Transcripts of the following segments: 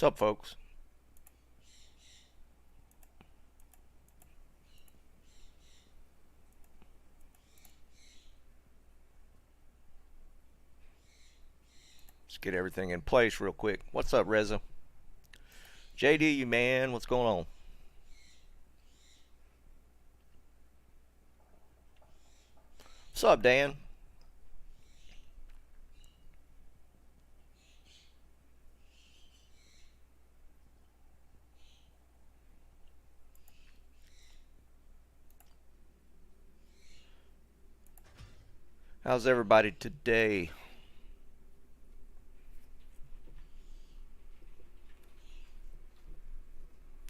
What's up, folks? Let's get everything in place real quick. What's up, Reza? JD, man, what's going on? What's up, Dan? How's everybody today?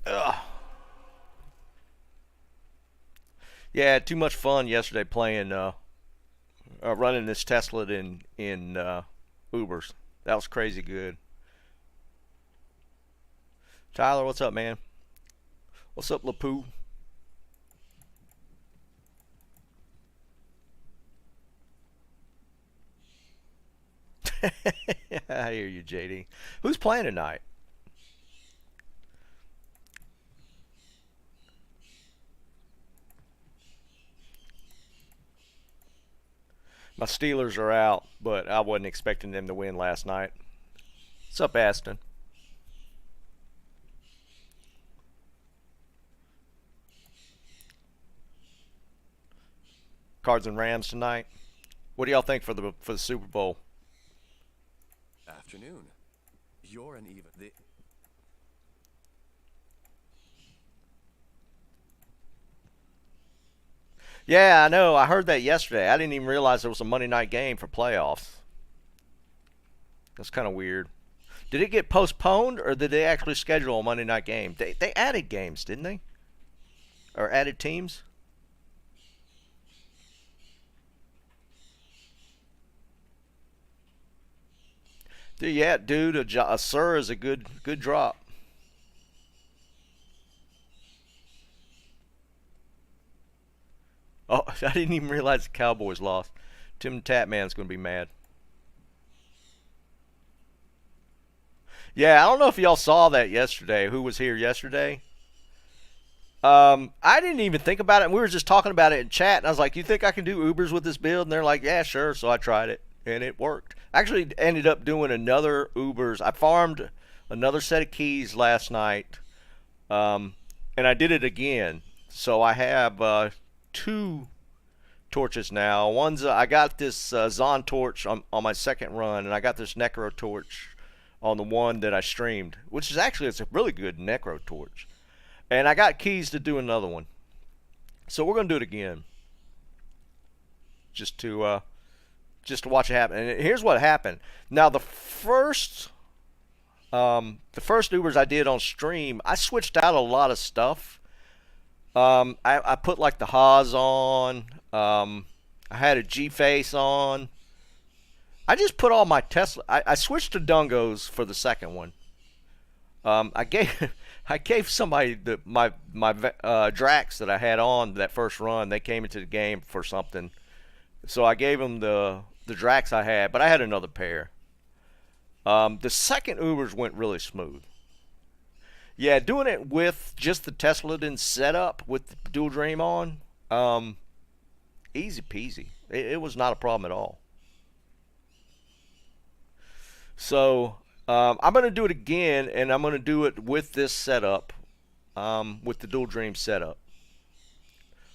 Ugh. Yeah, too much fun yesterday playing, running this Tesla in Ubers. That was crazy good. Tyler, what's up, man? What's up, Lapoo? I hear you, JD. Who's playing tonight? My Steelers are out, but I wasn't expecting them to win last night. What's up, Aston? Cards and Rams tonight. What do y'all think for the Super Bowl? Afternoon. You're an even. Yeah, I know. I heard that yesterday. I didn't even realize there was a Monday night game for playoffs. That's kind of weird. Did it get postponed, or did they actually schedule a Monday night game? They added games, didn't they? Or added teams? Yeah, dude, a sir is a good drop. Oh, I didn't even realize the Cowboys lost. Tim Tatman's going to be mad. Yeah, I don't know if y'all saw that yesterday. Who was here yesterday? I didn't even think about it. We were just talking about it in chat, and I was like, "You think I can do Ubers with this build?" And they're like, "Yeah, sure." So I tried it, and it worked. I actually ended up doing another Ubers. I farmed another set of keys last night, and I did it again. So I have two torches now. One's I got this Zon torch on my second run, and I got this Necro torch on the one that I streamed, which is actually it's a really good Necro torch. And I got keys to do another one, so we're gonna do it again, just to watch it happen. And here's what happened. Now the first Ubers I did on stream, I switched out a lot of stuff. I put like the Haas on. I had a G face on. I just put all my Tesla. I switched to Dungos for the second one. I gave I gave somebody my Drax that I had on that first run. They came into the game for something, so I gave them the Drax I had, but I had another pair. The second Ubers went really smooth. Yeah, doing it with just the tesladin setup with the dual dream on, easy peasy. It was not a problem at all. So I'm going to do it again, and I'm going to do it with this setup, with the dual dream setup.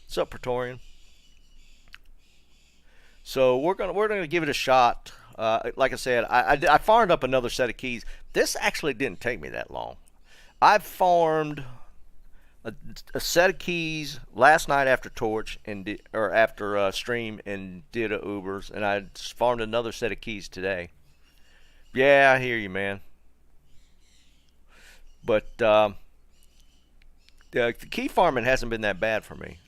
What's up, Praetorian? So we're gonna give it a shot. Like I said, I farmed up another set of keys. This actually didn't take me that long. I farmed a set of keys last night after Torch or after stream and did a Ubers, and I farmed another set of keys today. Yeah, I hear you, man. But the key farming hasn't been that bad for me.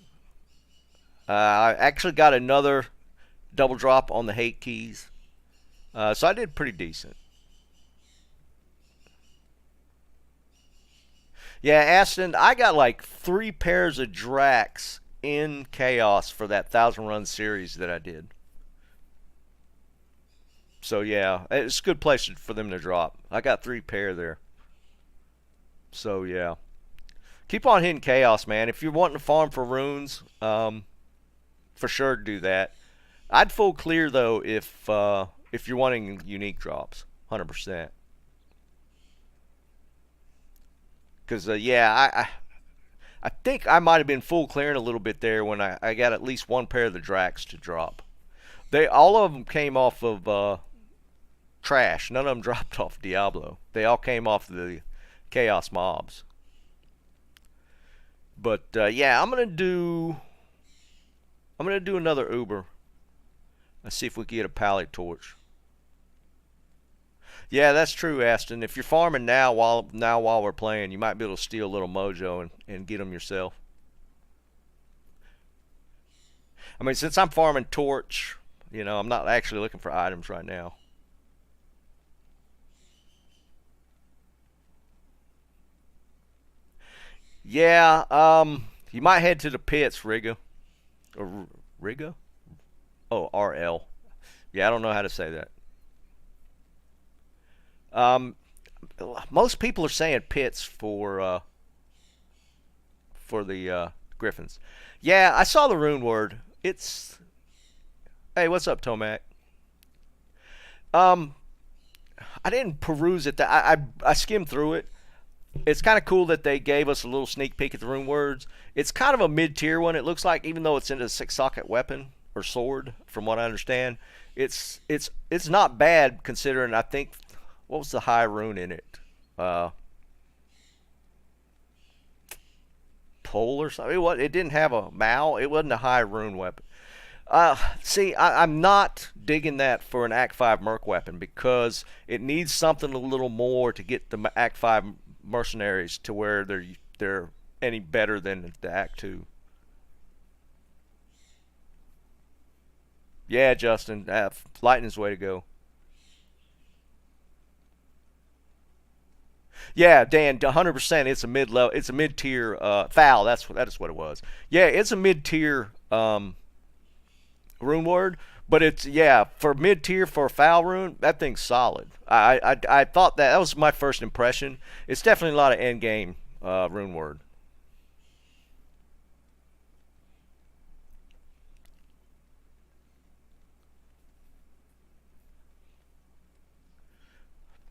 I actually got another double drop on the hate keys, so I did pretty decent. Yeah, Aston, I got like 3 pairs of Drax in Chaos for that 1,000 run series that I did. So yeah, it's a good place for them to drop. I got 3 pair there. So yeah, keep on hitting chaos, man. If you're wanting to farm for runes, for sure do that. I'd full clear though if you're wanting unique drops, 100%. Because yeah, I think I might have been full clearing a little bit there when I got at least one pair of the Dracs to drop. They all of them came off of trash. None of them dropped off Diablo. They all came off the chaos mobs. But yeah, I'm gonna do another Uber. Let's see if we can get a pallet torch. Yeah, that's true, Aston. If you're farming now while we're playing, you might be able to steal a little mojo and get them yourself. I mean, since I'm farming torch, I'm not actually looking for items right now. Yeah, you might head to the pits, Riga. Or Riga? Oh, RL. Yeah, I don't know how to say that. Um, Most people are saying pits for the griffins. Yeah, I saw the rune word. It's Hey, what's up, Tomac? Um, I didn't peruse it. I skimmed through it. It's kind of cool that they gave us a little sneak peek at the rune words. It's kind of a mid-tier one. It looks like, even though it's in a six-socket weapon or sword, from what I understand, it's not bad considering. I think what was the high rune in it? Uh, Pole or something. It didn't have a Mao. It wasn't a high rune weapon. See, I'm not digging that for an Act 5 Merc weapon because it needs something a little more to get the Act 5 mercenaries to where they're any better than the Act 2. Yeah, Justin, lightning's the way to go. Yeah, Dan, 100%. It's a mid level. It's a mid tier foul. That is what it was. Yeah, it's a mid tier rune word, but it's, yeah, for mid tier for a foul rune. That thing's solid. I thought that was my first impression. It's definitely a lot of end game rune word.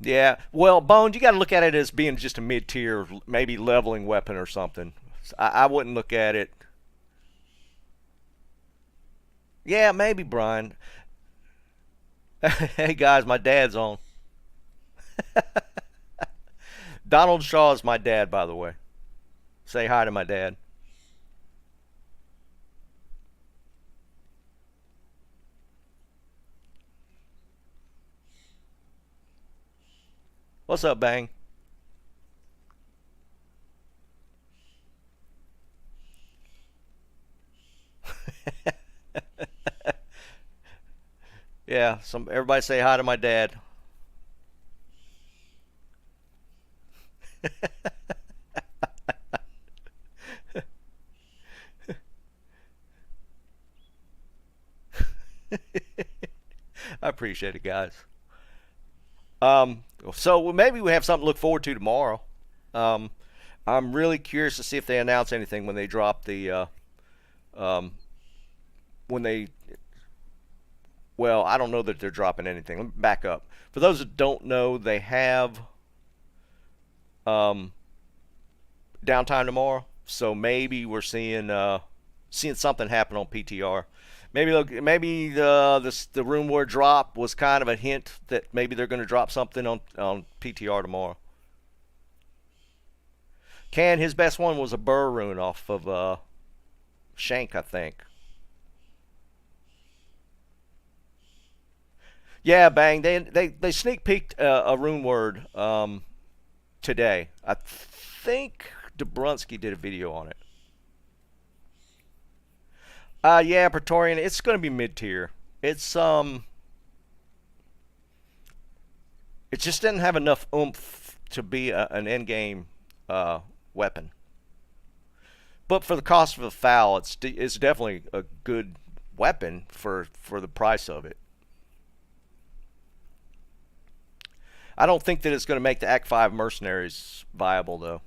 Yeah, well, Bones, you got to look at it as being just a mid tier, maybe leveling weapon or something. I wouldn't look at it. Yeah, maybe Brian. Hey guys, my dad's on. Donald Shaw is my dad, by the way. Say hi to my dad. What's up, Bang? Yeah, some everybody say hi to my dad. I appreciate it, guys. So maybe we have something to look forward to tomorrow. Um, I'm really curious to see if they announce anything when they drop um, when they. Well, I don't know that they're dropping anything. Let me back up. For those that don't know, they have um, downtime tomorrow, so maybe we're seeing something happen on PTR. Maybe the room word drop was kind of a hint that maybe they're going to drop something on PTR tomorrow. His best one was a burr rune off of Shank, I think. Yeah, Bang. They sneak peeked a rune word today. I think Dobrunsky did a video on it. Yeah, Praetorian. It's going to be mid tier. It's it just didn't have enough oomph to be an end game weapon. But for the cost of a foul, it's definitely a good weapon for the price of it. I don't think that it's going to make the Act 5 mercenaries viable though.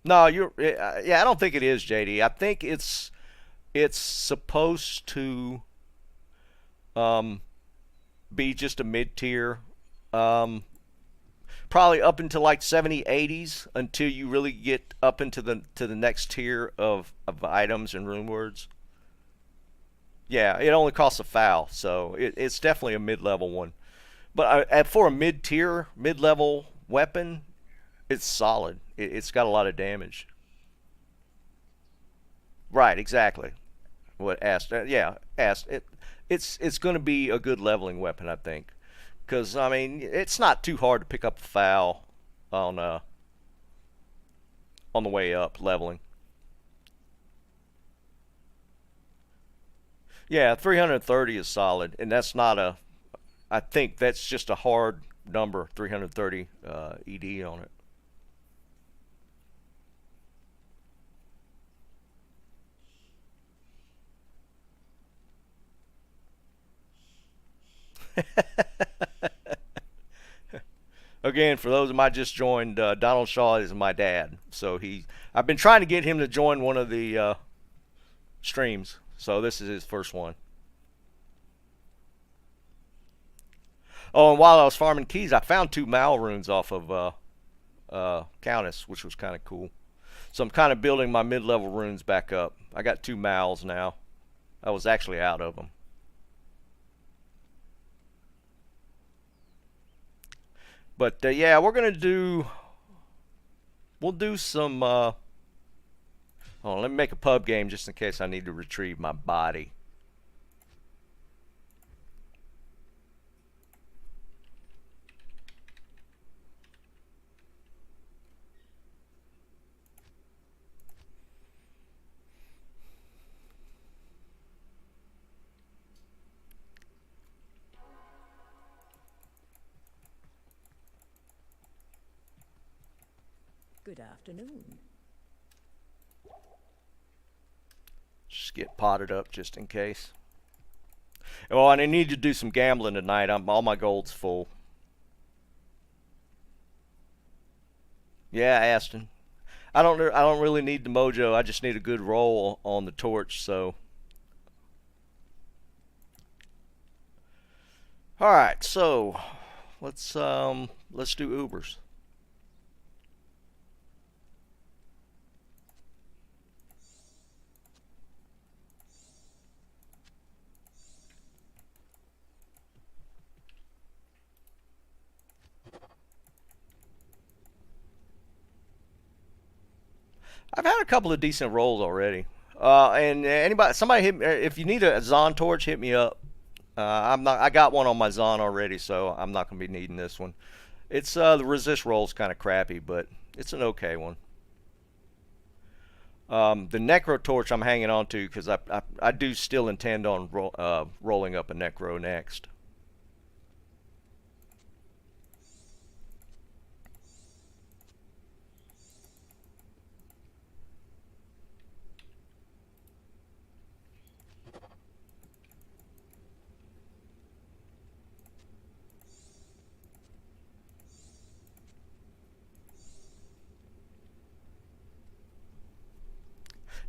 No, you're. Yeah, I don't think it is, JD. I think it's supposed to um, be just a mid tier, um, probably up into like 70, 80s until you really get up into the next tier of items and rune words. Yeah, it only costs a foul, so it's definitely a mid level one. But for a mid tier, mid level weapon, it's solid. It's got a lot of damage. Right, exactly. What asked? Yeah, asked. It's going to be a good leveling weapon, I think, because I mean it's not too hard to pick up a foul on on the way up leveling. Yeah, 330 is solid, and that's not a. I think that's just a hard number, 330 ED on it. Again, for those that might just joined, Donald Shaw is my dad, so I've been trying to get him to join one of the streams, so this is his first one. Oh, and while I was farming keys, I found two Mal runes off of Countess, which was kind of cool. So I'm kind of building my mid-level runes back up. I got two Mals now. I was actually out of them. But yeah, we'll do some. Hold on, let me make a pub game just in case I need to retrieve my body. Good afternoon. Just get potted up just in case. Oh, and I need to do some gambling tonight. All my gold's full. Yeah, Aston. I don't really need the mojo. I just need a good roll on the torch. So, all right. So, let's do Ubers. I've had a couple of decent rolls already. And somebody hit me, if you need a Zon torch, hit me up. I'm not. I got one on my Zon already, so I'm not gonna be needing this one. It's the resist roll's kind of crappy, but it's an okay one. The Necro torch I'm hanging on to because I do still intend on rolling up a Necro next.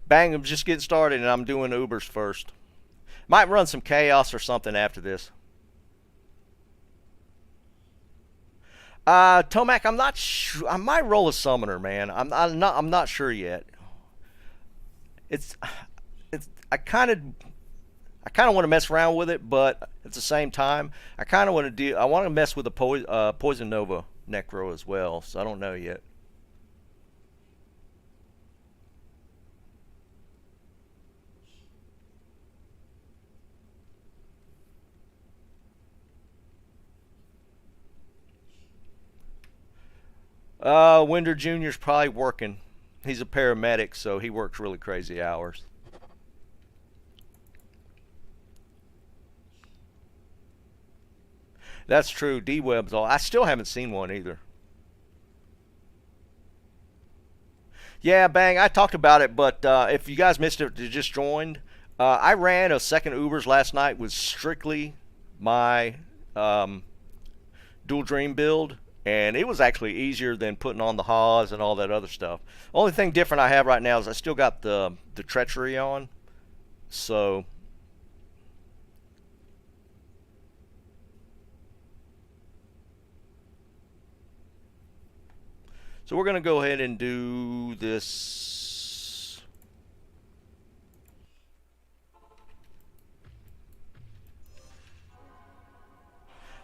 Bang, I'm just getting started and I'm doing Ubers first. Might run some chaos or something after this. Tomac, I'm not sure. I might roll a summoner, man. I'm not sure yet. It's it's I kind of want to mess around with it, but at the same time, I kind of want to do. I want to mess with the Poison Nova Necro as well. So I don't know yet. Winder Jr.'s probably working. He's a paramedic, so he works really crazy hours. That's true. D-Web's all. I still haven't seen one either. Yeah, bang. I talked about it, but if you guys missed it, you just joined. I ran a second Ubers last night with strictly my Dual Dream build, and it was actually easier than putting on the Haas and all that other stuff. Only thing different I have right now is I still got the treachery on, so we're gonna go ahead and do this.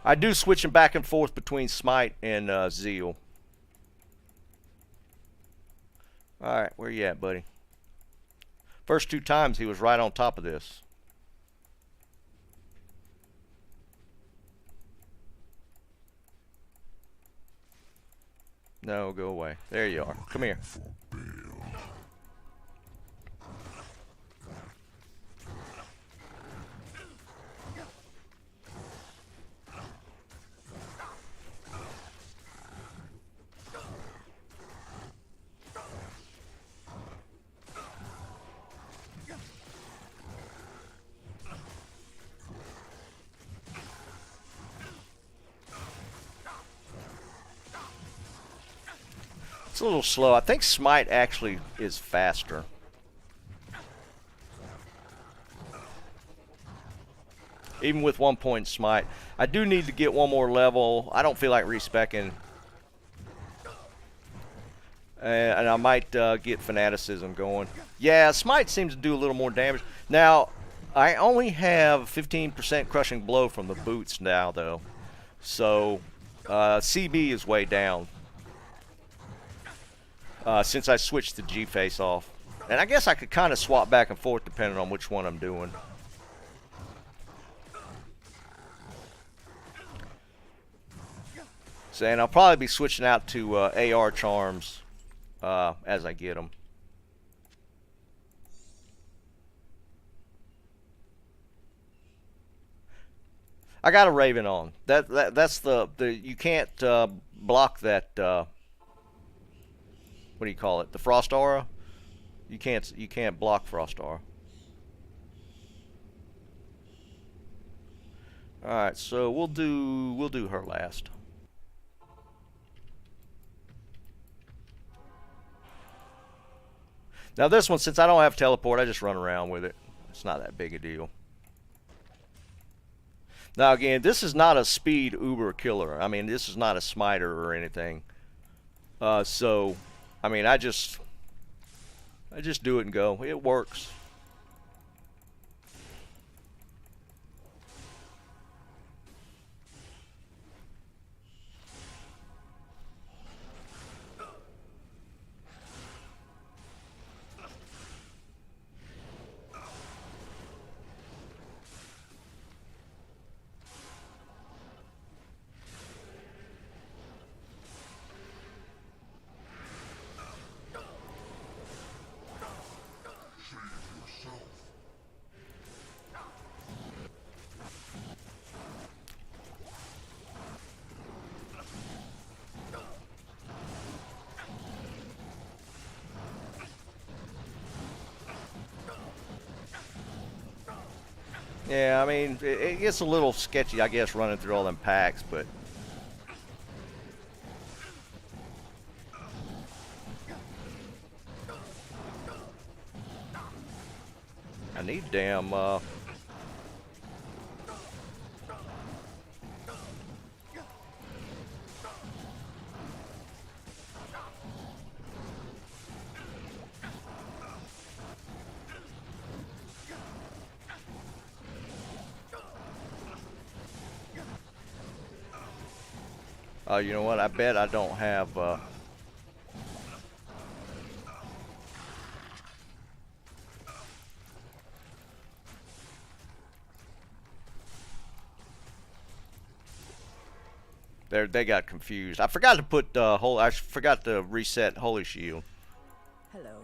I do switching back and forth between Smite and Zeal. Alright, where you at, buddy? First 2 times he was right on top of this. No, go away. There you are. Come here. It's a little slow. I think Smite actually is faster. Even with 1 point Smite. I do need to get 1 more level. I don't feel like respecing. And I might get Fanaticism going. Yeah, Smite seems to do a little more damage. Now, I only have 15% crushing blow from the boots now, though. So, CB is way down. Since I switched the G-Face off. And I guess I could kind of swap back and forth depending on which one I'm doing. So, and I'll probably be switching out to AR charms as I get them. I got a Raven on. That's the you can't block that. What do you call it? The Frost Aura. You can't block Frost Aura. All right, so we'll do her last. Now this one, since I don't have teleport, I just run around with it. It's not that big a deal. Now again, this is not a speed uber killer. I mean, this is not a smiter or anything. So, I mean, I just do it and go. It works. Yeah, I mean, it gets a little sketchy, I guess, running through all them packs, but I need damn you know what? I bet I don't have. They got confused. I forgot to put I forgot to reset Holy Shield. Hello.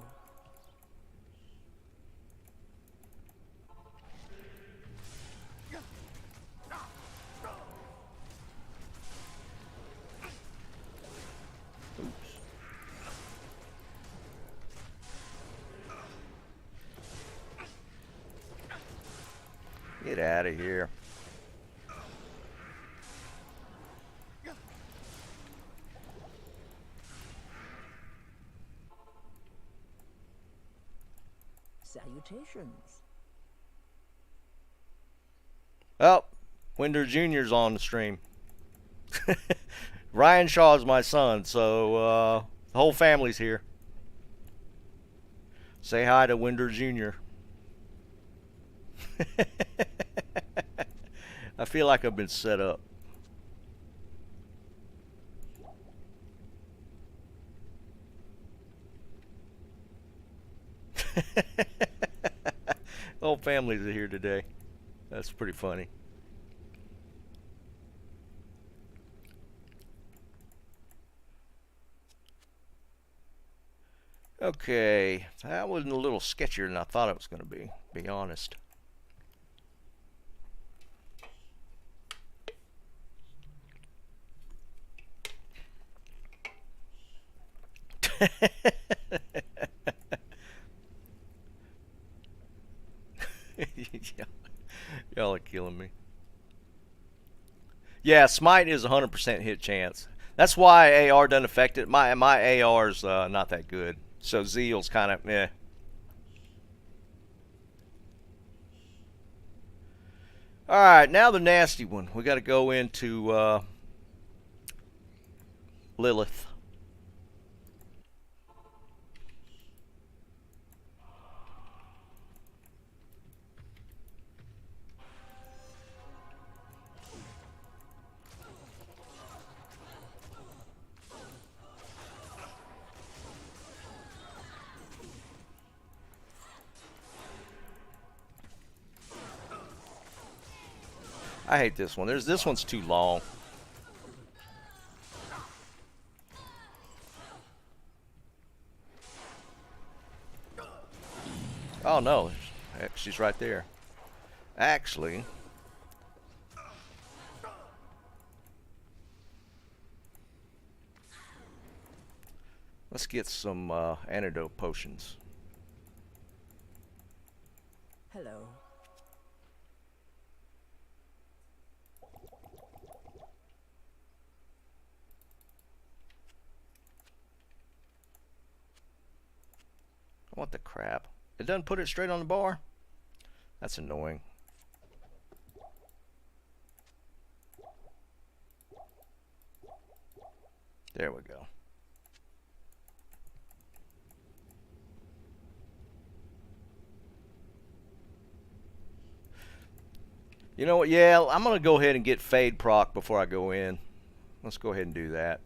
Get out of here. Salutations. Oh, Winder Jr.'s on the stream. Ryan Shaw's my son, so the whole family's here. Say hi to Winder Jr. I feel like I've been set up. The whole family's here today. That's pretty funny. Okay, that was a little sketchier than I thought it was going to be honest. Y'all are killing me. Yeah, smite is 100% hit chance. That's why AR doesn't affect it. My AR's not that good. So Zeal's kind of eh. Alright, now the nasty one. We got to go into Lilith. I hate this one. This one's too long. Oh no, she's right there. Actually, let's get some antidote potions. Hello. What the crap? It doesn't put it straight on the bar? That's annoying. There we go. You know what? Yeah, I'm going to go ahead and get Fade proc before I go in. Let's go ahead and do that.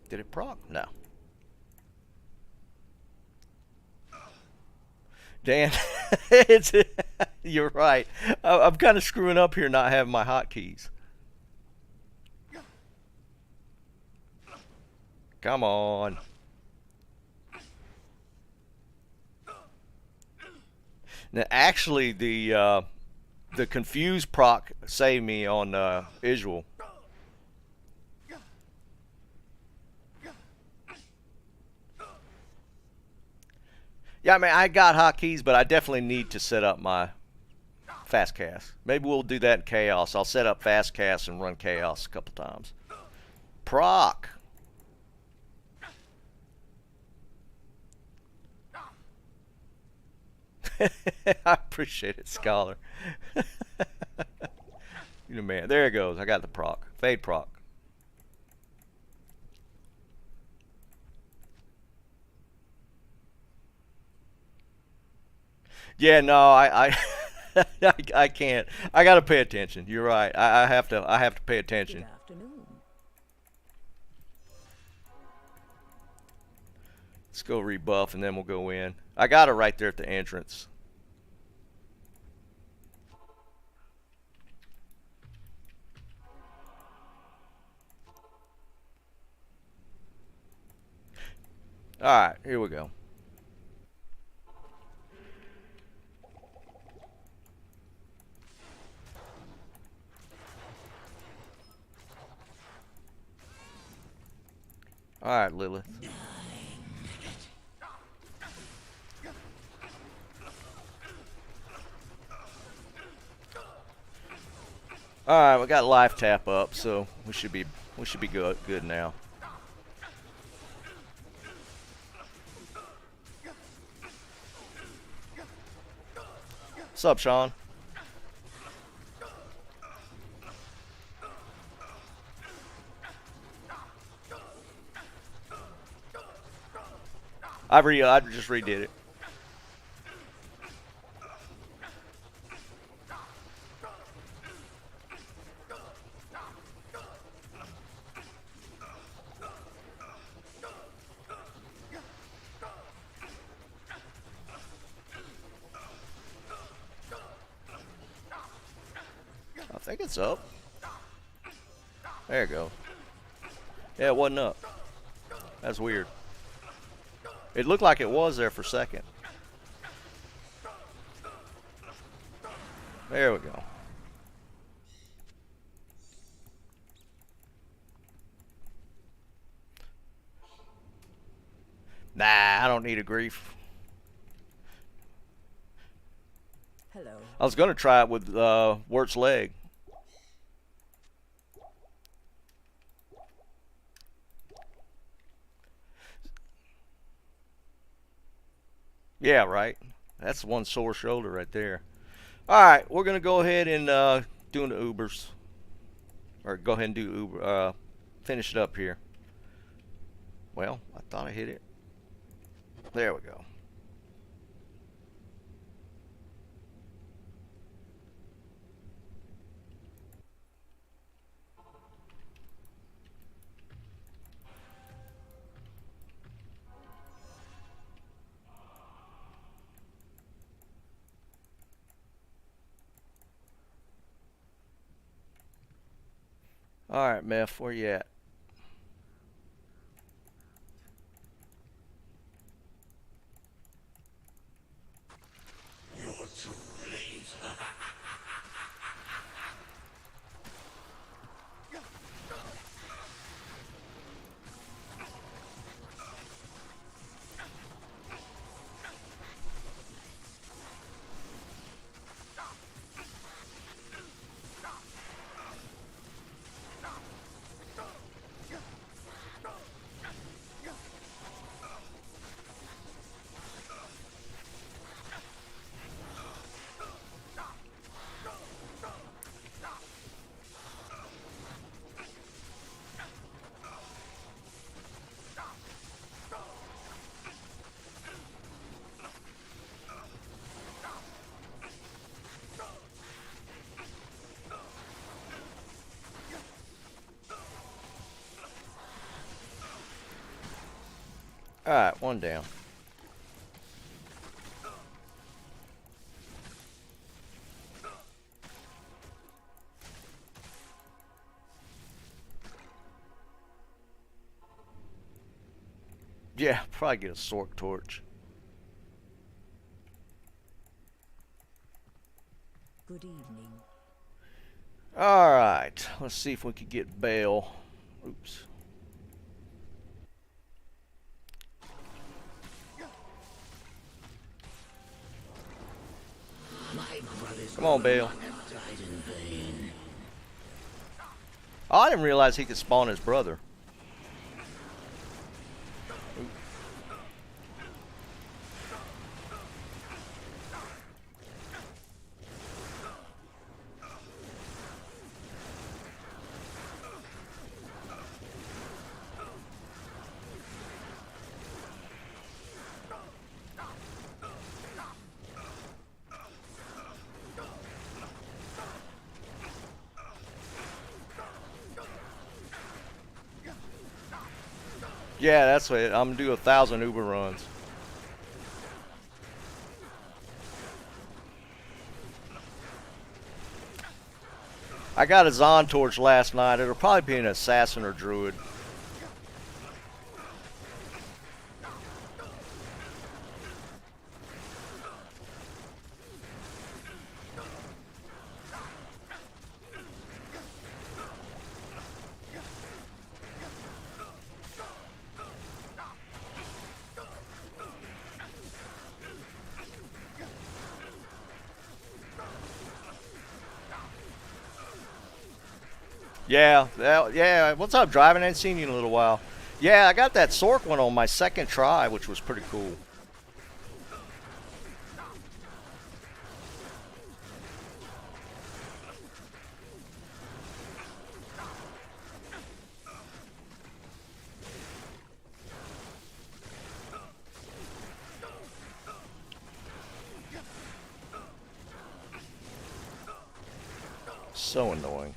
Did it proc? No. Dan, you're right. I'm kind of screwing up here not having my hotkeys. Come on. Now, actually, the confuse proc saved me on Isual. Yeah, I mean, I got hotkeys, but I definitely need to set up my fast cast. Maybe we'll do that in Chaos. I'll set up fast cast and run Chaos a couple times. Proc. I appreciate it, Scholar. You know, man. There it goes. I got the proc. Fade proc. Yeah, no, I can't. I gotta pay attention. You're right. I have to pay attention. Good afternoon. Let's go rebuff and then we'll go in. I got her right there at the entrance. Alright, here we go. Alright, Lilith. All right, we got life tap up, so we should be good now. What's up, Sean? I just redid it. I think it's up. There you go. Yeah, it wasn't up. That's weird. It looked like it was there for a second. There we go. Nah, I don't need a grief. Hello. I was going to try it with Wirt's leg. Yeah, right. That's one sore shoulder right there. All right, we're going to go ahead and do the Ubers. Or go ahead and do Uber. Finish it up here. Well, I thought I hit it. There we go. All right, Meth, where you at? All right, one down. Yeah, probably get a Sork torch. Good evening. All right, let's see if we can get Bale. Oops. Come on, Bale. Oh, I didn't realize he could spawn his brother. Yeah, that's what I'm gonna do 1,000 Uber runs. I got a Zon torch last night. It'll probably be an assassin or druid. Yeah, yeah. What's up, driving? I ain't seen you in a little while. Yeah, I got that Sork one on my second try, which was pretty cool. So annoying.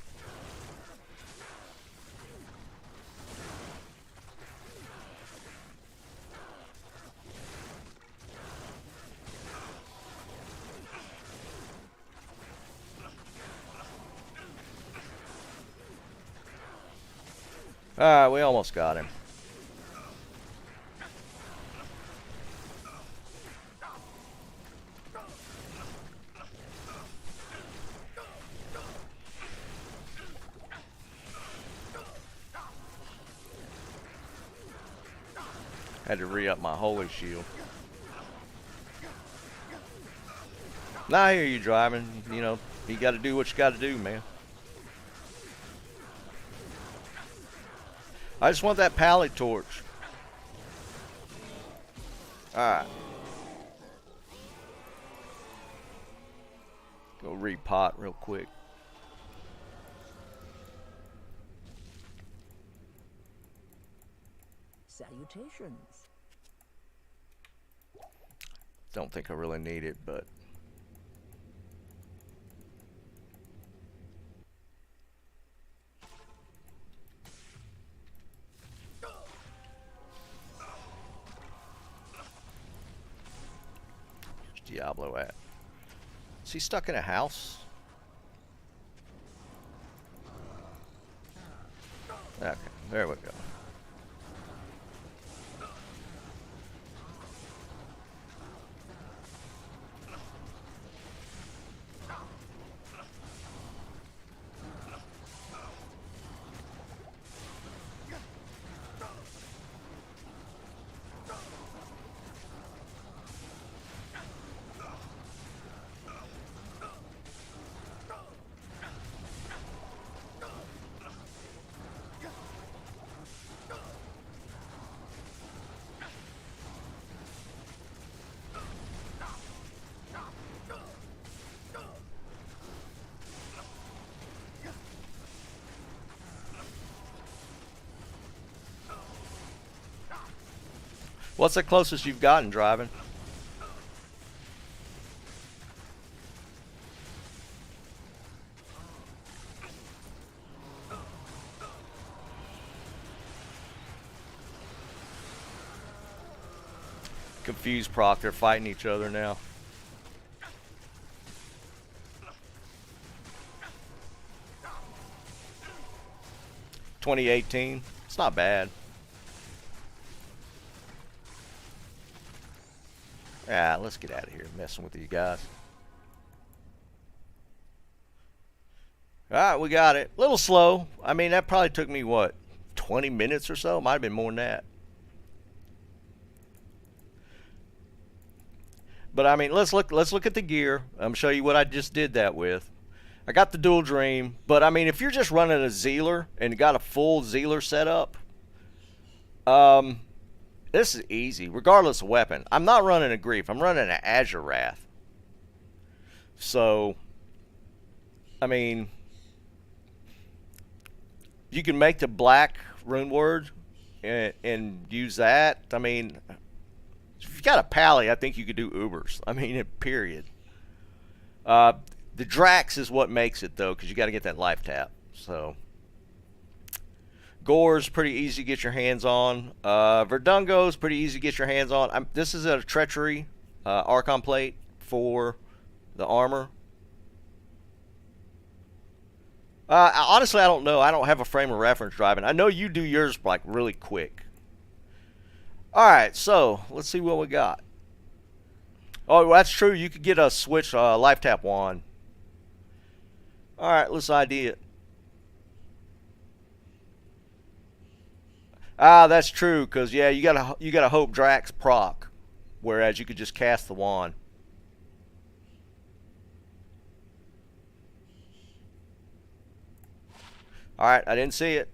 Alright, we almost got him. Had to re-up my holy shield. Now I hear you driving. You know, you got to do what you got to do, man. I just want that pally torch. Alright. Go repot real quick. Salutations. Don't think I really need it, but where's Diablo at? Is he stuck in a house? Okay, there we go. What's the closest you've gotten driving? Confused proc, they're fighting each other now. $2018. It's not bad. Ah, let's get out of here messing with you guys. Alright, we got it. A little slow. I mean, that probably took me, what, 20 minutes or so? Might have been more than that. But I mean, let's look at the gear. I'm show you what I just did that with. I got the dual dream, but I mean, if you're just running a Zealer and got a full Zealer setup, this is easy, regardless of weapon. I'm not running a Grief. I'm running an Azure Wrath. So, I mean, you can make the black rune word and use that. I mean, if you got a pally, I think you could do Ubers. I mean, period. The Drax is what makes it, though, because you got to get that life tap. So, Gore's pretty easy to get your hands on. Verdungo's pretty easy to get your hands on. This is a Treachery Archon plate for the armor. Honestly, I don't know. I don't have a frame of reference driving. I know you do yours like really quick. Alright, so let's see what we got. Oh, that's true. You could get a switch life tap wand. Alright, let's ID it. Ah, that's true, because yeah, you gotta hope Drax proc, whereas you could just cast the wand. Alright, I didn't see it.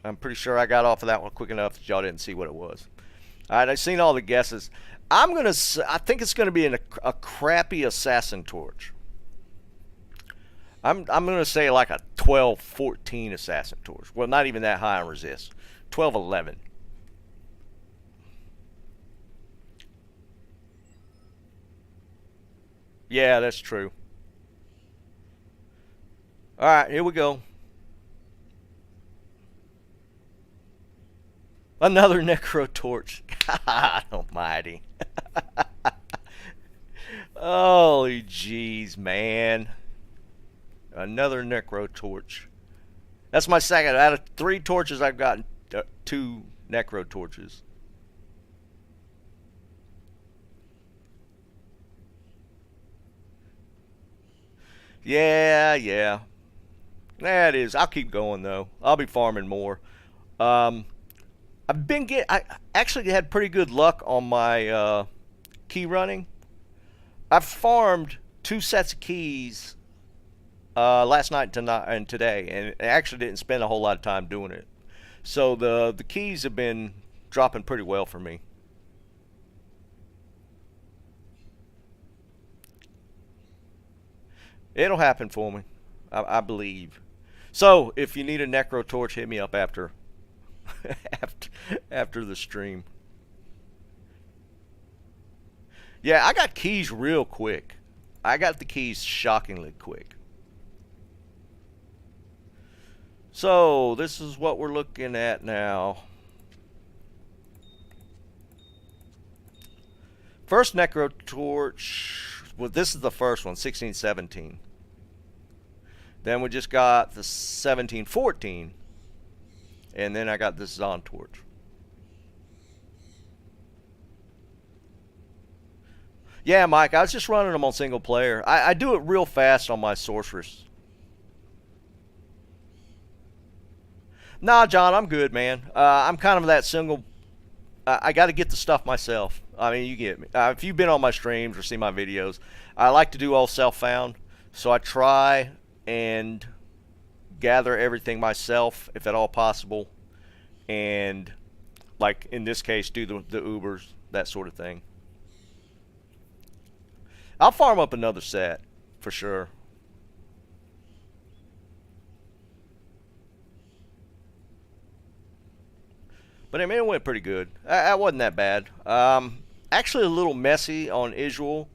I'm pretty sure I got off of that one quick enough that y'all didn't see what it was. Alright, I've seen all the guesses. I think it's gonna be a crappy assassin torch. I'm gonna say like a 12-14 assassin torch. Well, not even that high on resist. 12-11. Yeah, that's true. Alright, here we go. Another necro torch. God almighty. Holy jeez, man. Another necro torch. That's my second. Out of 3 torches, I've gotten 2 necro torches. Yeah, yeah. That is. I'll keep going though. I'll be farming more. Um, I actually had pretty good luck on my key running. I've farmed 2 sets of keys last night and today, and I actually didn't spend a whole lot of time doing it. So the keys have been dropping pretty well for me. It'll happen for me, I believe. So if you need a necro torch, hit me up after after after the stream. Yeah, I got keys real quick. I got the keys shockingly quick. So this is what we're looking at now. First necro torch. Well, this is the first one, 1617. Then we just got the 1714. And then I got this Zon torch. Yeah, Mike, I was just running them on single player. I do it real fast on my sorceress. Nah, John, I'm good, man. I'm kind of that single. I got to get the stuff myself. I mean, you get me. If you've been on my streams or seen my videos, I like to do all self-found. So I try and gather everything myself, if at all possible. And, like in this case, do the Ubers, that sort of thing. I'll farm up another set, for sure. But I mean, it went pretty good. That wasn't that bad. Actually, a little messy on Isual.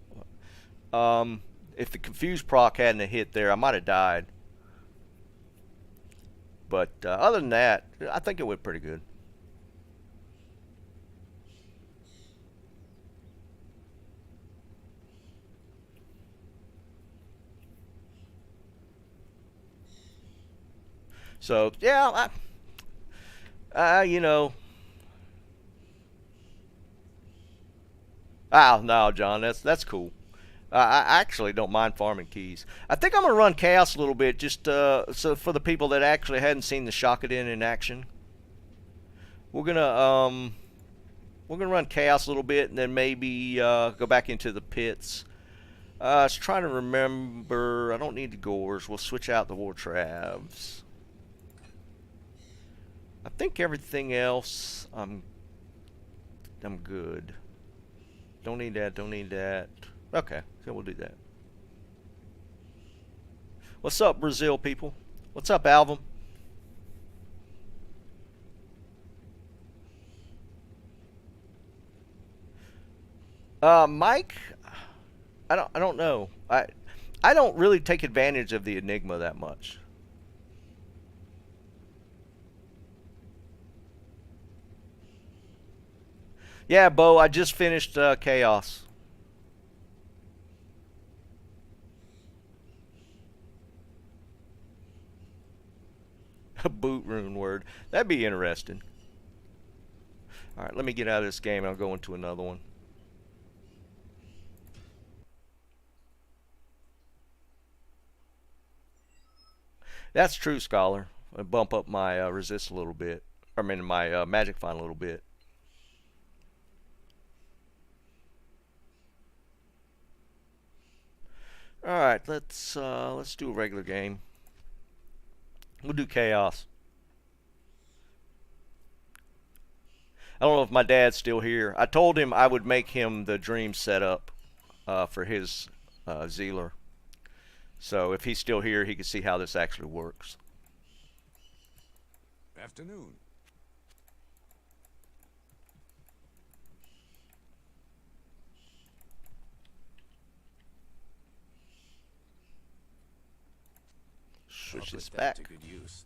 If the confused proc hadn't hit there, I might have died. But other than that, I think it went pretty good. So yeah, you know. Oh no, John, that's cool. I actually don't mind farming keys. I think I'm gonna run chaos a little bit, just so for the people that actually hadn't seen the Shakadin in action. We're gonna run chaos a little bit, and then maybe go back into the pits. I was trying to remember. I don't need the gores. We'll switch out the war travs. I think everything else I'm good. Don't need that, don't need that. Okay, so we'll do that. What's up, Brazil people? What's up, Alvin? Mike, I don't know. I don't really take advantage of the Enigma that much. Yeah, Bo, I just finished Chaos. A boot rune word. That'd be interesting. Alright, let me get out of this game. I'll go into another one. That's true, Scholar. I bump up my resist a little bit. I mean, my magic fine a little bit. All right, let's do a regular game. We'll do chaos. I don't know if my dad's still here. I told him I would make him the dream setup for his Zealer. So if he's still here, he can see how this actually works. Afternoon. Switch I'll this put that back. to good use.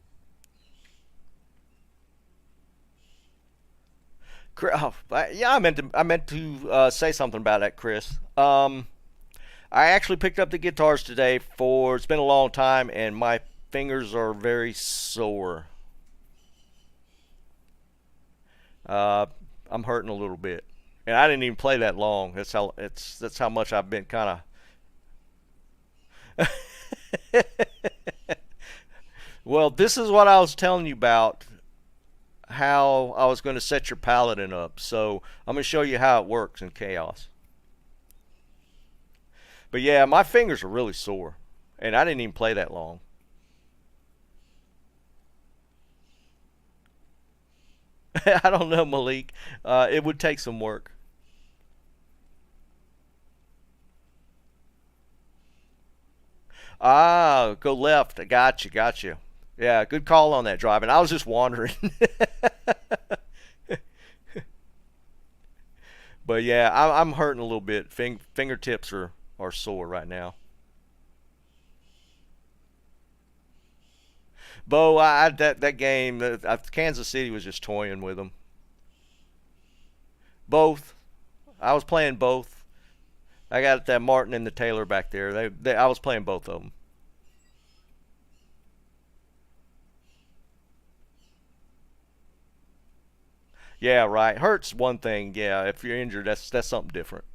Yeah, I meant to say something about that, Chris. I actually picked up the guitars today it's been a long time, and my fingers are very sore. I'm hurting a little bit, and I didn't even play that long. That's how much I've been kind of. Well, this is what I was telling you about, how I was going to set your paladin up. So I'm going to show you how it works in chaos. But yeah, my fingers are really sore, and I didn't even play that long. I don't know, Malik. It would take some work. Ah, go left. I got you. Yeah, good call on that driving. I was just wandering. But yeah, I'm hurting a little bit. Fingertips are sore right now. Bo, that game, Kansas City was just toying with them. Both. I was playing both. I got that Martin and the Taylor back there. I was playing both of them. Yeah, right. Hurts one thing. Yeah, if you're injured, that's something different.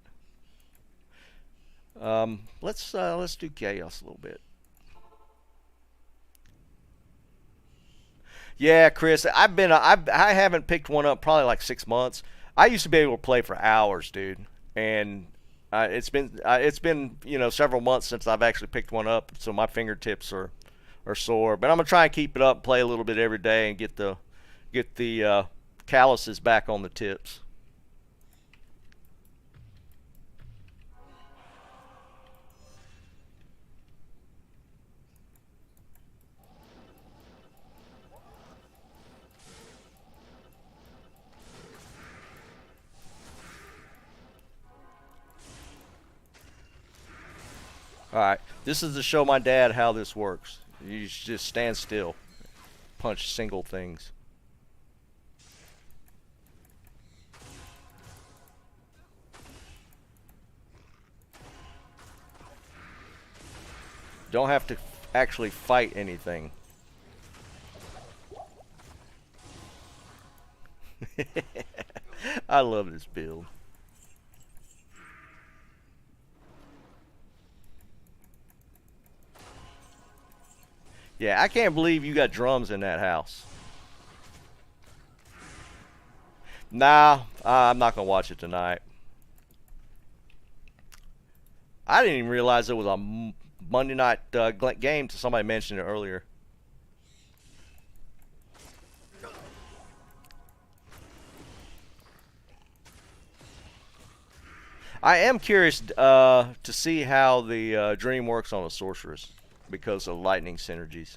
Let's do chaos a little bit. Yeah, Chris, I haven't picked one up probably like 6 months. I used to be able to play for hours, dude, and it's been several months since I've actually picked one up, so my fingertips are sore. But I'm gonna try and keep it up, play a little bit every day, and get the calluses back on the tips. All right, this is to show my dad how this works. You just stand still, punch single things. Don't have to actually fight anything. I love this build. Yeah, I can't believe you got drums in that house. Nah, I'm not gonna watch it tonight. I didn't even realize it was a Monday night game till somebody mentioned it earlier. I am curious to see how the dream works on a sorceress because of lightning synergies.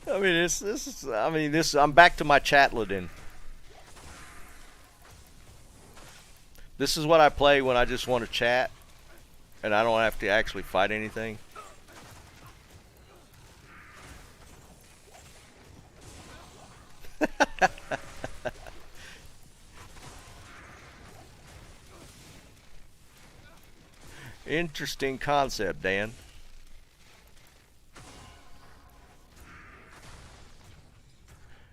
I mean, I'm back to my chatladin. This is what I play when I just want to chat and I don't have to actually fight anything. Interesting concept, Dan.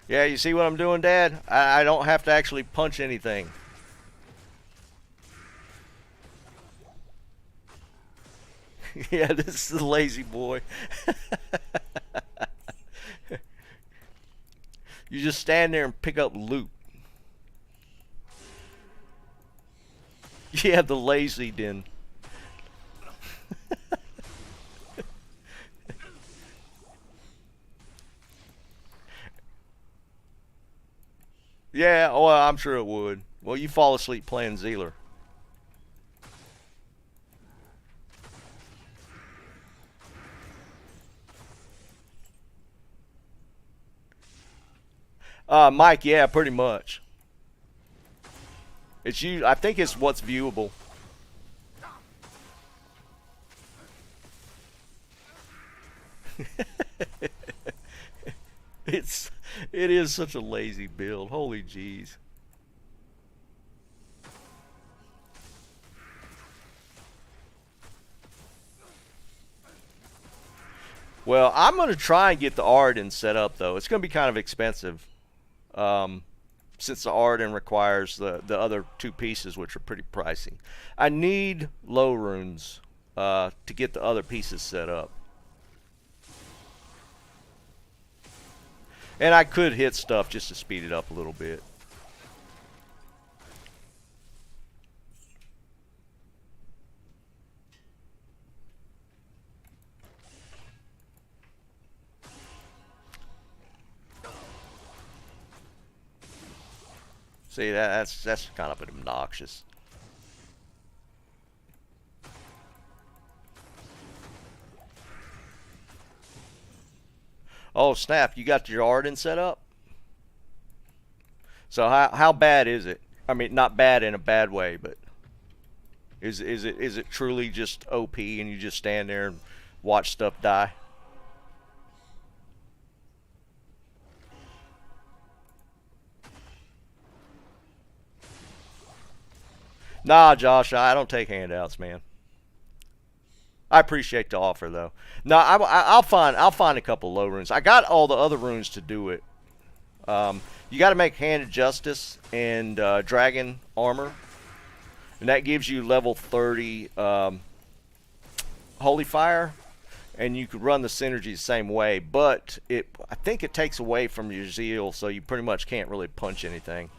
Yeah, you see what I'm doing, Dad? I don't have to actually punch anything. Yeah, this is the lazy boy. You just stand there and pick up loot. Yeah, the lazy den. Yeah, oh, I'm sure it would. Well, you fall asleep playing Zealer. Mike, yeah, pretty much. It's you. I think it's what's viewable. It's it is such a lazy build. Holy jeez. Well, I'm gonna try and get the Arden set up though. It's gonna be kind of expensive, since the Arden requires the other two pieces, which are pretty pricey. I need low runes to get the other pieces set up. And I could hit stuff just to speed it up a little bit. See, that's kind of obnoxious. Oh snap! You got your Arden set up. So how bad is it? I mean, not bad in a bad way, but is it truly just OP and you just stand there and watch stuff die? Nah, Josh, I don't take handouts, man. I appreciate the offer though. No, I'll find a couple low runes. I got all the other runes to do it. You got to make Hand of Justice and Dragon Armor, and that gives you level 30 Holy Fire, and you could run the synergy the same way. But I think it takes away from your zeal, so you pretty much can't really punch anything.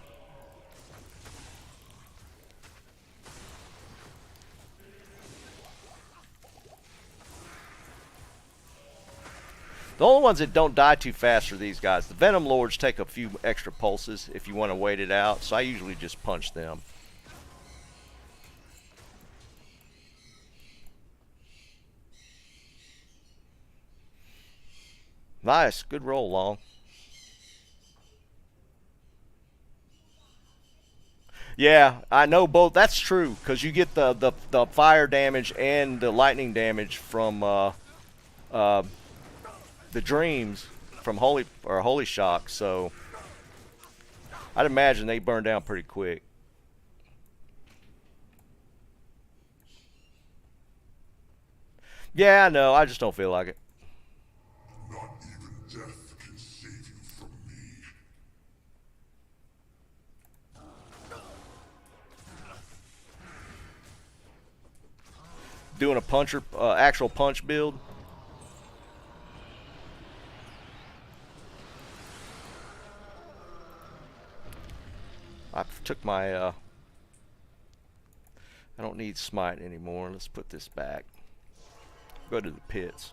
The only ones that don't die too fast are these guys. The Venom Lords take a few extra pulses if you want to wait it out, so I usually just punch them. Nice, good roll, Long. Yeah, I know both. That's true, because you get the fire damage and the lightning damage from uh, the dreams from Holy Shock, so I'd imagine they burn down pretty quick. Yeah, I know. I just don't feel like it. Not even death can save you from me. Doing a puncher, actual punch build. I took my, I don't need smite anymore. Let's put this back. Go to the pits.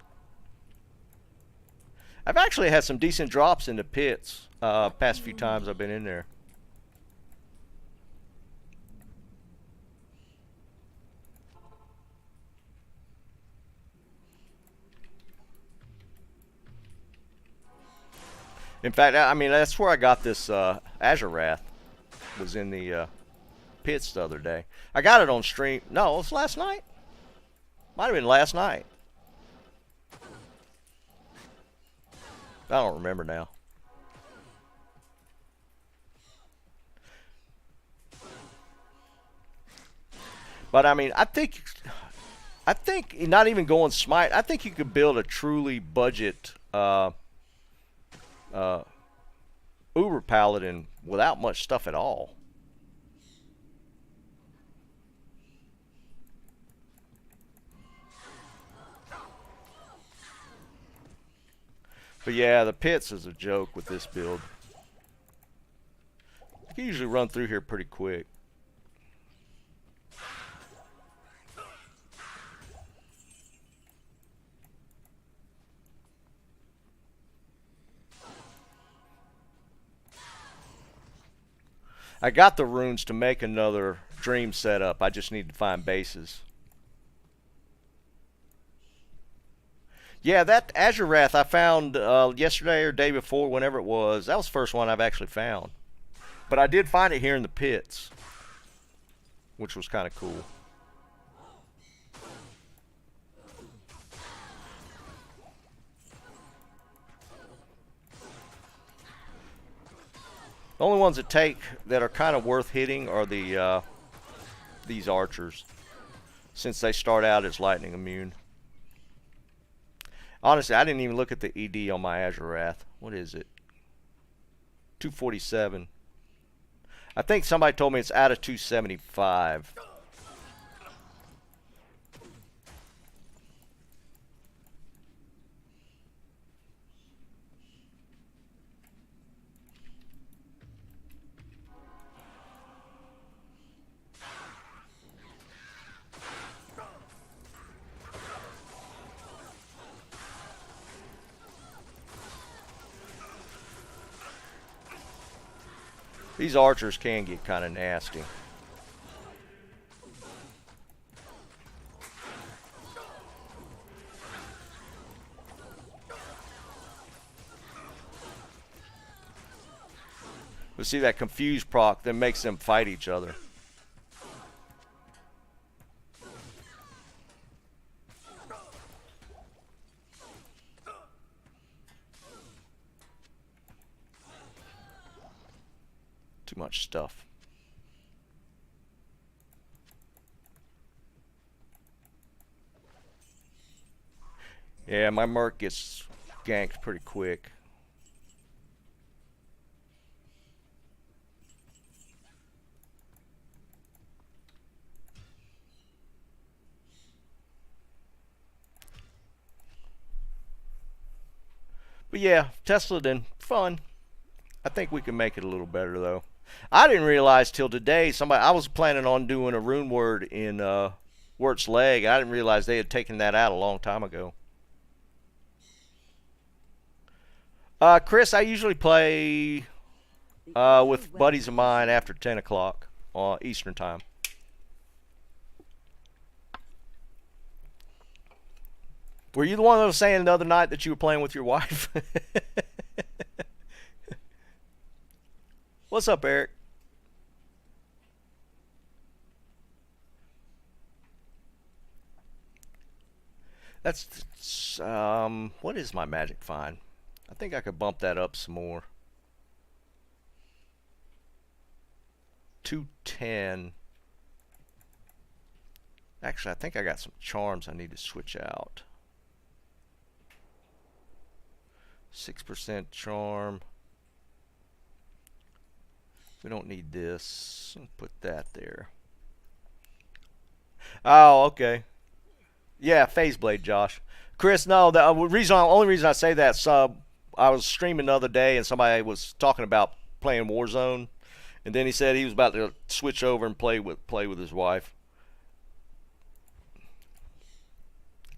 I've actually had some decent drops in the pits past few times I've been in there. In fact, I mean, that's where I got this Azure Wrath. Was in the pits the other day. I got it on stream. No, it was last night. Might have been last night. I don't remember now. But I mean, I think not even going smite. I think you could build a truly budget Uber Paladin without much stuff at all. But yeah, the pits is a joke with this build. You can usually run through here pretty quick. I got the runes to make another dream setup. I just need to find bases. Yeah, that Azure Wrath I found yesterday or day before, whenever it was. That was the first one I've actually found. But I did find it here in the pits, which was kind of cool. The only ones that are kind of worth hitting are the these archers, since they start out as lightning immune. Honestly, I didn't even look at the ED on my Azure Wrath. What is it? 247. I think somebody told me it's out of 275. These archers can get kind of nasty. But see, that confused proc that makes them fight each other. Too much stuff. Yeah, my Merc gets ganked pretty quick. But yeah, tesladin, fun. I think we can make it a little better though. I didn't realize till today I was planning on doing a rune word in Wirt's leg. I didn't realize they had taken that out a long time ago. Chris, I usually play with buddies of mine after 10 o'clock Eastern time. Were you the one that was saying the other night that you were playing with your wife? What's up, Eric? That's what is my magic find? I think I could bump that up some more. 210. Actually, I think I got some charms I need to switch out. 6% charm. We don't need this. Put that there. Oh, okay. Yeah, phase blade, Josh. Chris, no. The only reason I say that, I was streaming the other day and somebody was talking about playing Warzone, and then he said he was about to switch over and play with his wife.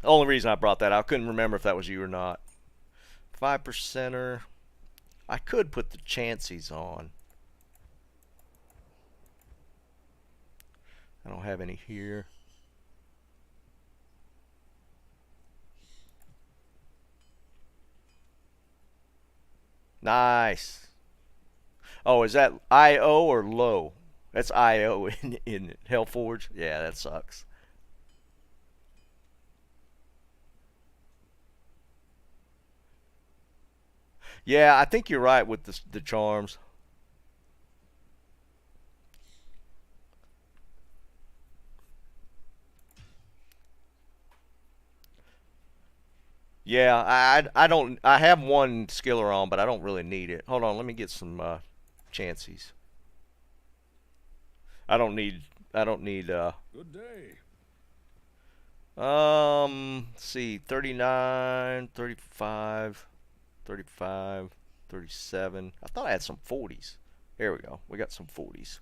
The only reason I brought that, I couldn't remember if that was you or not. 5%er. I could put the chances on. I don't have any here. Nice. Oh, is that IO or low? That's IO in Hellforge. Yeah, that sucks. Yeah, I think you're right with the charms. Yeah, I have one skiller on, but I don't really need it. Hold on, let me get some chances. I don't need Good day. let's see, 39, 35, 35, 37. I thought I had some 40s. There we go. We got some 40s.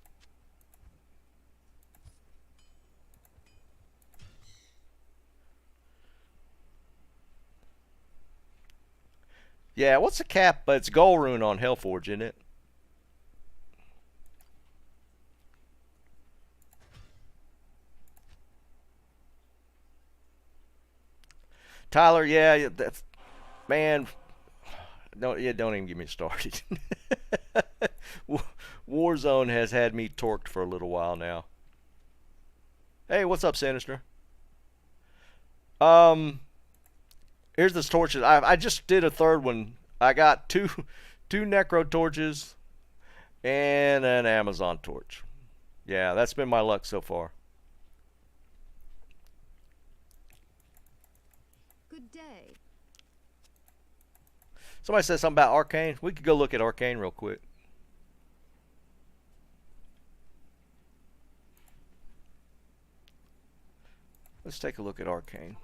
Yeah, what's the cap? But it's gold rune on Hellforge, isn't it? Tyler, yeah, that's, man, don't even get me started. Warzone has had me torqued for a little while now. Hey, what's up, Sinister? Um, Here's the torches. I just did a third one. I got two necro torches and an Amazon torch. Yeah, that's been my luck so far. Good day. Somebody said something about arcane. We could go look at arcane real quick. Let's take a look at arcane.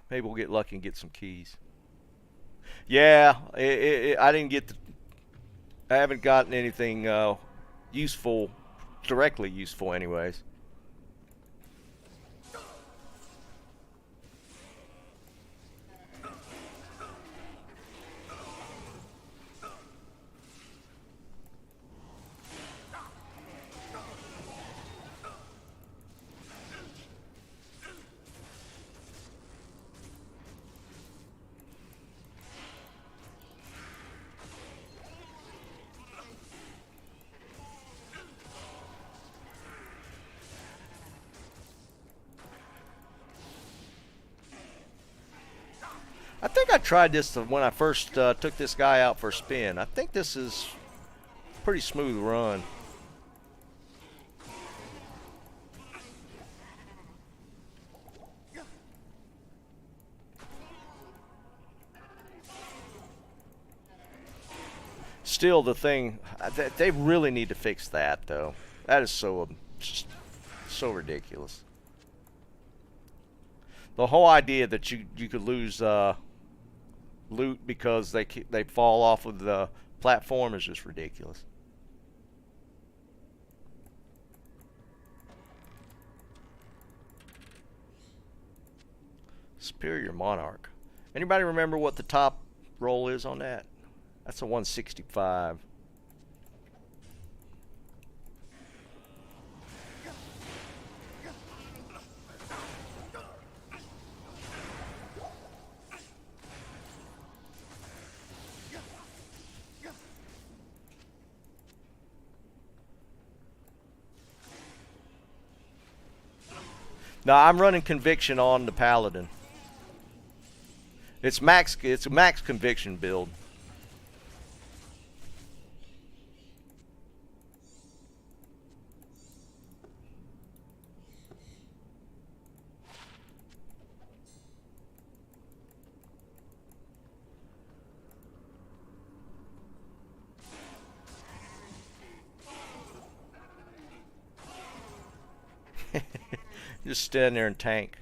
Maybe we'll get lucky and get some keys. Yeah, I didn't get I haven't gotten anything useful, directly useful anyways. I think I tried this when I first took this guy out for a spin. I think this is a pretty smooth run. Still, the thing, they really need to fix that, though. That is just so ridiculous. The whole idea that you could lose loot because they fall off of the platform is just ridiculous. Superior Monarch. Anybody remember what the top roll is on that? That's a 165. No, I'm running conviction on the paladin. It's a max conviction build. Just stand there and tank.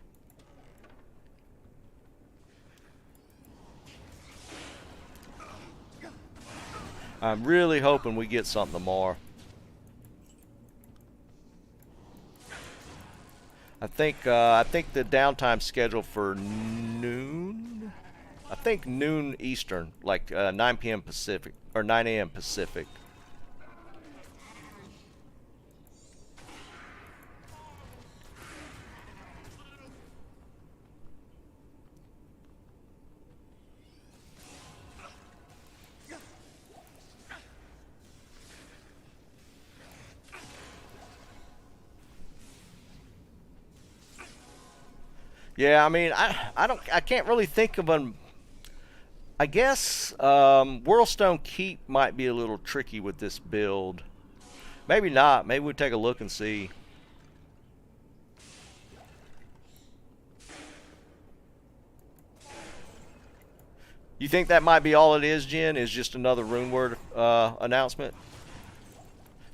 I'm really hoping we get something tomorrow. I think the downtime scheduled for noon. I think noon Eastern, like 9 p.m. Pacific or 9 a.m. Pacific. Yeah, I mean, I can't really think of an. I guess worldstone keep might be a little tricky with this build. Maybe not. Maybe we'll take a look and see. You think that might be all it is, Jen? Is just another rune word announcement?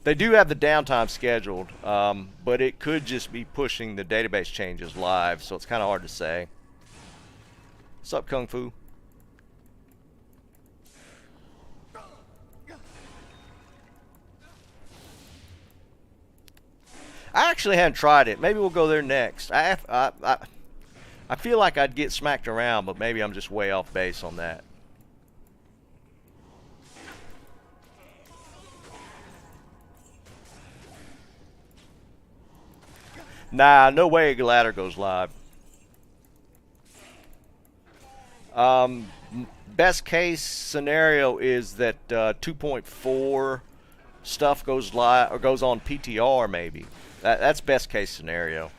They do have the downtime scheduled, but it could just be pushing the database changes live, so it's kind of hard to say. What's up, Kung Fu? I actually haven't tried it. Maybe we'll go there next. I feel like I'd get smacked around, but maybe I'm just way off base on that. Nah, no way a ladder goes live. Best case scenario is that 2.4 stuff goes live or goes on PTR maybe. That's best case scenario.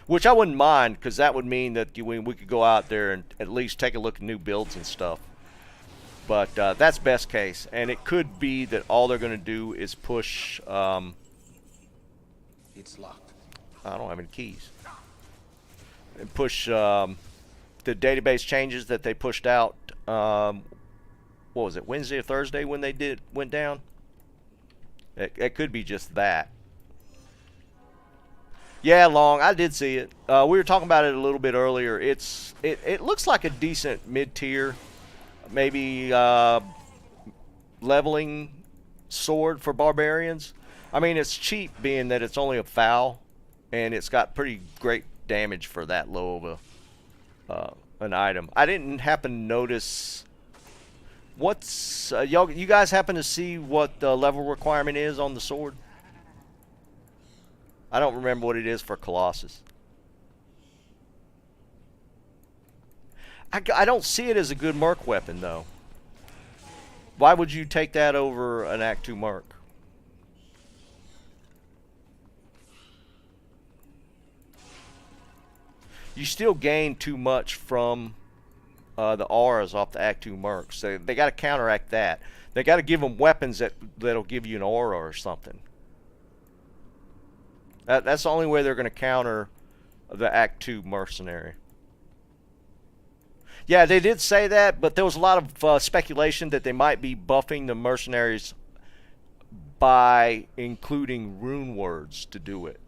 Which I wouldn't mind, because that would mean that we could go out there and at least take a look at new builds and stuff. But that's best case, and it could be that all they're going to do is push. It's locked. I don't have any keys. And push the database changes that they pushed out. What was it, Wednesday or Thursday when they went down? It could be just that. Yeah, Long. I did see it. We were talking about it a little bit earlier. It looks like a decent mid-tier, maybe leveling sword for barbarians. I mean, it's cheap being that it's only a foul, and it's got pretty great damage for that low of an item. I didn't happen to notice. What's you guys happen to see what the level requirement is on the sword? I don't remember what it is for Colossus. I don't see it as a good merc weapon, though. Why would you take that over an Act 2 merc? You still gain too much from the auras off the Act 2 mercs. They got to counteract that. They got to give them weapons that'll give you an aura or something. That's the only way they're going to counter the Act 2 Mercenary. Yeah, they did say that, but there was a lot of speculation that they might be buffing the Mercenaries by including rune words to do it.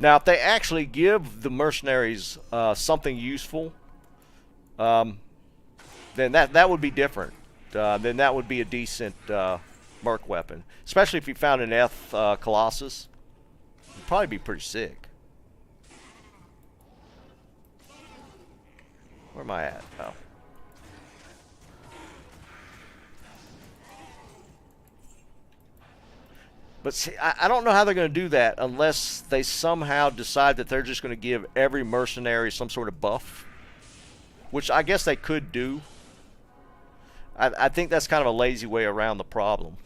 Now, if they actually give the Mercenaries something useful, then that would be different. Then that would be a decent merc weapon. Especially if you found an F Colossus. It'd probably be pretty sick. Where am I at? Oh. But see, I don't know how they're going to do that unless they somehow decide that they're just going to give every mercenary some sort of buff. Which I guess they could do. I think that's kind of a lazy way around the problem.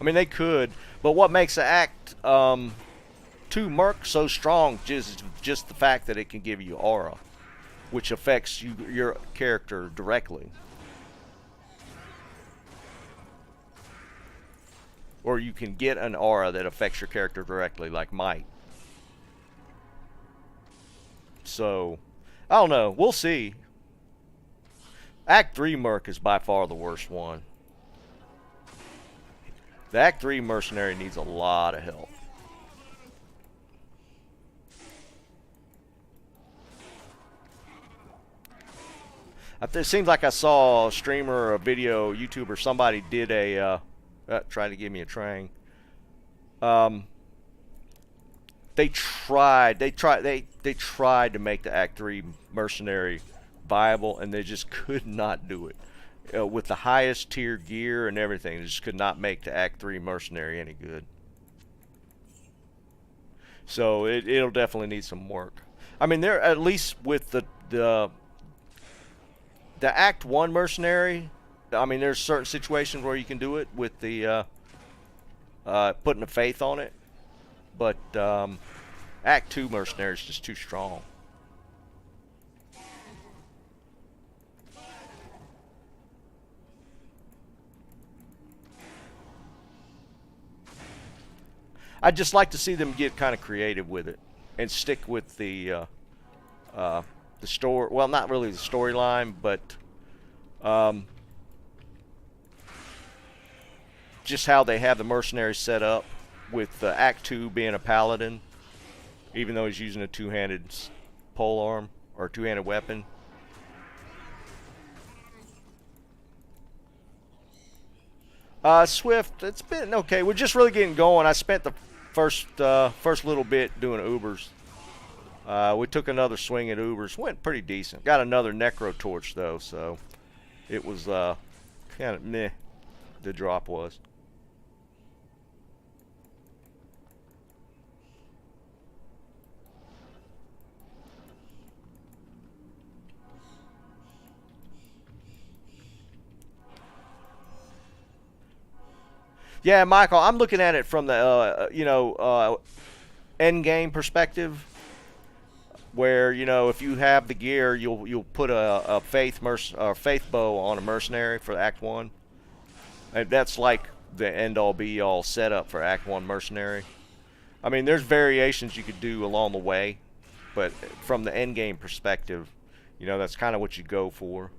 I mean, they could, but what makes the Act 2 Merc so strong is just the fact that it can give you aura, which affects your character directly. Or you can get an aura that affects your character directly, like Might. So, I don't know. We'll see. Act 3 Merc is by far the worst one. The Act 3 Mercenary needs a lot of help. It seems like I saw a streamer or a video, YouTuber, somebody did a, trying to give me a trang. They tried to make the Act 3 Mercenary viable, and they just could not do it. With the highest tier gear and everything, they just could not make the Act 3 Mercenary any good. So it'll definitely need some work. I mean, they're at least with the Act 1 Mercenary. I mean, there's certain situations where you can do it with the putting a faith on it, but Act 2 Mercenary is just too strong. I'd just like to see them get kind of creative with it and stick with the story. Well, not really the storyline, but just how they have the mercenaries set up, with Act 2 being a paladin, even though he's using a two-handed polearm or two-handed weapon. Swift, it's been okay. We're just really getting going. I spent the first little bit doing Ubers. We took another swing at Ubers. Went pretty decent. Got another Necro Torch, though, so it was kind of meh, the drop was. Yeah, Michael, I'm looking at it from the end game perspective, where if you have the gear, you'll put a faith bow on a mercenary for Act 1, and that's like the end all be all setup for Act 1 mercenary. I mean, there's variations you could do along the way, but from the end game perspective, that's kind of what you go for.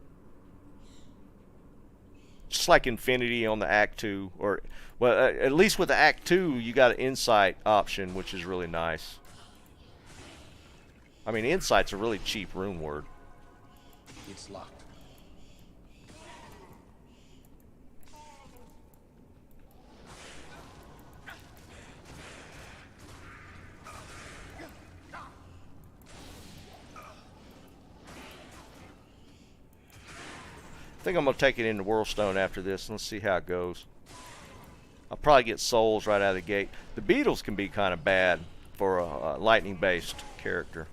Just like Infinity on the Act 2, or well, at least with the Act 2, you got an insight option, which is really nice. I mean, insight's a really cheap rune word. It's locked. I think I'm going to take it into worldstone after this. Let's see how it goes. I'll probably get souls right out of the gate. The beetles can be kind of bad for a lightning-based character.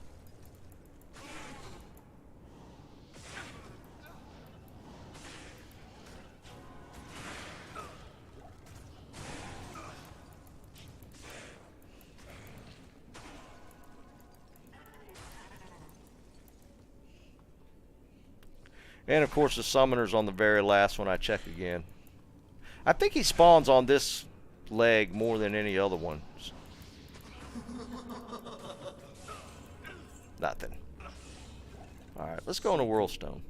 And of course the summoner's on the very last one I check again. I think he spawns on this leg more than any other one. Nothing. Alright, let's go into worldstone.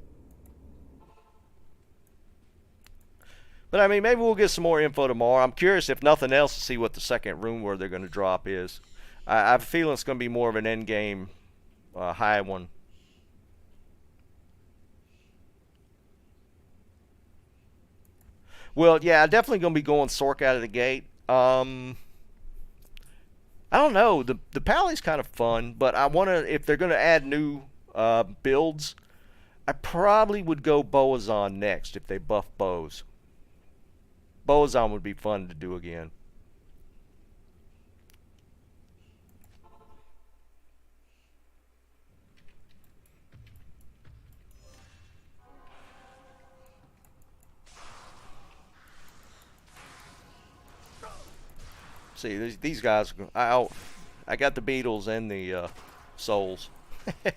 But I mean, maybe we'll get some more info tomorrow. I'm curious, if nothing else, to see what the second rune word they're going to drop is. I have a feeling it's going to be more of an end game high one. Well, yeah, I'm definitely going to be going Sork out of the gate. I don't know. The Pally's kind of fun, but I want to, if they're going to add new builds, I probably would go Boazon next if they buff bows. Boazon would be fun to do again. See, these guys, I got the beetles and the souls. Yeah,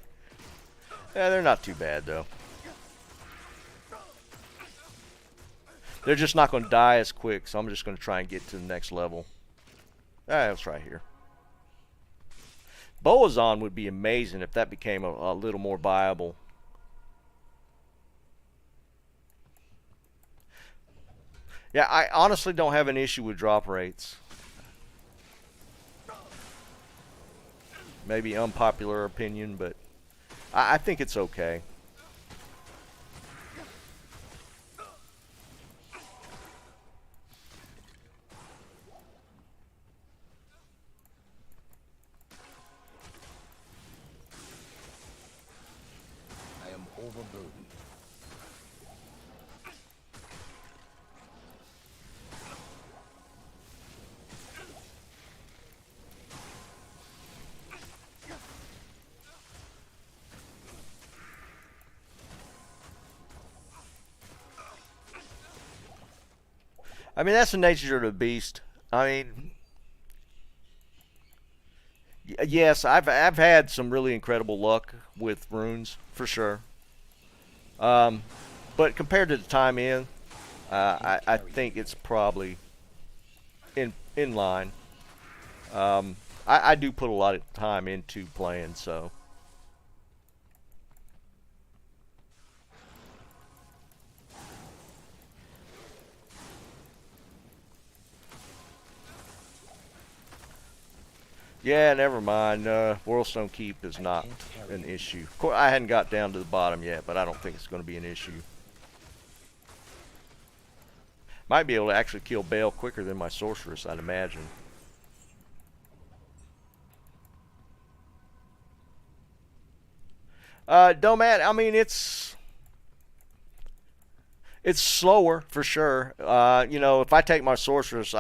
they're not too bad, though. They're just not going to die as quick, so I'm just going to try and get to the next level. That's right here. Boazon would be amazing if that became a little more viable. Yeah, I honestly don't have an issue with drop rates. Maybe unpopular opinion, but I think it's okay. I am overburdened. I mean, that's the nature of the beast. I mean, yes, I've had some really incredible luck with runes for sure. But compared to the time in, I think it's probably in line. I do put a lot of time into playing, so. Yeah, never mind. Worldstone Keep is not an issue. Of course, I hadn't got down to the bottom yet, but I don't think it's going to be an issue. Might be able to actually kill Bale quicker than my sorceress, I'd imagine. Domad, I mean, it's slower for sure. You know, if I take my sorceress,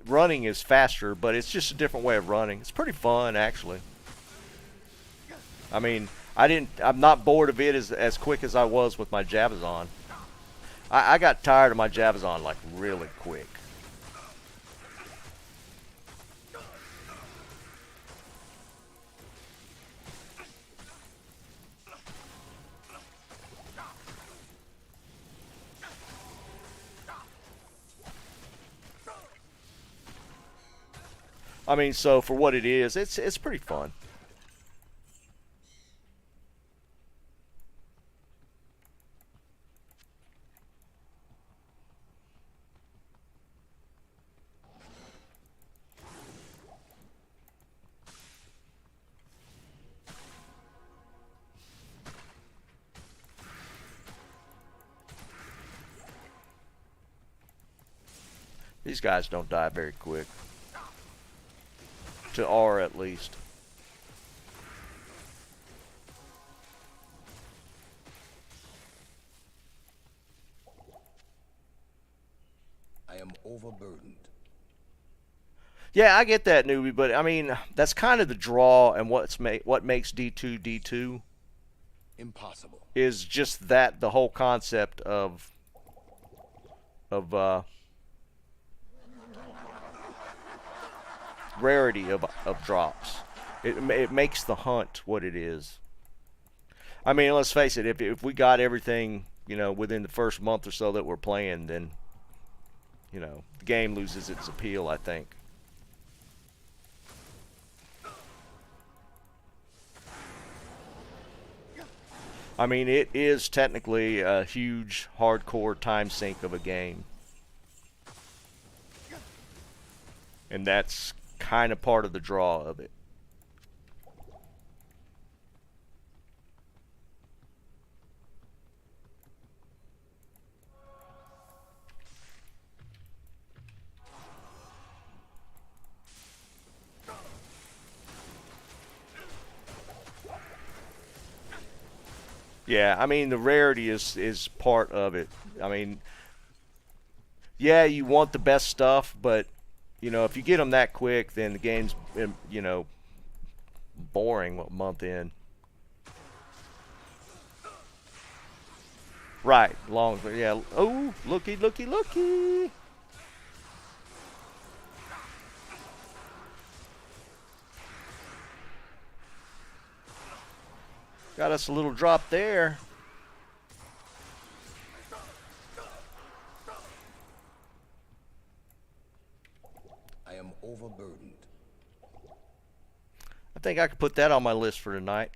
running is faster, but it's just a different way of running. It's pretty fun, actually. I mean, I'm not bored of it as quick as I was with my Javazon. I got tired of my Javazon like really quick. I mean, so for what it is, it's pretty fun. These guys don't die very quick. To R at least. I am overburdened. Yeah, I get that, newbie, but I mean that's kind of the draw, and what makes D2 D2 Impossible. is just that the whole concept of rarity of drops. It makes the hunt what it is. I mean, let's face it, if we got everything, you know, within the first month or so that we're playing, then, you know, the game loses its appeal, I think. I mean, it is technically a huge, hardcore time sink of a game. And that's kind of part of the draw of it. Yeah, I mean, the rarity is part of it. I mean, yeah, you want the best stuff, but, you know, if you get them that quick, then the game's, you know, boring a month in. Right, long, yeah. Oh, looky, looky, looky. Got us a little drop there. I am overburdened. I think I could put that on my list for tonight.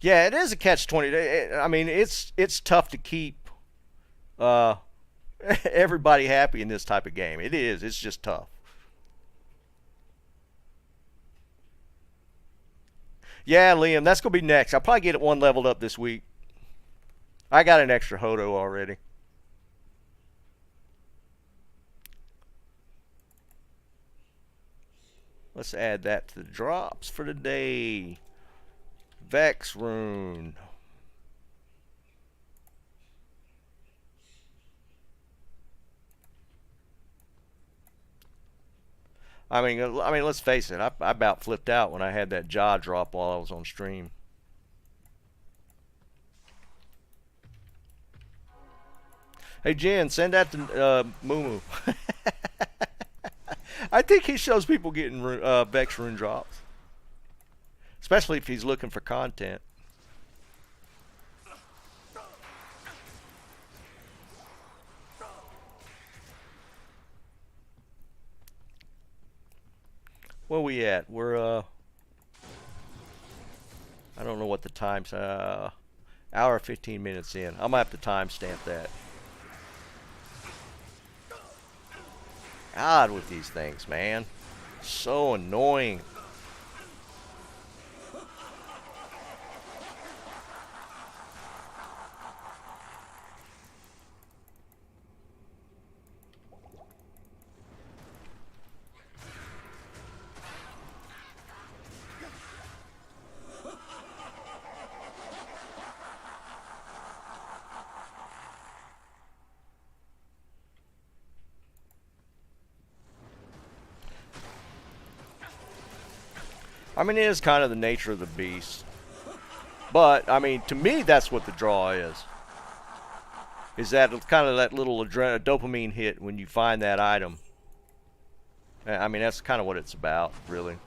Yeah, it is a catch-20. I mean, it's tough to keep everybody happy in this type of game. It is. It's just tough. Yeah, Liam, that's going to be next. I'll probably get it one leveled up this week. I got an extra Hodo already. Let's add that to the drops for today. Vex rune. I mean, let's face it. I about flipped out when I had that jaw drop while I was on stream. Hey, Jen, send that to Moo. I think he shows people getting Vex rune drops, especially if he's looking for content. Where we at? We're I don't know what the time's hour 15 minutes in. I'm gonna have to timestamp that. God, with these things, man, so annoying. I mean, it is kind of the nature of the beast. But, I mean, to me, that's what the draw is. Is that kind of that little dopamine hit when you find that item. I mean, that's kind of what it's about, really.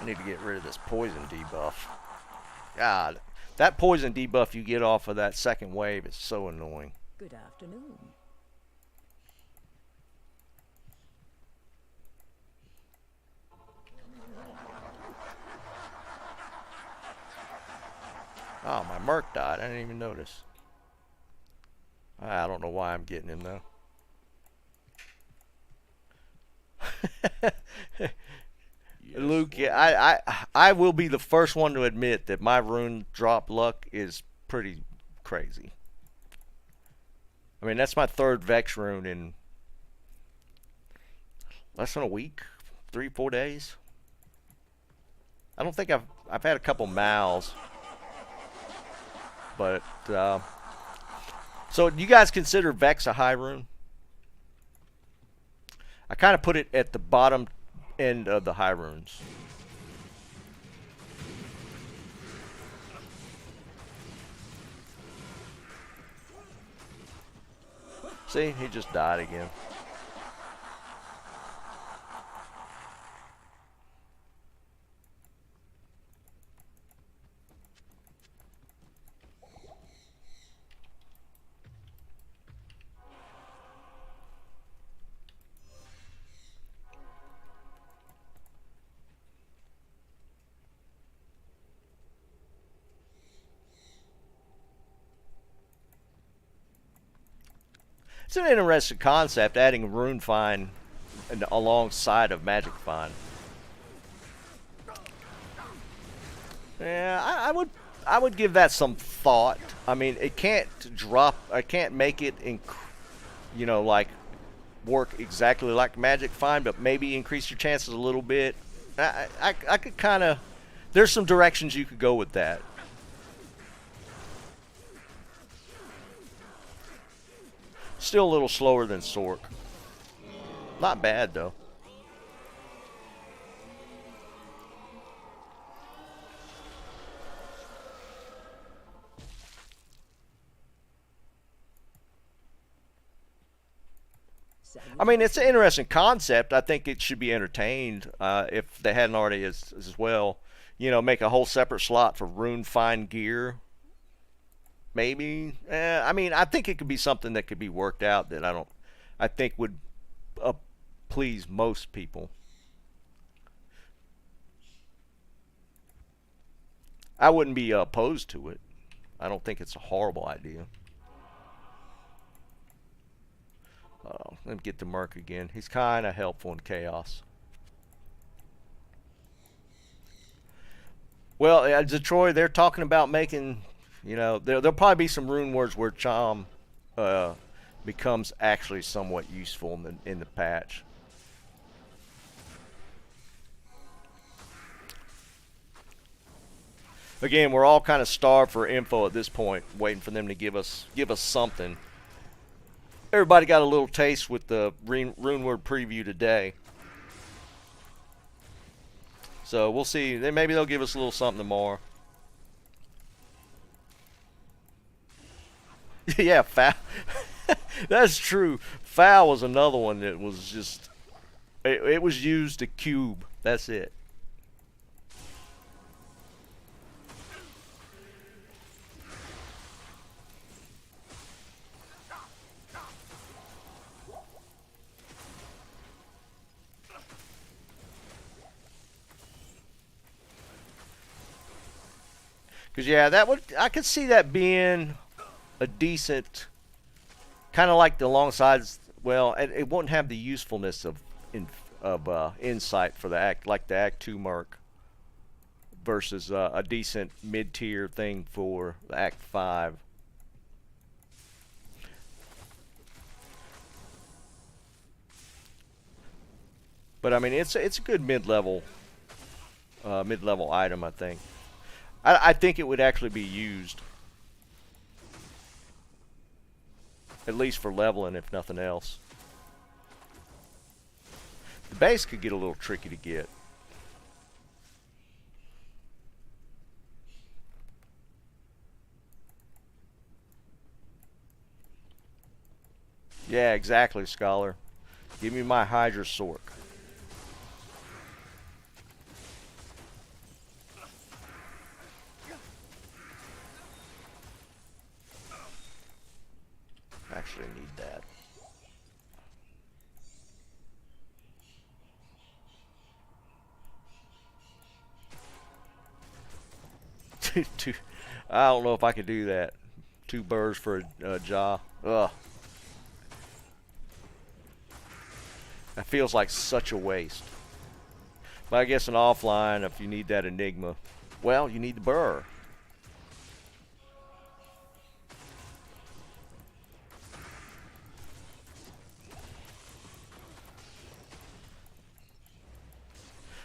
I need to get rid of this poison debuff. God, that poison debuff you get off of that second wave is so annoying. Good afternoon. Oh, my Merc died. I didn't even notice. I don't know why I'm getting him though. Luke, yeah, I will be the first one to admit that my rune drop luck is pretty crazy. I mean, that's my third Vex rune in less than a week, 3-4 days. I don't think I've had a couple Mals, but so do you guys consider Vex a high rune? I kind of put it at the bottom end of the high runes. See, he just died again. It's an interesting concept, adding rune find alongside of magic find. Yeah, I would give that some thought. I mean, it can't drop. I can't make it, you know, like work exactly like magic find, but maybe increase your chances a little bit. I could kind of. There's some directions you could go with that. Still a little slower than Sork. Not bad, though. I mean, it's an interesting concept. I think it should be entertained if they hadn't already as well. You know, make a whole separate slot for rune find gear. Maybe. I mean, I think it could be something that could be worked out that I think would please most people. I wouldn't be opposed to it. I don't think it's a horrible idea. Let me get to Merc again. He's kind of helpful in Chaos. Well, Detroit, they're talking about making, you know, there'll probably be some rune words where Chom becomes actually somewhat useful in the patch. Again, we're all kind of starved for info at this point, waiting for them to give us something. Everybody got a little taste with the rune word preview today. So we'll see. Maybe they'll give us a little something tomorrow. Yeah, foul. That's true. Foul was another one that was just. It was used to cube. That's it. Because yeah, that would I could see that being a decent kind of like the alongside. Well, it won't have the usefulness of insight for the act like the Act 2 Merc versus a decent mid-tier thing for the Act 5. But I mean, it's a good mid-level item. I think. I think it would actually be used, at least for leveling, if nothing else. The base could get a little tricky to get. Yeah, exactly, Scholar. Give me my Hydra Sork. Actually need that. I don't know if I could do that. 2 birds for a jaw. Ugh. That feels like such a waste. But I guess an offline, if you need that Enigma, well, you need the burr.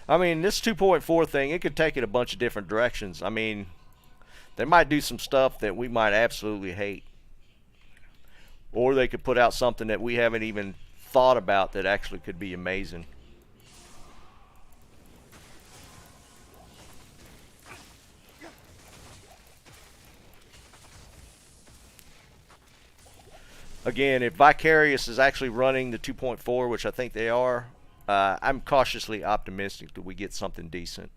I mean, this 2.4 thing, it could take it a bunch of different directions. I mean, they might do some stuff that we might absolutely hate. Or they could put out something that we haven't even thought about that actually could be amazing. Again, if Vicarious is actually running the 2.4, which I think they are, I'm cautiously optimistic that we get something decent.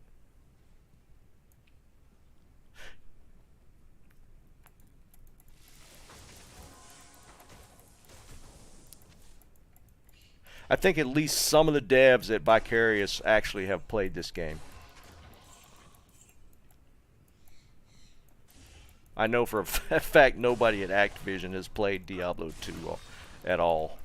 I think at least some of the devs at Vicarious actually have played this game. I know for a fact nobody at Activision has played Diablo 2 at all.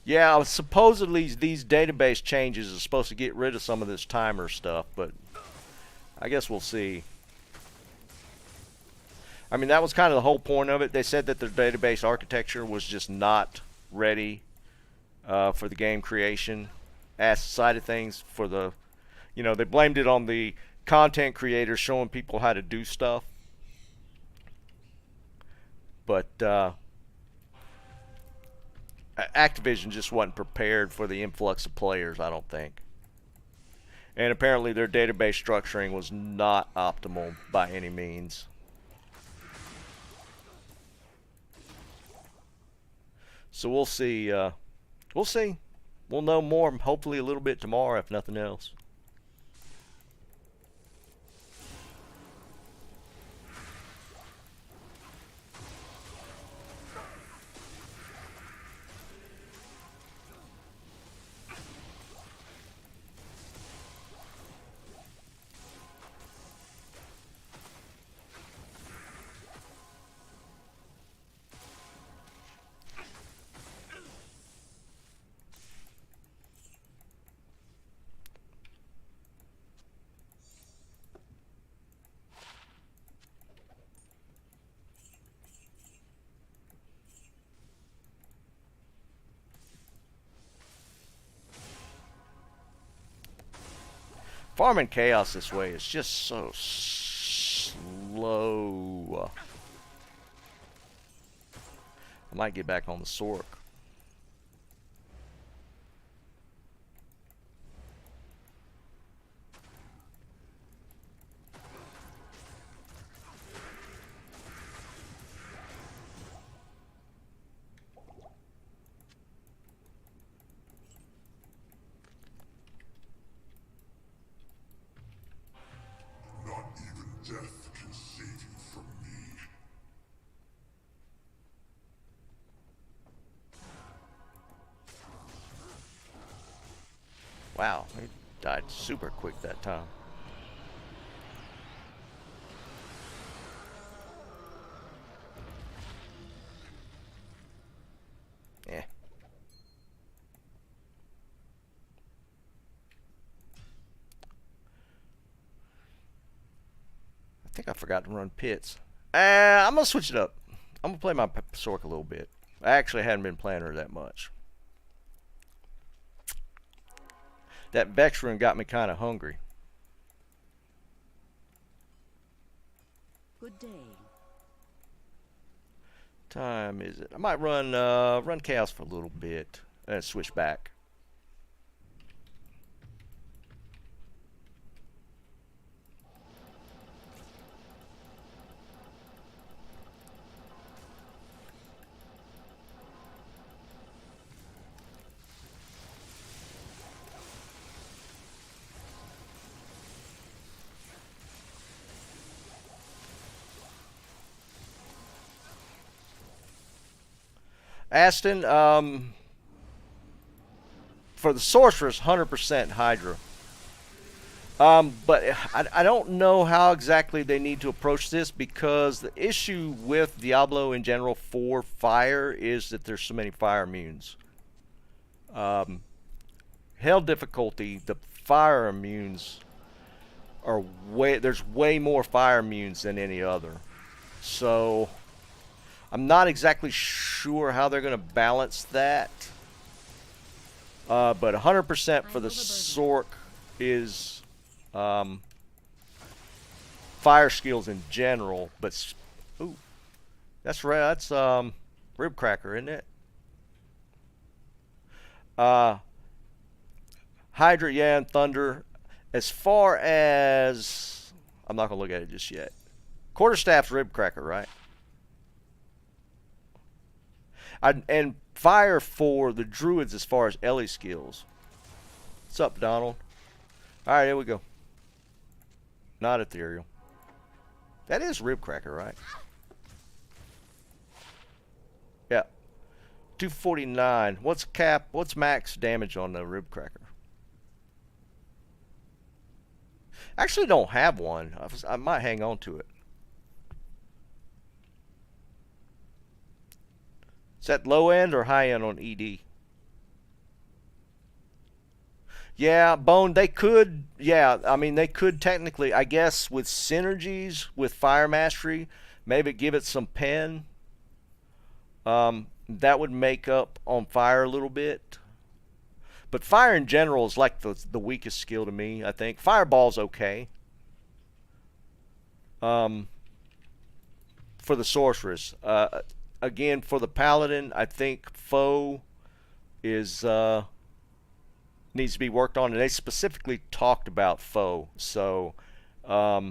Yeah, supposedly these database changes are supposed to get rid of some of this timer stuff, but I guess we'll see. I mean, that was kind of the whole point of it. They said that their database architecture was just not ready for the game creation side of things. For the, they blamed it on the content creators showing people how to do stuff. But Activision just wasn't prepared for the influx of players, I don't think. And apparently their database structuring was not optimal by any means. So we'll see. We'll see. We'll know more, hopefully a little bit tomorrow, if nothing else. Farming chaos this way is just so slow. I might get back on the Sork. Not even death can save you from me. Wow, he died super quick that time. Yeah. I think I forgot to run pits. I'm gonna switch it up. I'm gonna play my Sork a little bit. I actually hadn't been playing her that much. That Vex rune got me kind of hungry. Good day. Time is it? I might run run chaos for a little bit and switch back. Aston, for the sorceress, 100% Hydra. But I don't know how exactly they need to approach this, because the issue with Diablo in general for fire is that there's so many fire immunes. Hell difficulty, the fire immunes are there's way more fire immunes than any other. So I'm not exactly sure how they're going to balance that. But 100% for the Sork is fire skills in general. But ooh, that's right. That's rib cracker, isn't it? Hydra, yeah, and Thunder. As far as I'm not gonna look at it just yet. Quarterstaff's rib cracker, right? And fire for the druids as far as Ellie skills. What's up, Donald? Alright, here we go. Not ethereal. That is rib cracker, right? Yeah. 249. What's max damage on the rib cracker? I actually don't have one. I might hang on to it. Is that low end or high end on ED? Yeah, Bone, they could, yeah, I mean, they could technically, I guess, with synergies with Fire Mastery, maybe give it some pen. That would make up on fire a little bit. But fire in general is like the weakest skill to me, I think. Fireball's okay. For the sorceress. Again, for the paladin, I think foe is needs to be worked on, and they specifically talked about foe. So that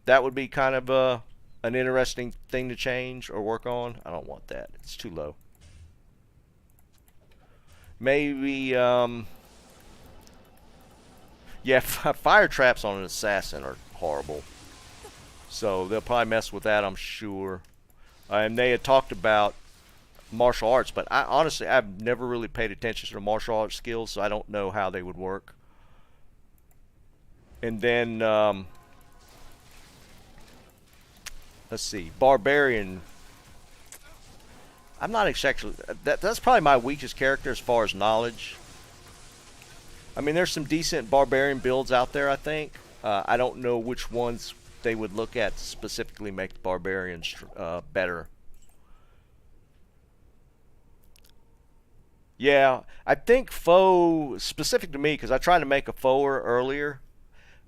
would be kind of an interesting thing to change or work on. I don't want that. It's too low. Maybe, yeah, fire traps on an assassin are horrible. So they'll probably mess with that, I'm sure. And they had talked about martial arts, but honestly, I've never really paid attention to the martial arts skills, so I don't know how they would work. And then, let's see, Barbarian. I'm not exactly, that's probably my weakest character as far as knowledge. I mean, there's some decent Barbarian builds out there, I think. I don't know which ones they would look at to specifically make the Barbarians better. Yeah, I think foe, specific to me, because I tried to make a foe earlier,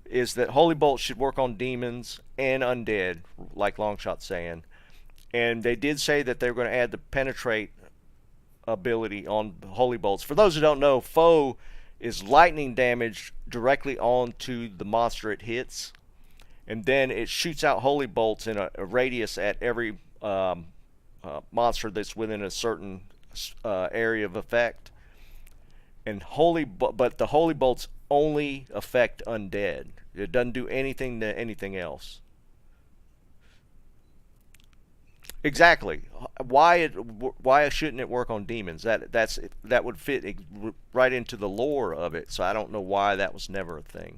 is that Holy Bolt should work on demons and undead, like Longshot's saying. And they did say that they were going to add the penetrate ability on Holy Bolts. For those who don't know, foe is lightning damage directly onto the monster it hits. And then it shoots out Holy Bolts in a radius at every monster that's within a certain area of effect. And but the Holy Bolts only affect undead. It doesn't do anything to anything else. Exactly. Why shouldn't it work on demons? That would fit right into the lore of it. So I don't know why that was never a thing.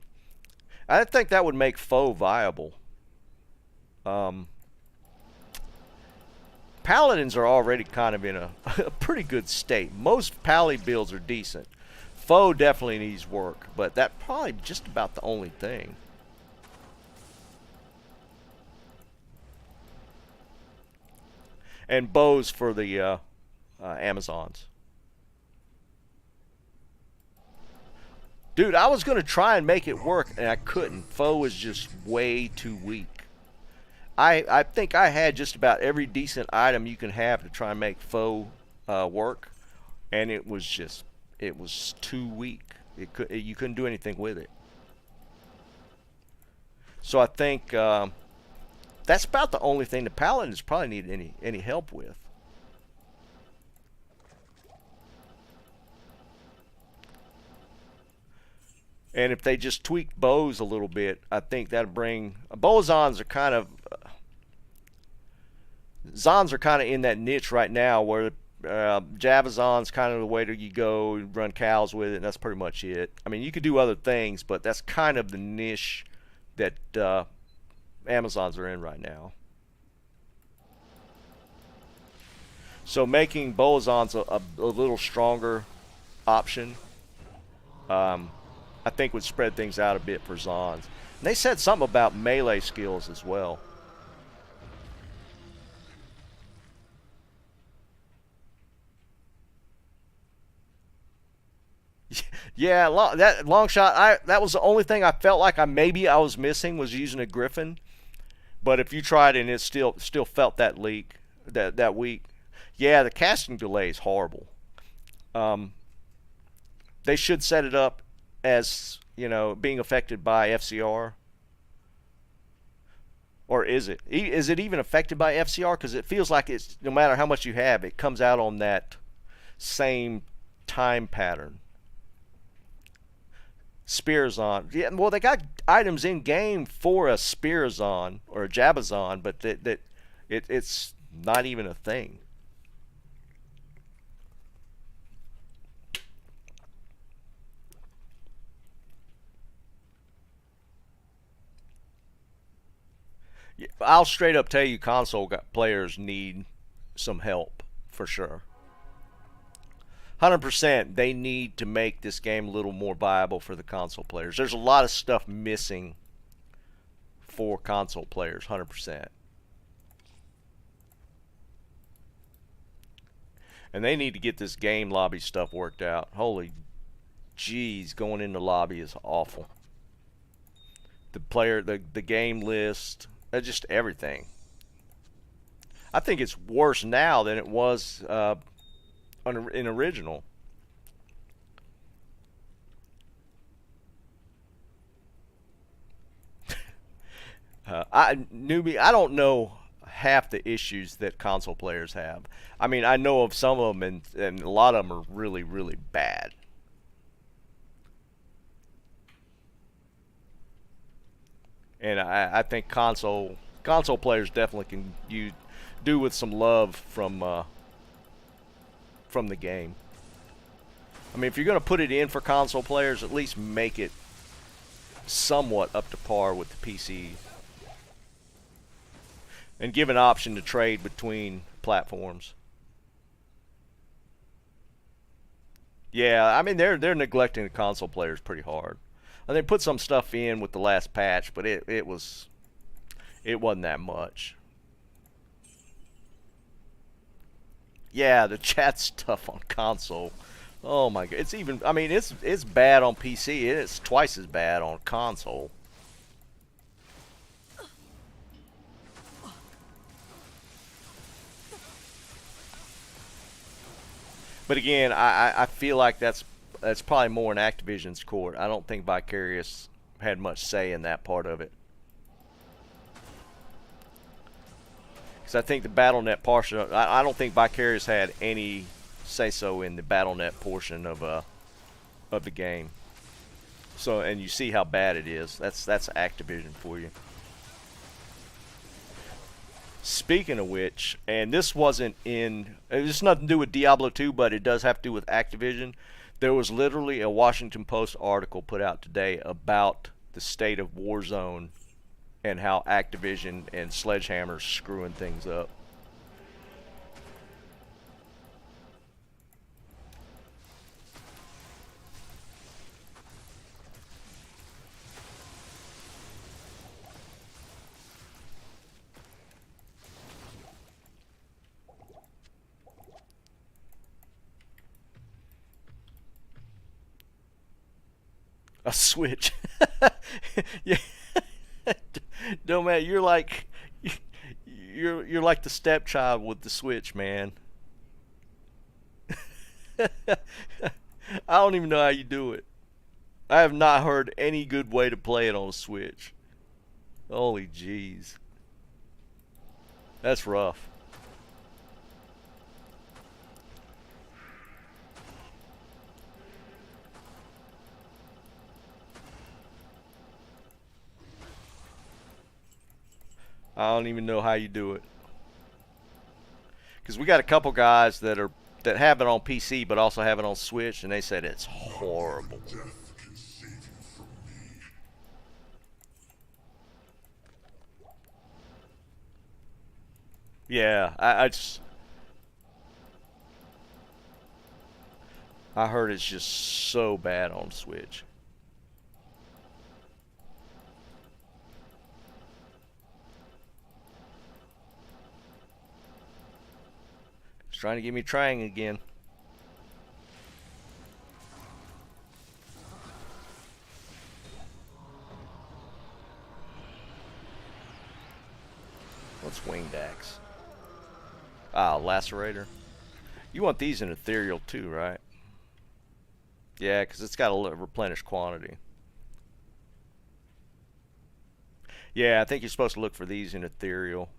I think that would make foe viable. Um, Paladins are already kind of in a pretty good state. Most pally builds are decent. Foe definitely needs work, but that's probably just about the only thing. And bows for the Amazons. Dude, I was going to try and make it work, and I couldn't. Foe is just way too weak. I think I had just about every decent item you can have to try and make foe work, and it was too weak. You couldn't do anything with it. So I think that's about the only thing the Paladins probably need any help with. And if they just tweak bows a little bit, I think that'll bring... Bozons are kind of... Zons are kind of in that niche right now where Javazon's kind of the way that you go, run cows with it, and that's pretty much it. I mean, you could do other things, but that's kind of the niche that Amazons are in right now. So making Bozons a little stronger option, I think would spread things out a bit for Zons. And they said something about melee skills as well. Yeah, that long shot. That was the only thing I felt like I was missing was using a Griffin. But if you tried and it still felt that leak, that weak. Yeah, the casting delay is horrible. They should set it up as, you know, being affected by FCR. Or is it? Is it even affected by FCR? Because it feels like it's, no matter how much you have, it comes out on that same time pattern. Spearzon. Yeah, well, they got items in game for a Spearzon or a Jabazon, but it's not even a thing. I'll straight up tell you, console players need some help for sure. 100%, they need to make this game a little more viable for the console players. There's a lot of stuff missing for console players, 100%. And they need to get this game lobby stuff worked out. Holy jeez, going into lobby is awful. The game list, just everything. I think it's worse now than it was in original. I don't know half the issues that console players have. I mean, I know of some of them, and a lot of them are really, really bad. And I think console players definitely can do with some love from the game. I mean, if you're going to put it in for console players, at least make it somewhat up to par with the PC. And give an option to trade between platforms. Yeah, I mean, they're neglecting the console players pretty hard. And they put some stuff in with the last patch, but it wasn't that much. Yeah, the chat stuff on console. Oh my god, it's bad on PC. It's twice as bad on console. But again, I feel like that's probably more in Activision's court. I don't think Vicarious had much say in that part of it. Because I think the BattleNet portion, I don't think Vicarious had any say-so in the BattleNet portion of the game. So, and you see how bad it is. That's Activision for you. Speaking of which, and this wasn't in, it's nothing to do with Diablo 2, but it does have to do with Activision. There was literally a Washington Post article put out today about the state of Warzone and how Activision and Sledgehammer's screwing things up. A Switch. Yeah. No, man, you're like you're like the stepchild with the Switch, man. I don't even know how you do it. I have not heard any good way to play it on a Switch. Holy jeez. That's rough. I don't even know how you do it. Because we got a couple guys that have it on PC but also have it on Switch, and they said it's horrible. Death can save you from me. Yeah, I heard it's just so bad on Switch. It's trying to get me trying again. What's winged axe? Ah, lacerator. You want these in ethereal too, right? Yeah, because it's got a replenish quantity. Yeah, I think you're supposed to look for these in ethereal.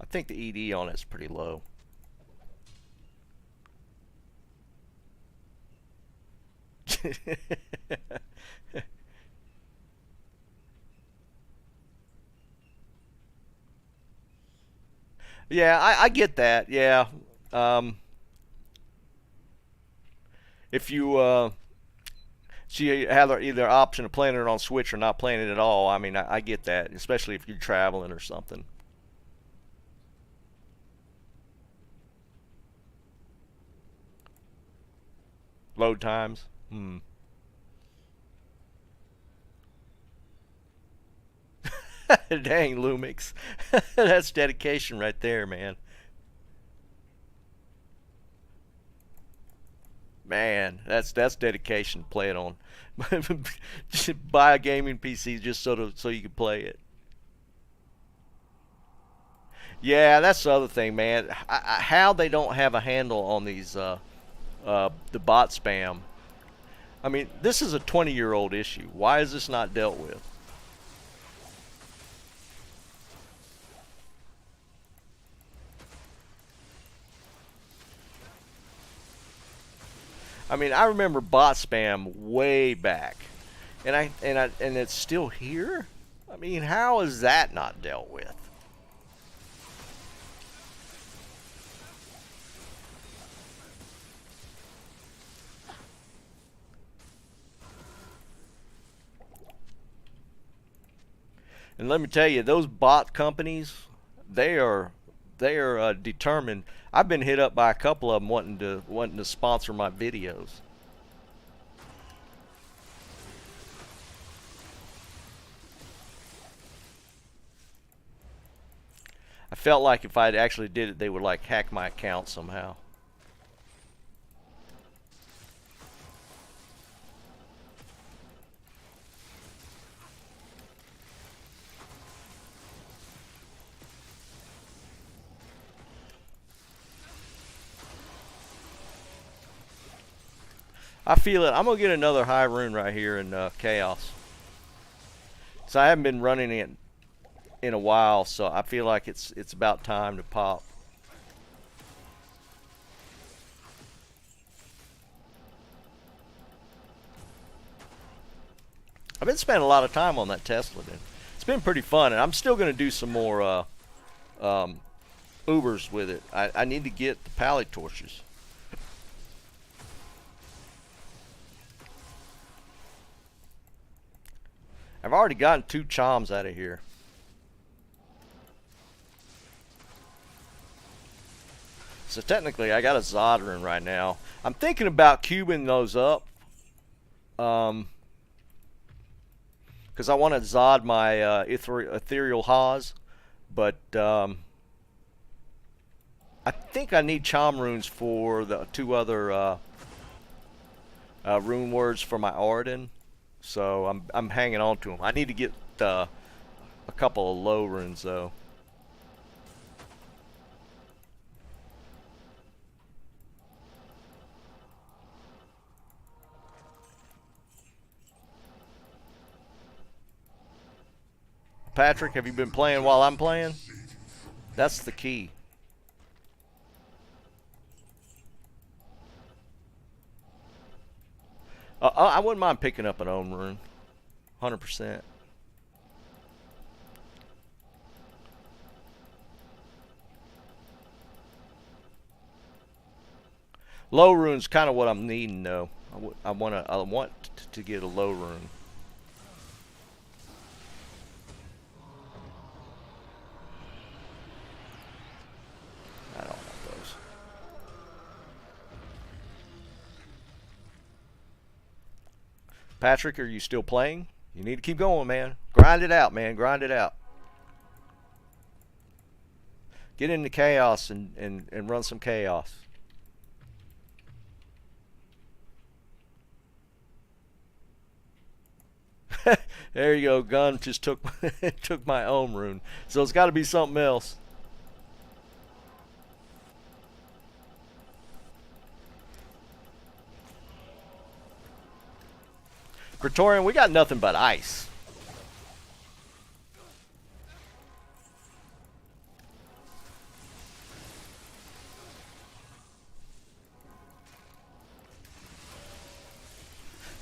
I think the ED on it's pretty low. Yeah, I get that. Yeah. If you so you have either option of playing it on Switch or not playing it at all, I mean, I get that, especially if you're traveling or something. Load times. Dang, Lumix. That's dedication right there, man. Man, that's dedication to play it on. Buy a gaming PC just so you can play it. Yeah, that's the other thing, man. How they don't have a handle on these the bot spam. I mean, this is a 20-year-old issue. Why is this not dealt with? I mean, I remember bot spam way back, and it's still here. I mean, how is that not dealt with? And let me tell you, those bot companies, they are determined. I've been hit up by a couple of them wanting to sponsor my videos. I felt like if I actually did it, they would like hack my account somehow. I feel it. I'm gonna get another high rune right here in Chaos. So I haven't been running it in a while, so I feel like it's about time to pop. I've been spending a lot of time on that tesladin. It's been pretty fun, and I'm still gonna do some more Ubers with it. I need to get the pally torches. I've already gotten 2 choms out of here. So technically I got a Zod rune right now. I'm thinking about cubing those up. Because I want to Zod my ethereal Haas. But I think I need chom runes for the 2 other rune words for my Arden. So I'm hanging on to them. I need to get a couple of low runes though. Patrick, have you been playing while I'm playing? That's the key. I wouldn't mind picking up an own rune. 100%. Low rune's kind of what I'm needing though. I want to get a low rune. I don't want those. Patrick, are you still playing? You need to keep going, man. Grind it out, man. Grind it out. Get into chaos and run some chaos. There you go. Gun just took took my own rune. So it's got to be something else. Praetorian, we got nothing but ice.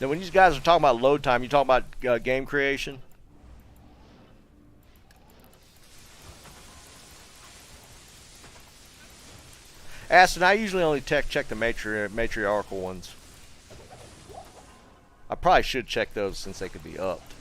Now, when you guys are talking about load time, you talking about game creation? Aston, I usually only check the matriarchal ones. I probably should check those since they could be upped.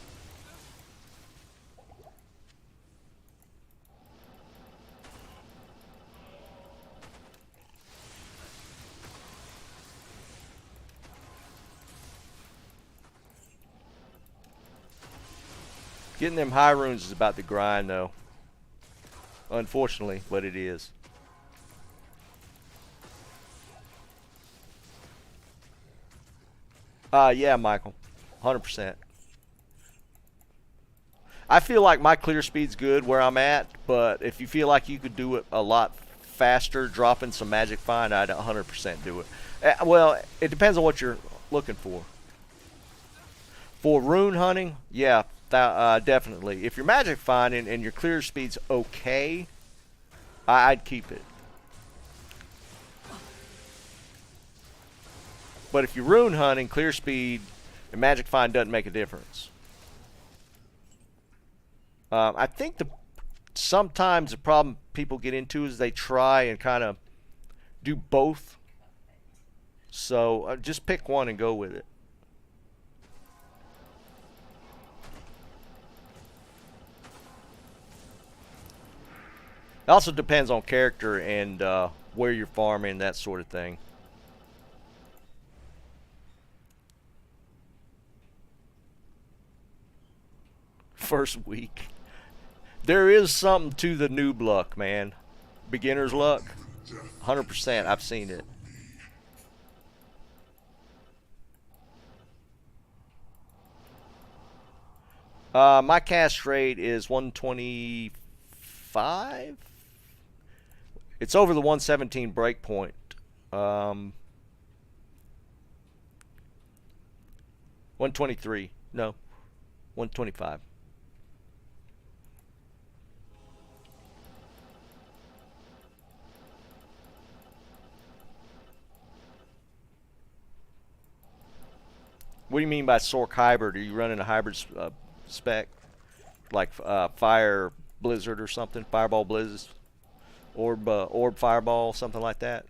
Getting them high runes is about the grind though. Unfortunately, but it is. Yeah, Michael. 100%. I feel like my clear speed's good where I'm at, but if you feel like you could do it a lot faster, dropping some magic find, I'd 100% do it. Well, it depends on what you're looking for. For rune hunting, yeah, definitely. If you're magic finding and your clear speed's okay, I'd keep it. But if you're rune hunting, clear speed and magic find doesn't make a difference. I think sometimes the problem people get into is they try and kind of do both. So just pick one and go with it. It also depends on character and where you're farming, that sort of thing. First week. There is something to the noob luck, man. Beginner's luck. 100%. I've seen it. My cast rate is 125. It's over the 117 break point. 123. No. 125. What do you mean by Sork hybrid? Are you running a hybrid spec? Like Fire Blizzard or something? Fireball Blizz? orb fireball, something like that.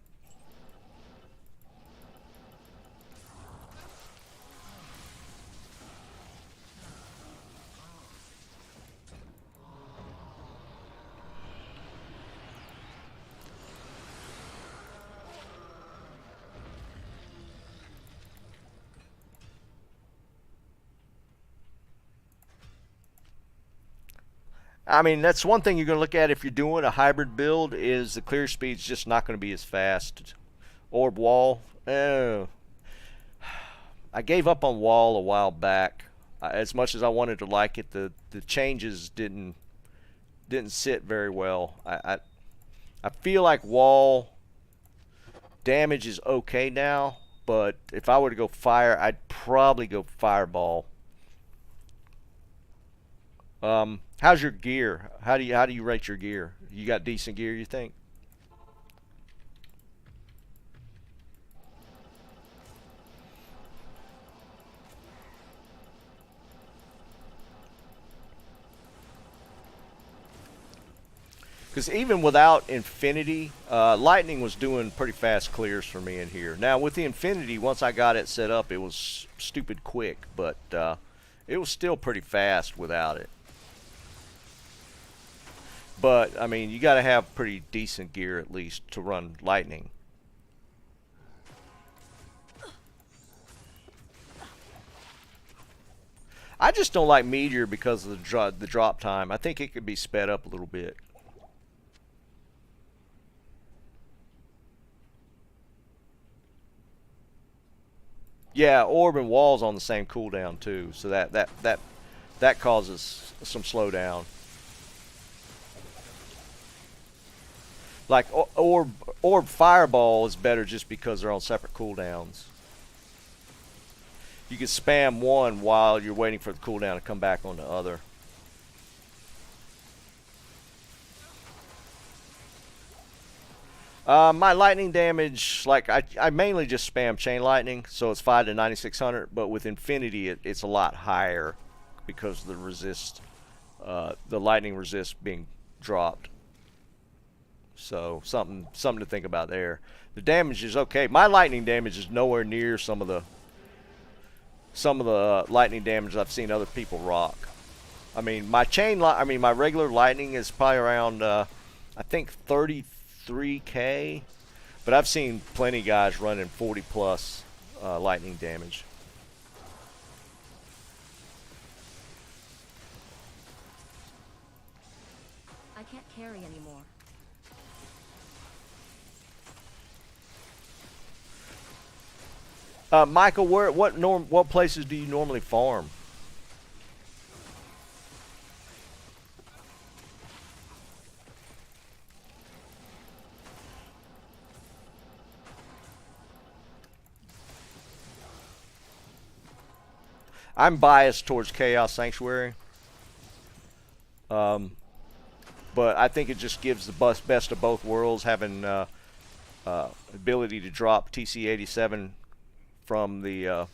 I mean, that's one thing you're going to look at if you're doing a hybrid build is the clear speed's just not going to be as fast. Orb wall, I gave up on wall a while back. As much as I wanted to like it, the changes didn't sit very well. I feel like wall damage is okay now, but if I were to go fire, I'd probably go fireball. How's your gear? How do you rate your gear? You got decent gear, you think? Because even without Infinity, Lightning was doing pretty fast clears for me in here. Now with the Infinity, once I got it set up, it was stupid quick, but it was still pretty fast without it. But, I mean, you got to have pretty decent gear at least to run Lightning. I just don't like Meteor because of the drop time. I think it could be sped up a little bit. Yeah, orb and walls on the same cooldown too, so that causes some slowdown. Like orb fireball is better just because they're on separate cooldowns. You can spam one while you're waiting for the cooldown to come back on the other. My lightning damage, like I mainly just spam chain lightning, so it's 5 to 9600. But with Infinity, it's a lot higher because of the resist, the lightning resist being dropped. So something to think about there. The damage is okay. My lightning damage is nowhere near some of the lightning damage I've seen other people rock. I mean, my regular lightning is probably around I think 33k, but I've seen plenty of guys running 40 plus lightning damage. I can't carry anymore. Michael, what places do you normally farm? I'm biased towards Chaos Sanctuary, but I think it just gives the best of both worlds, having ability to drop TC-87 from the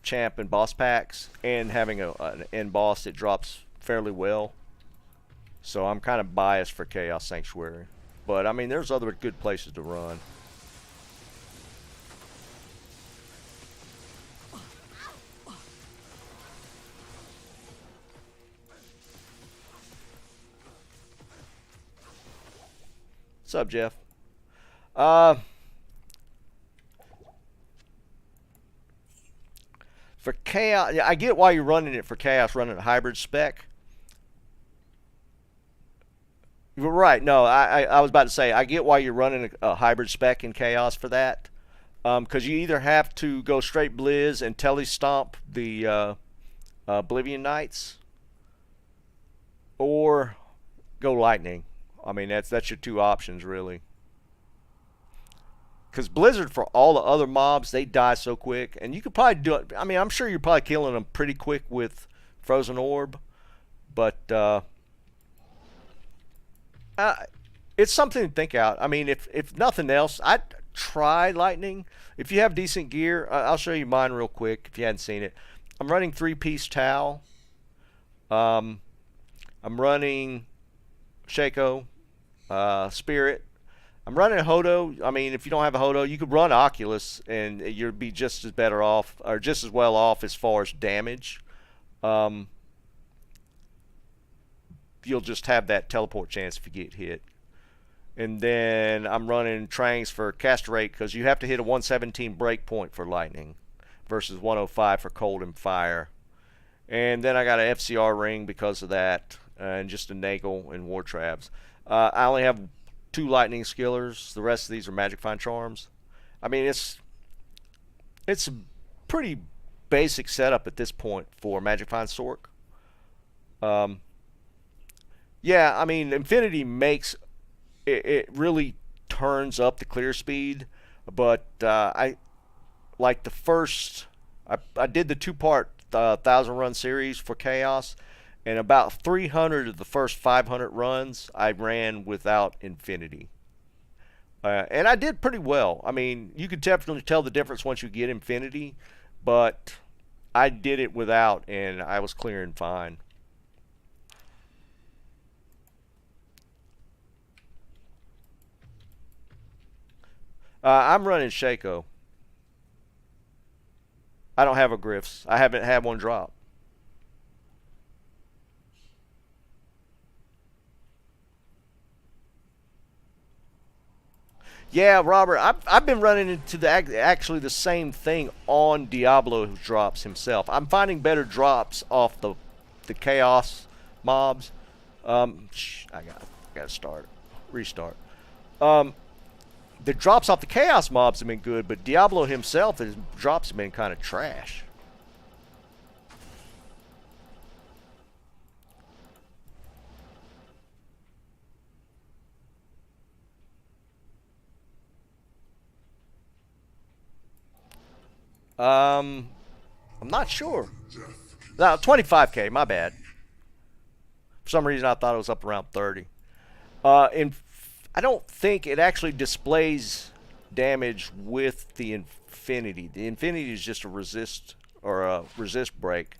champ and boss packs, and having an end boss that drops fairly well. So I'm kind of biased for Chaos Sanctuary, but I mean there's other good places to run. What's up, Jeff? For Chaos, I get why you're running it for Chaos, running a hybrid spec. You're right. No, I was about to say, I get why you're running a hybrid spec in Chaos for that. Because you either have to go straight Blizz and tele-stomp the Oblivion Knights, or go Lightning. I mean, that's your two options, really. Because Blizzard, for all the other mobs, they die so quick. And you could probably do it. I mean, I'm sure you're probably killing them pretty quick with Frozen Orb. But it's something to think out. I mean, if nothing else, I'd try Lightning. If you have decent gear, I'll show you mine real quick if you hadn't seen it. I'm running 3-piece towel. I'm running Shaco, Spirit. I'm running Hodo. I mean, if you don't have a Hodo, you could run Oculus, and you'd be just as better off, or just as well off as far as damage. Um, you'll just have that teleport chance if you get hit. And then I'm running Trangs for caster rate because you have to hit a 117 break point for lightning versus 105 for cold and fire. And then I got an FCR ring because of that, and just a Nagel and War Traps. I only have 2 lightning skillers. The rest of these are Magic Find Charms. I mean, it's a pretty basic setup at this point for Magic Find Sork. Yeah, I mean, Infinity makes it really turns up the clear speed, but I like the first. I did the 2-part 1,000 run series for Chaos, and about 300 of the first 500 runs I ran without Infinity. And I did pretty well. I mean, you could definitely tell the difference once you get Infinity, but I did it without, and I was clearing fine. I'm running Shaco. I don't have a Griffs. I haven't had one drop. Yeah, Robert, I've been running into actually the same thing on Diablo drops himself. I'm finding better drops off the Chaos mobs. I got to restart. The drops off the Chaos mobs have been good, but Diablo himself, his drops have been kind of trash. I'm not sure. No, 25k, my bad. For some reason I thought it was up around 30. I don't think it actually displays damage with the Infinity. The Infinity is just a resist break.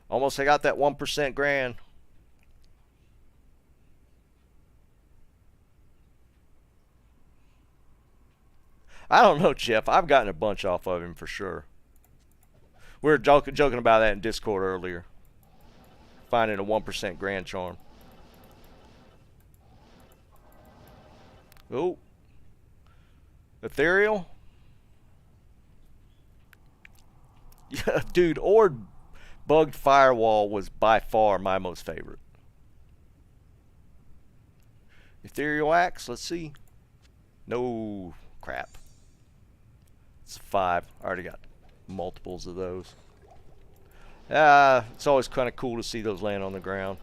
Almost I got that 1% grand. I don't know, Jeff. I've gotten a bunch off of him for sure. We were joking about that in Discord earlier. Finding a 1% grand charm. Oh. Ethereal? Yeah, dude, Ord Bugged Firewall was by far my most favorite. Ethereal Axe, let's see. No, crap. It's 5. I already got multiples of those. It's always kind of cool to see those land on the ground.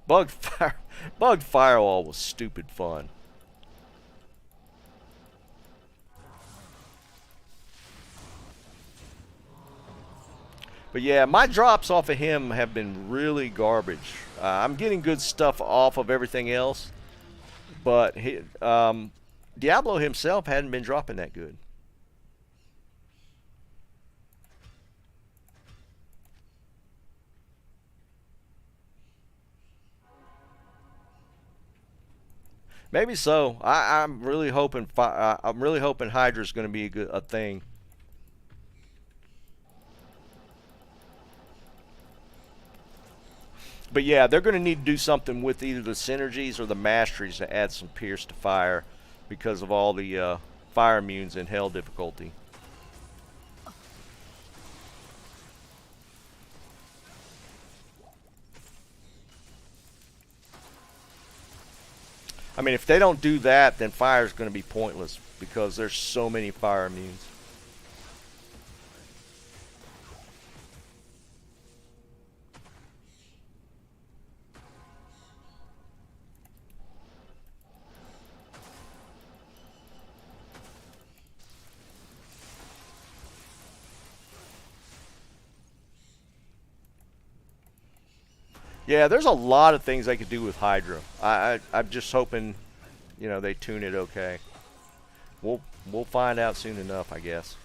Bugged Firewall was stupid fun. But yeah, my drops off of him have been really garbage. I'm getting good stuff off of everything else, but Diablo himself hadn't been dropping that good. Maybe so. I'm really hoping. I'm really hoping Hydra's going to be a thing. But yeah, they're going to need to do something with either the synergies or the masteries to add some pierce to fire because of all the fire immunes and hell difficulty. I mean, if they don't do that, then fire is going to be pointless because there's so many fire immunes. Yeah, there's a lot of things they could do with Hydra. I'm just hoping, you know, they tune it okay. We'll find out soon enough, I guess.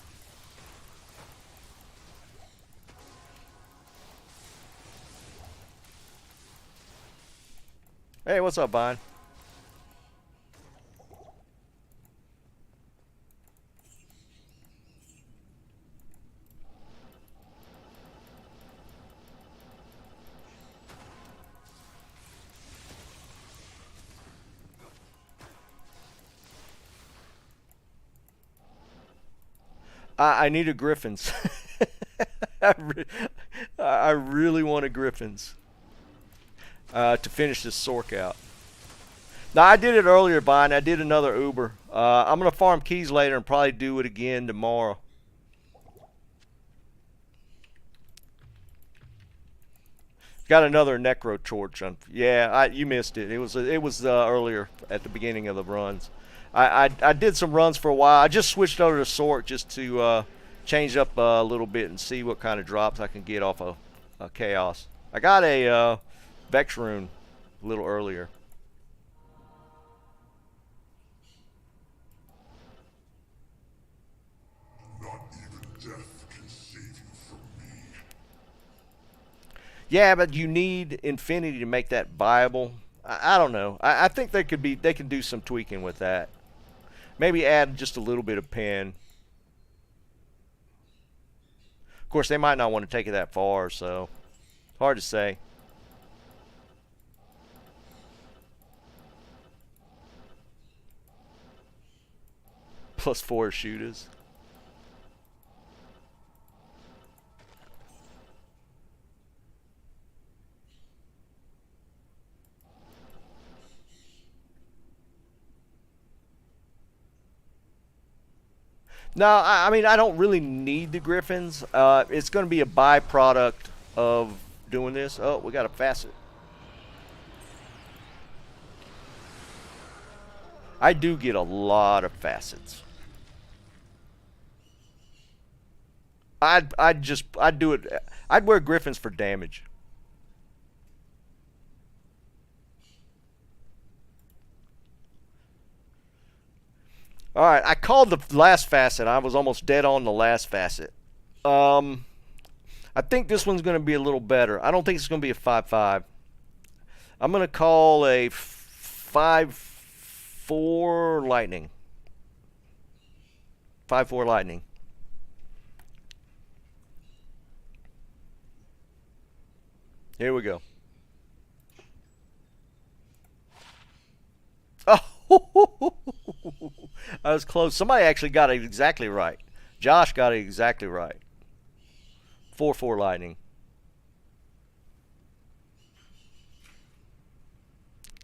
Hey, what's up, Vine? I need a Griffins. I really want a Griffins to finish this Sork out. Now, I did it earlier, Vine. I did another Uber. I'm going to farm keys later and probably do it again tomorrow. Got another Necro Torch. Yeah, you missed it. It was earlier at the beginning of the runs. I did some runs for a while. I just switched over to Sork just to change up a little bit and see what kind of drops I can get off of Chaos. I got a Vex rune a little earlier. Not even death can save you from me. Yeah, but you need infinity to make that viable. I don't know. I think they can do some tweaking with that. Maybe add just a little bit of pen. Of course, they might not want to take it that far, so hard to say. +4 shooters. No, I mean, I don't really need the Griffins. It's going to be a byproduct of doing this. Oh, we got a facet. I do get a lot of facets. I'd do it. I'd wear Griffins for damage. Alright, I called the last facet. I was almost dead on the last facet. I think this one's going to be a little better. I don't think it's going to be a 5-5. I'm going to call a 5-4 lightning. 5-4 lightning. Here we go. Oh, I was close. Somebody actually got it exactly right. Josh got it exactly right. 4-4 lightning.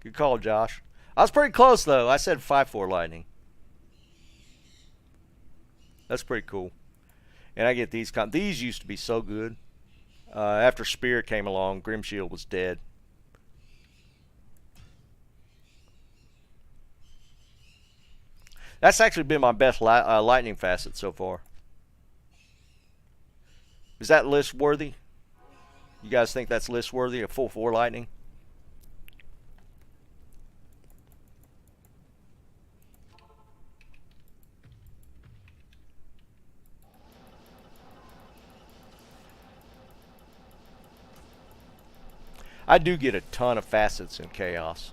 Good call, Josh. I was pretty close, though. I said 5-4 lightning. That's pretty cool. And I get these. These used to be so good. After Spirit came along, Grimshield was dead. That's actually been my best lightning facet so far. Is that list worthy? You guys think that's list worthy? A full 4 lightning? I do get a ton of facets in Chaos.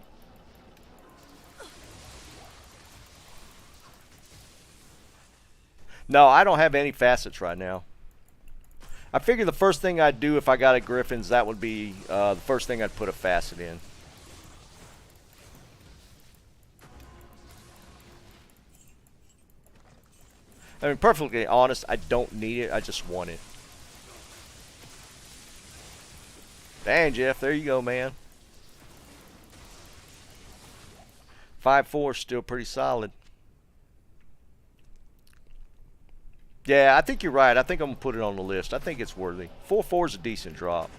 No, I don't have any facets right now. I figure the first thing I'd do if I got a Griffins, that would be the first thing I'd put a facet in. I mean, perfectly honest, I don't need it. I just want it. Dang, Jeff, there you go, man. 5-4 is still pretty solid. Yeah, I think you're right. I think I'm going to put it on the list. I think it's worthy. 4-4 is a decent drop.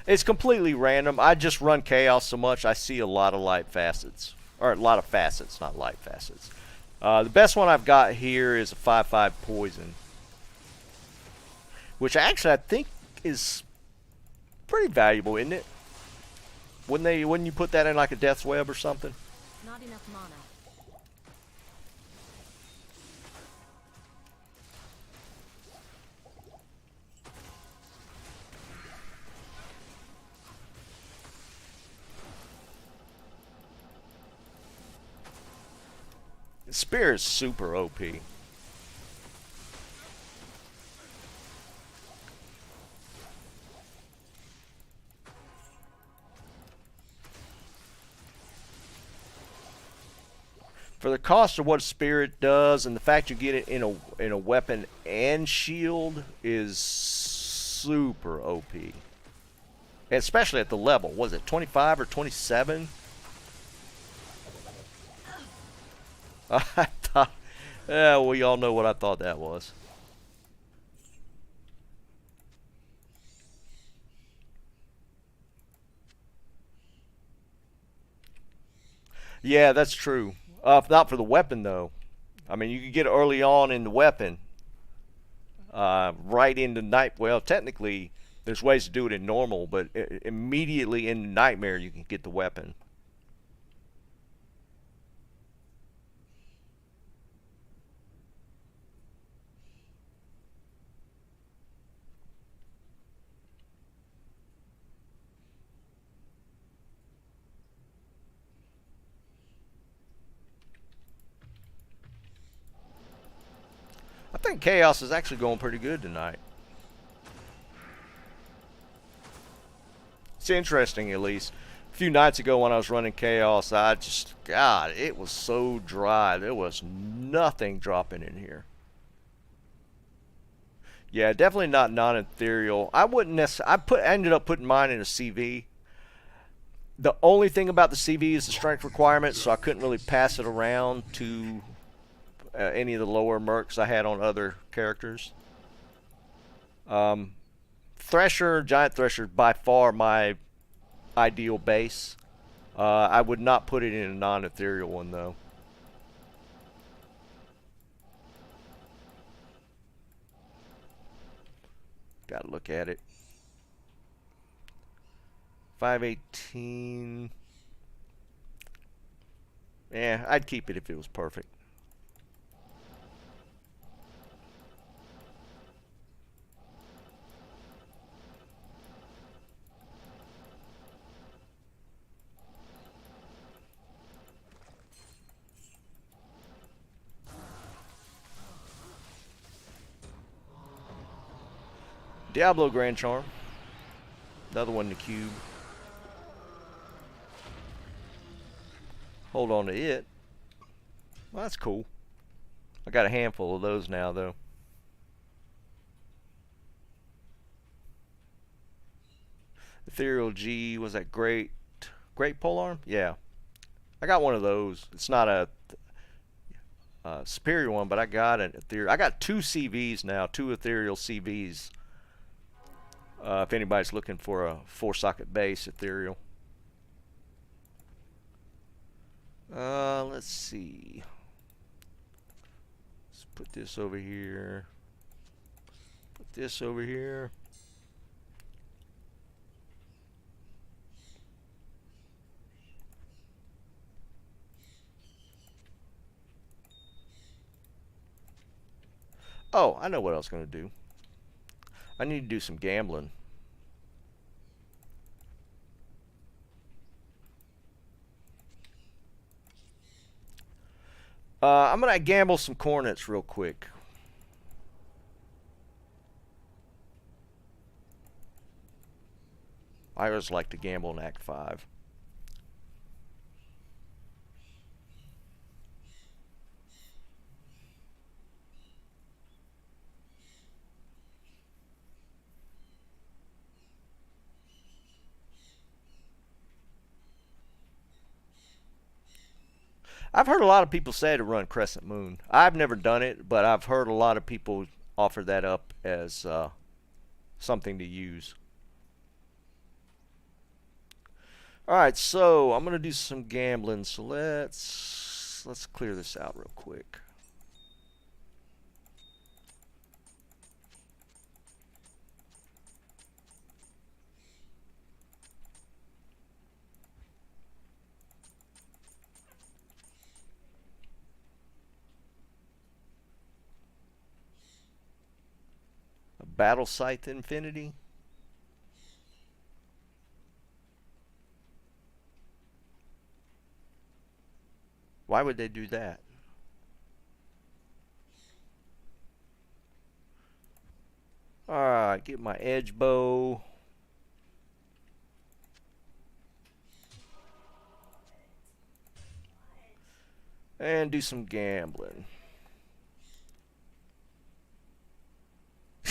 It's completely random. I just run Chaos so much, I see a lot of light facets. Or a lot of facets, not light facets. The best one I've got here is a 5-5 poison. Which actually I think is pretty valuable, isn't it? Wouldn't you put that in like a Death's Web or something? Not enough mana. Spear is super OP. For the cost of what Spirit does and the fact you get it in a weapon and shield is super OP. Especially at the level. Was it 25 or 27? I thought, yeah, we all know what I thought that was. Yeah, that's true. Not for the weapon though. I mean, you can get early on in the weapon, right into night. Well, technically, there's ways to do it in normal, but immediately in nightmare you can get the weapon. I think Chaos is actually going pretty good tonight. It's interesting, at least. A few nights ago when I was running Chaos, God, it was so dry. There was nothing dropping in here. Yeah, definitely not non-ethereal. I wouldn't necessarily. I ended up putting mine in a CV. The only thing about the CV is the strength requirement, so I couldn't really pass it around to any of the lower mercs I had on other characters. Thresher, Giant Thresher, by far my ideal base. I would not put it in a non-ethereal one though. Gotta look at it. 518. Yeah, I'd keep it if it was perfect. Diablo Grand Charm. Another one in the cube. Hold on to it. Well, that's cool. I got a handful of those now, though. Ethereal G, was that great polearm? Yeah. I got one of those. It's not a superior one, but I got an ethereal. I got two CVs now, two ethereal CVs. If anybody's looking for a 4-socket base ethereal. Let's see. Let's put this over here. Put this over here. Oh, I know what I was going to do. I need to do some gambling. I'm going to gamble some cornets real quick. I always like to gamble in Act 5. I've heard a lot of people say to run Crescent Moon. I've never done it, but I've heard a lot of people offer that up as something to use. Alright, so I'm going to do some gambling. So let's clear this out real quick. Battle Scythe Infinity. Why would they do that? Alright, get my edge bow. And do some gambling.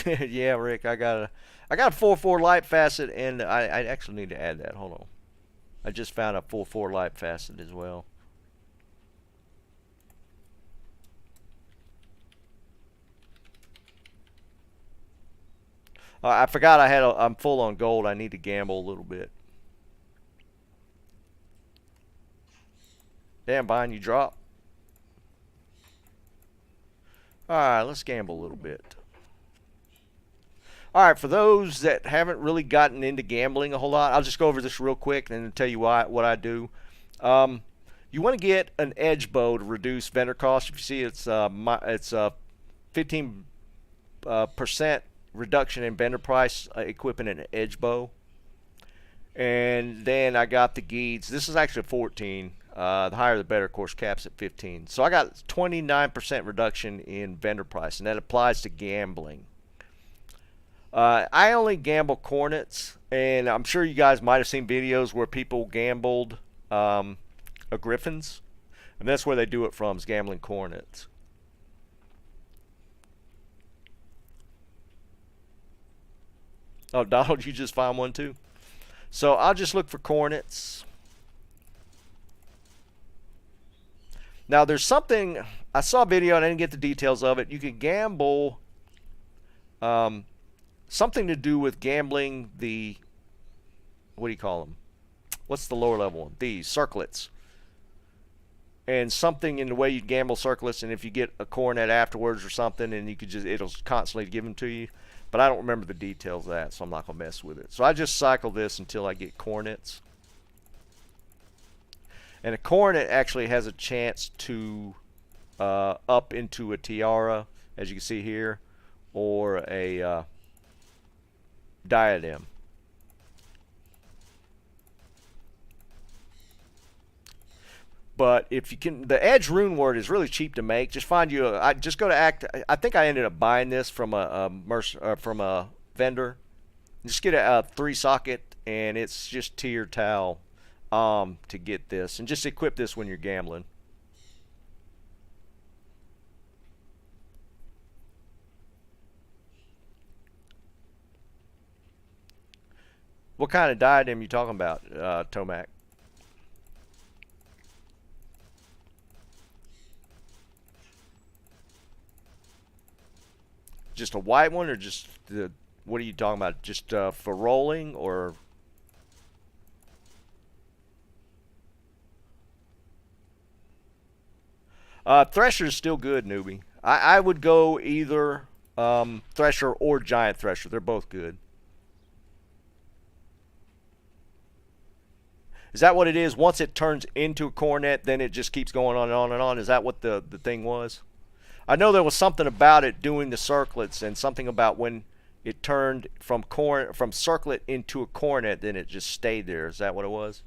Yeah, Rick, I got a 4/4 light facet, and I actually need to add that. Hold on. I just found a 4/4 light facet as well. I forgot I'm full on gold. I need to gamble a little bit. Damn, Vine, you drop. Alright, let's gamble a little bit. Alright, for those that haven't really gotten into gambling a whole lot, I'll just go over this real quick and then tell you what I do. You want to get an edge bow to reduce vendor cost. If you see, it's 15% reduction in vendor price equipping an edge bow. And then I got the geeds. This is actually 14. The higher the better, of course, caps at 15. So I got 29% reduction in vendor price, and that applies to gambling. I only gamble cornets, and I'm sure you guys might have seen videos where people gambled griffins, and that's where they do it from, is gambling cornets. Oh, Donald, you just found one too? So I'll just look for cornets. Now there's something, I saw a video and I didn't get the details of it. You can gamble something to do with gambling the, what do you call them? What's the lower level one? These circlets. And something in the way you gamble circlets, and if you get a cornet afterwards or something, and you could just, it'll constantly give them to you. But I don't remember the details of that, so I'm not going to mess with it. So I just cycle this until I get cornets. And a cornet actually has a chance to up into a tiara, as you can see here, or a diadem. But if you can, the edge rune word is really cheap to make. Just find you I just go to act. I think I ended up buying this from a vendor. Just get a 3-socket, and it's just tier towel to get this, and just equip this when you're gambling. What kind of diadem you talking about, Tomac? Just a white one, or just the, what are you talking about? Just for rolling, or? Thresher is still good, newbie. I would go either Thresher or Giant Thresher. They're both good. Is that what it is? Once it turns into a cornet, then it just keeps going on and on and on? Is that what the thing was? I know there was something about it doing the circlets, and something about when it turned from circlet into a cornet, then it just stayed there. Is that what it was?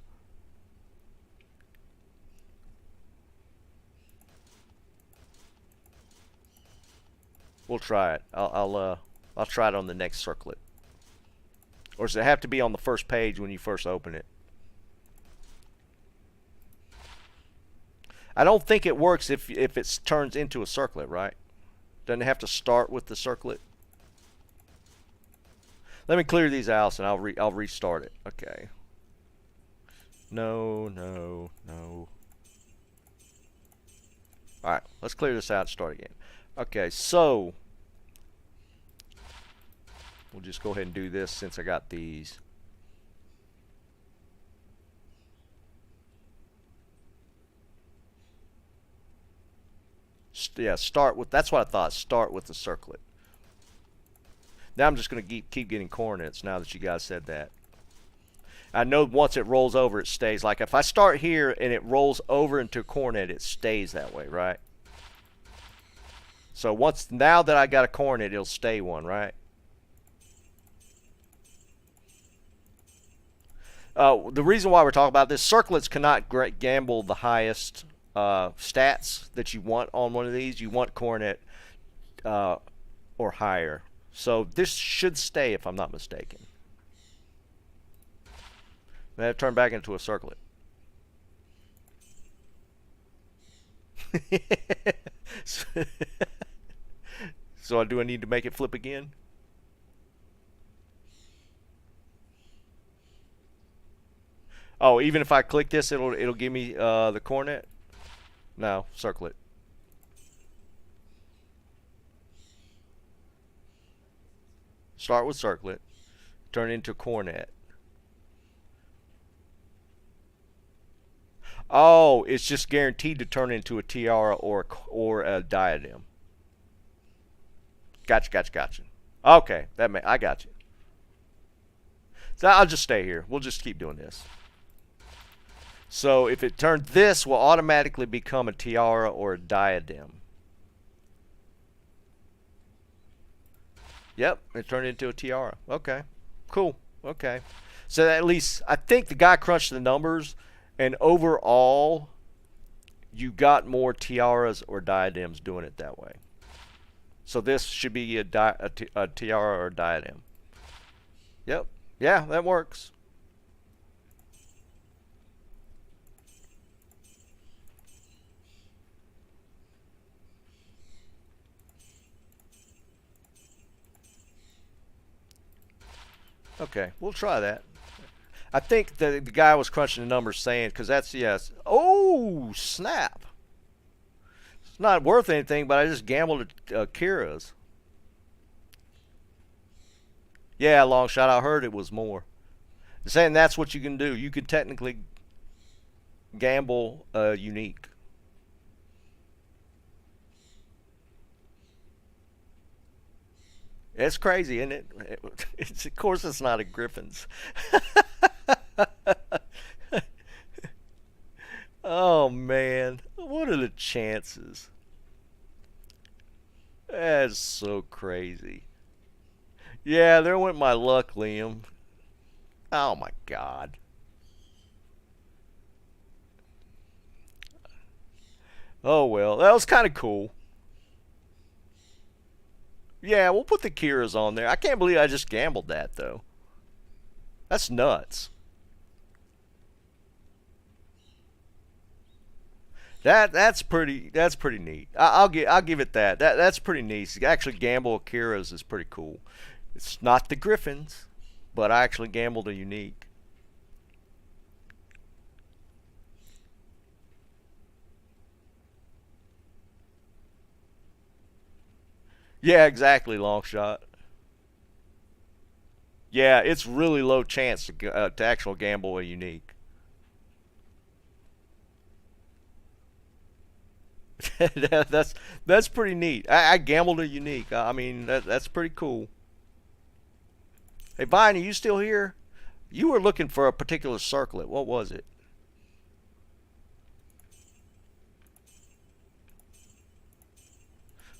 We'll try it. I'll try it on the next circlet. Or does it have to be on the first page when you first open it? I don't think it works if it turns into a circlet, right? Doesn't it have to start with the circlet? Let me clear these out, and I'll restart it. Okay. No. All right, let's clear this out and start again. Okay, so we'll just go ahead and do this since I got these. Yeah, start with, that's what I thought, start with the circlet. Now I'm just going to keep getting cornets now that you guys said that. I know once it rolls over, it stays. Like if I start here and it rolls over into a cornet, it stays that way, right? So now that I got a cornet, it'll stay one, right? The reason why we're talking about this, circlets cannot gamble the highest stats that you want on one of these. You want cornet or higher. So this should stay if I'm not mistaken. Then I turn back into a circlet. So do I need to make it flip again? Oh, even if I click this, it'll give me the coordinate. No, circlet. Start with circlet, turn into cornet. Oh, it's just guaranteed to turn into a tiara or a diadem. Gotcha. Okay, I got you. So I'll just stay here. We'll just keep doing this. So if it turned, this will automatically become a tiara or a diadem. Yep, it turned into a tiara. Okay, cool. Okay, so at least I think the guy crunched the numbers, and overall, you got more tiaras or diadems doing it that way. So this should be a tiara or diadem. Yep, yeah, that works. Okay, we'll try that. I think the guy was crunching the numbers saying, because that's, yes. Oh, snap. It's not worth anything, but I just gambled at Kira's. Yeah, long shot. I heard it was more. They're saying that's what you can do. You can technically gamble unique. It's crazy, isn't it? Of course, it's not a Griffin's. Oh man, what are the chances? That's so crazy. Yeah, there went my luck, Liam. Oh my God. Oh well, that was kind of cool. Yeah, we'll put the Kiras on there. I can't believe I just gambled that though. That's nuts. That's pretty neat. I'll give it that. That's pretty neat. To actually gamble Kiras is pretty cool. It's not the Griffins, but I actually gambled a unique. Yeah, exactly, long shot. Yeah, it's really low chance to actual gamble a unique. That's pretty neat. I gambled a unique. I mean that's pretty cool. Hey, Vine, are you still here? You were looking for a particular circlet. What was it?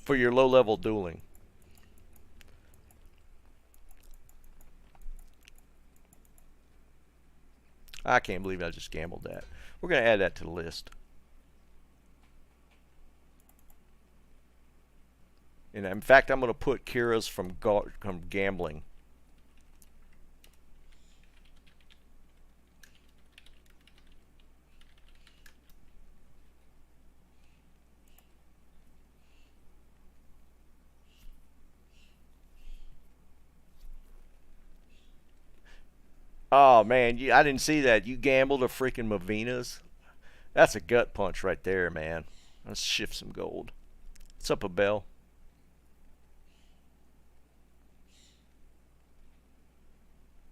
For your low-level dueling. I can't believe I just gambled that. We're going to add that to the list. And in fact, I'm going to put Kira's from gambling. Oh man, I didn't see that. You gambled a freaking Mavinas. That's a gut punch right there, man. Let's shift some gold. What's up, Abel?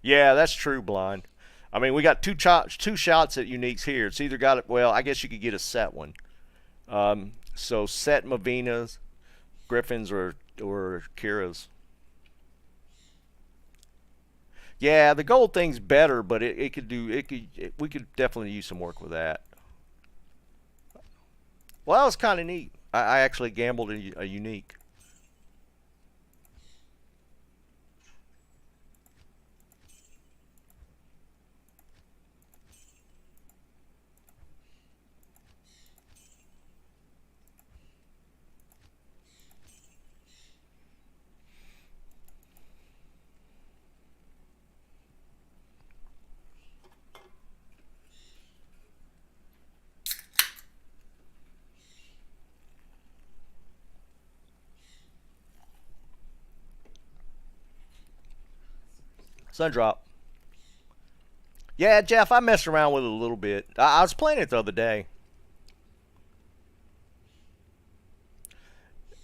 Yeah, that's true, blind. I mean, we got two shots at uniques here. It's either got it. Well, I guess you could get a set one. So set Mavinas, Griffins, or Kira's. Yeah, the gold thing's better, but it could do we could definitely use some work with that. Well, that was kind of neat. I actually gambled a unique. Sundrop. Yeah, Jeff, I messed around with it a little bit. I was playing it the other day.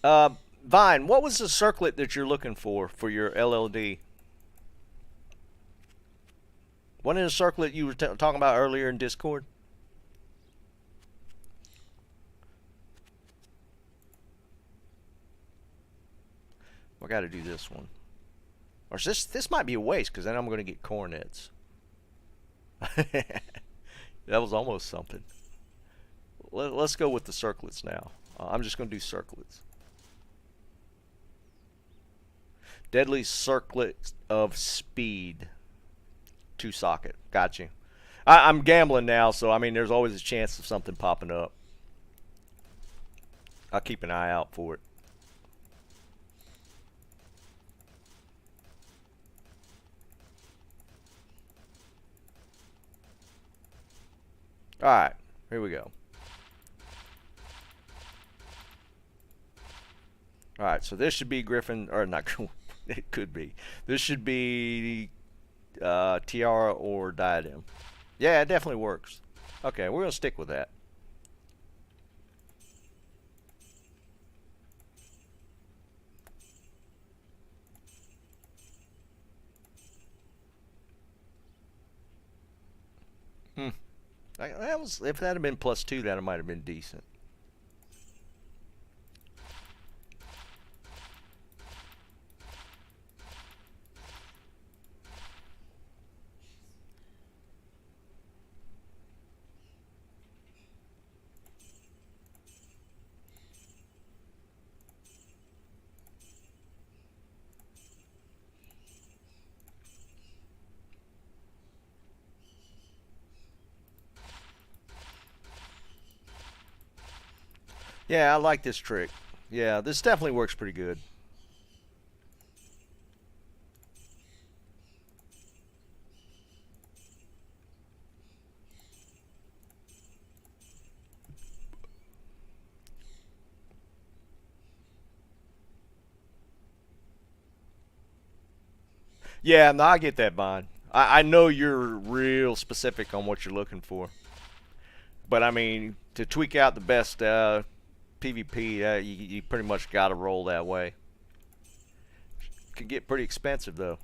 Vine, what was the circlet that you're looking for your LLD? What in the circlet you were talking about earlier in Discord? I got to do this one. Or this might be a waste because then I'm going to get cornets. That was almost something. Let's go with the circlets now. I'm just going to do circlets. Deadly circlet of speed. 2 socket. Got you. I'm gambling now, so I mean, there's always a chance of something popping up. I'll keep an eye out for it. Alright, here we go. Alright, so this should be Griffin, or not, it could be. This should be tiara or diadem. Yeah, it definitely works. Okay, we're going to stick with that. That was, if that had been +2, that might have been decent. Yeah, I like this trick. Yeah, this definitely works pretty good. Yeah, no, I get that, Bond. I know you're real specific on what you're looking for. But, I mean, to tweak out the best PvP, you pretty much got to roll that way. Can get pretty expensive, though.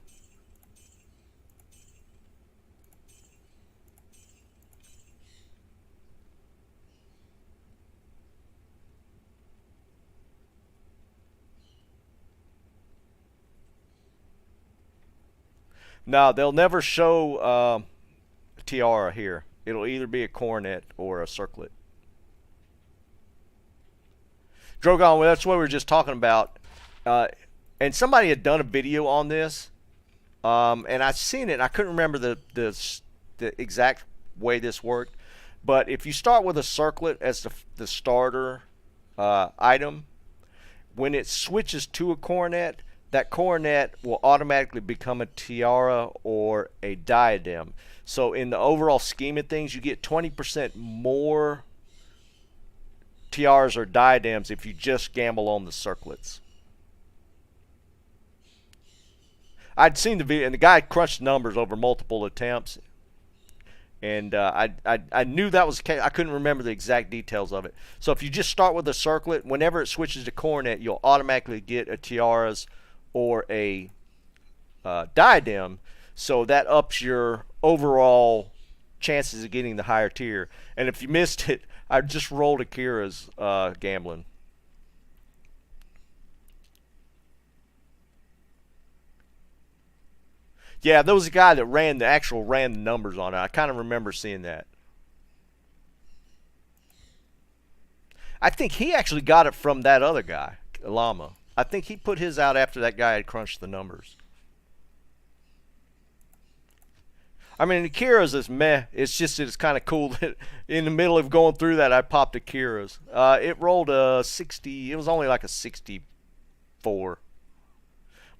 No, they'll never show tiara here. It'll either be a coronet or a circlet. Drogon, well, that's what we were just talking about. And somebody had done a video on this. And I've seen it. I couldn't remember the exact way this worked. But if you start with a circlet as the starter item, when it switches to a coronet, that coronet will automatically become a tiara or a diadem. So in the overall scheme of things, you get 20% more tiaras or diadems if you just gamble on the circlets. I'd seen the video, and the guy crunched numbers over multiple attempts, and I knew that was the case. I couldn't remember the exact details of it. So if you just start with a circlet, whenever it switches to coronet, you'll automatically get a tiaras or a diadem, so that ups your overall chances of getting the higher tier. And if you missed it, I just rolled Akira's gambling. Yeah, there was a guy that ran the numbers on it. I kind of remember seeing that. I think he actually got it from that other guy, Lama. I think he put his out after that guy had crunched the numbers. I mean, Akira's is meh. It's just that it's kind of cool that in the middle of going through that, I popped Akira's. It rolled a 60. It was only like a 64.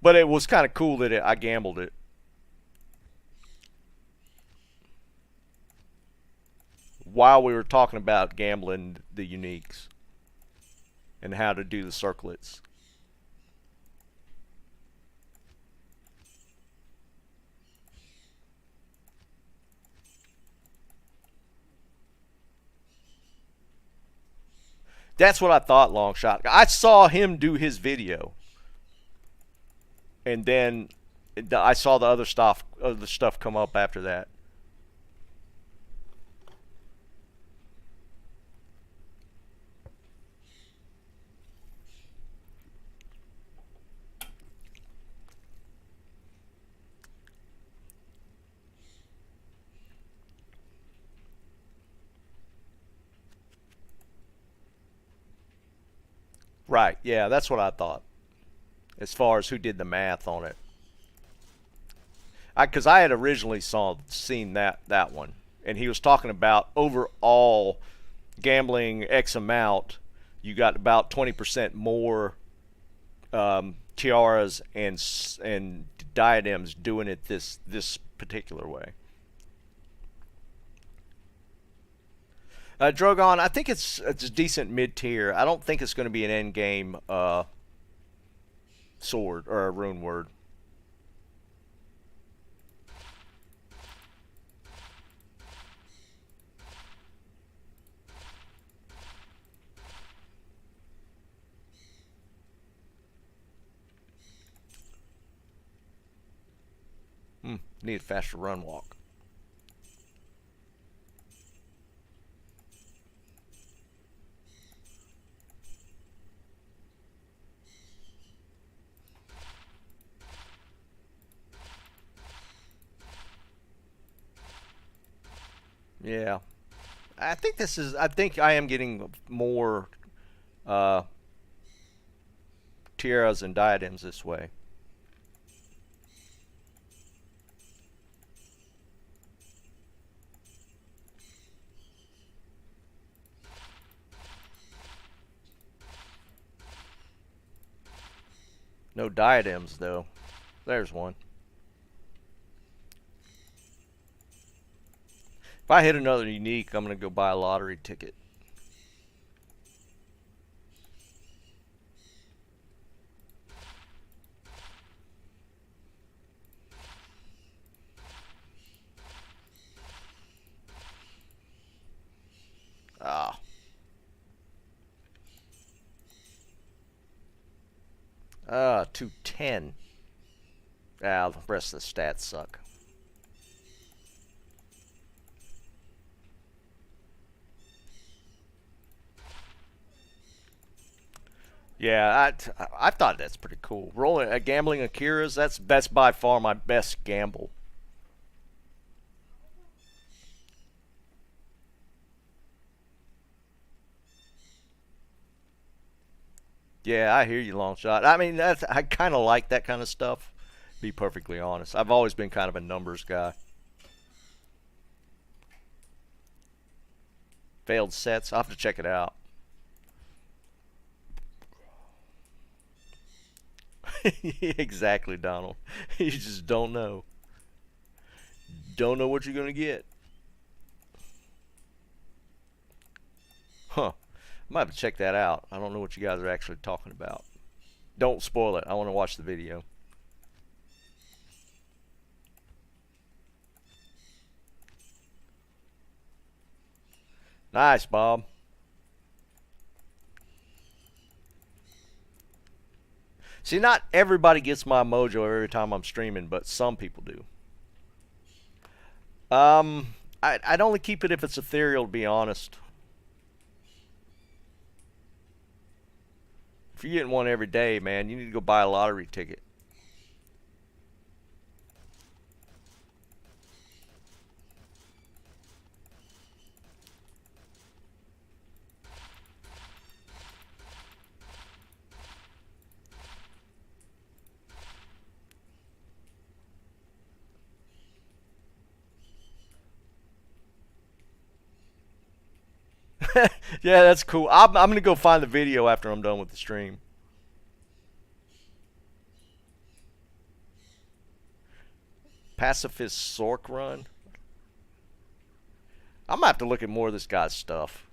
But it was kind of cool that I gambled it. While we were talking about gambling the uniques and how to do the circlets. That's what I thought, long shot. I saw him do his video, and then I saw the other stuff come up after that. Right, yeah, that's what I thought. As far as who did the math on it, because I had originally seen that one, and he was talking about overall gambling X amount, you got about 20% more tiaras and diadems doing it this particular way. Drogon, I think it's a decent mid tier. I don't think it's going to be an end game sword or a rune word. Need a faster run walk. Yeah. I think I am getting more tiaras and diadems this way. No diadems though. There's one. If I hit another unique, I'm going to go buy a lottery ticket. Ah. 210. Ah, the rest of the stats suck. Yeah, I thought that's pretty cool. Rolling gambling Akira's, that's by far my best gamble. Yeah, I hear you, long shot. I mean, I kind of like that kind of stuff. Be perfectly honest, I've always been kind of a numbers guy. Failed sets. I'll have to check it out. Exactly, Donald. You just don't know. Don't know what you're gonna get. Huh. I might have to check that out. I don't know what you guys are actually talking about. Don't spoil it. I want to watch the video. Nice, Bob. See, not everybody gets my mojo every time I'm streaming, but some people do. I'd only keep it if it's ethereal, to be honest. If you're getting one every day, man, you need to go buy a lottery ticket. Yeah, that's cool. I'm going to go find the video after I'm done with the stream. Pacifist Sork run. I'm going to have to look at more of this guy's stuff.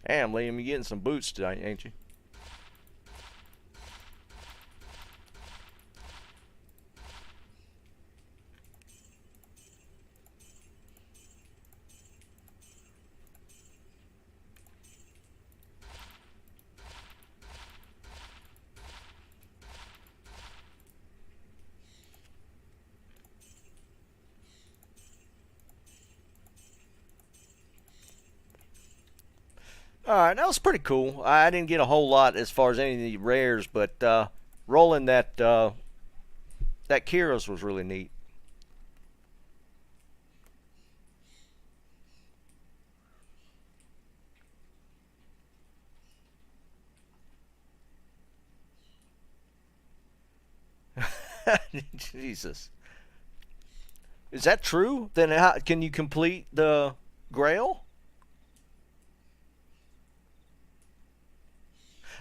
Damn, Liam, you getting some boots tonight, ain't you? Alright, that was pretty cool. I didn't get a whole lot as far as any of the rares, but rolling that Kyros was really neat. Jesus. Is that true? Then how can you complete the Grail?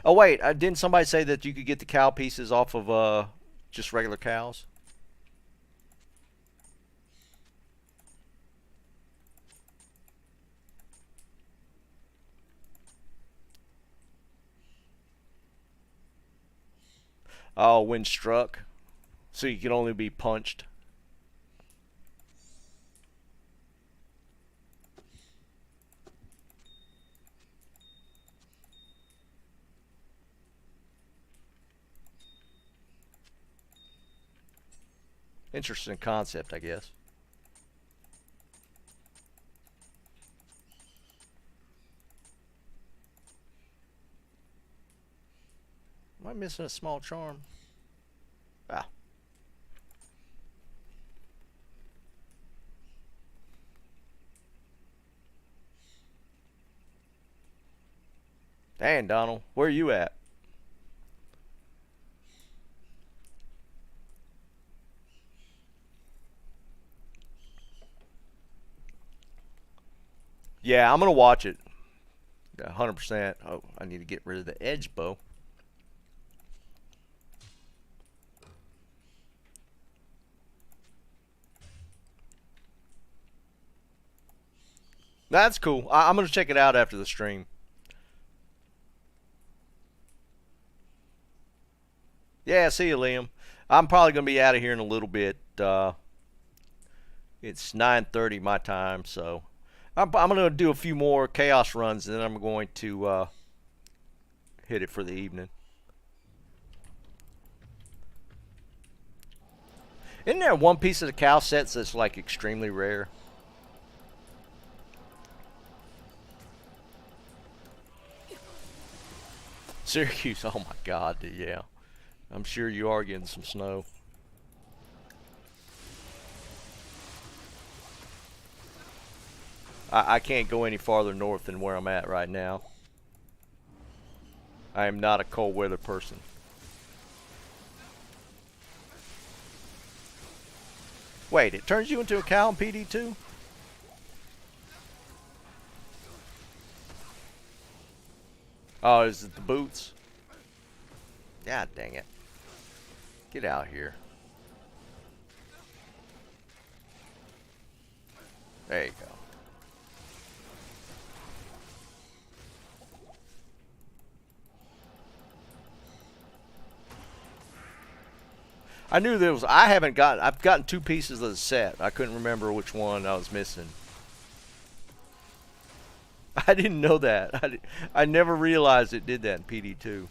Oh wait, didn't somebody say that you could get the cow pieces off of just regular cows? Oh, when struck, so you can only be punched. Interesting concept, I guess. Am I missing a small charm? Ah. Dang, Donald, where are you at? Yeah, I'm gonna watch it. 100%. Oh, I need to get rid of the edge bow. That's cool. I'm gonna check it out after the stream. Yeah, see you, Liam. I'm probably gonna be out of here in a little bit. It's 9:30 my time, so I'm gonna do a few more chaos runs, and then I'm going to hit it for the evening. Isn't there one piece of the cow sets that's like extremely rare? Syracuse, oh my God, yeah. I'm sure you are getting some snow. I can't go any farther north than where I'm at right now. I am not a cold weather person. Wait, it turns you into a cow in PD2? Oh, is it the boots? God dang it. Get out here. There you go. I knew there was. I've gotten 2 pieces of the set. I couldn't remember which one I was missing. I didn't know that. I never realized it did that in PD2.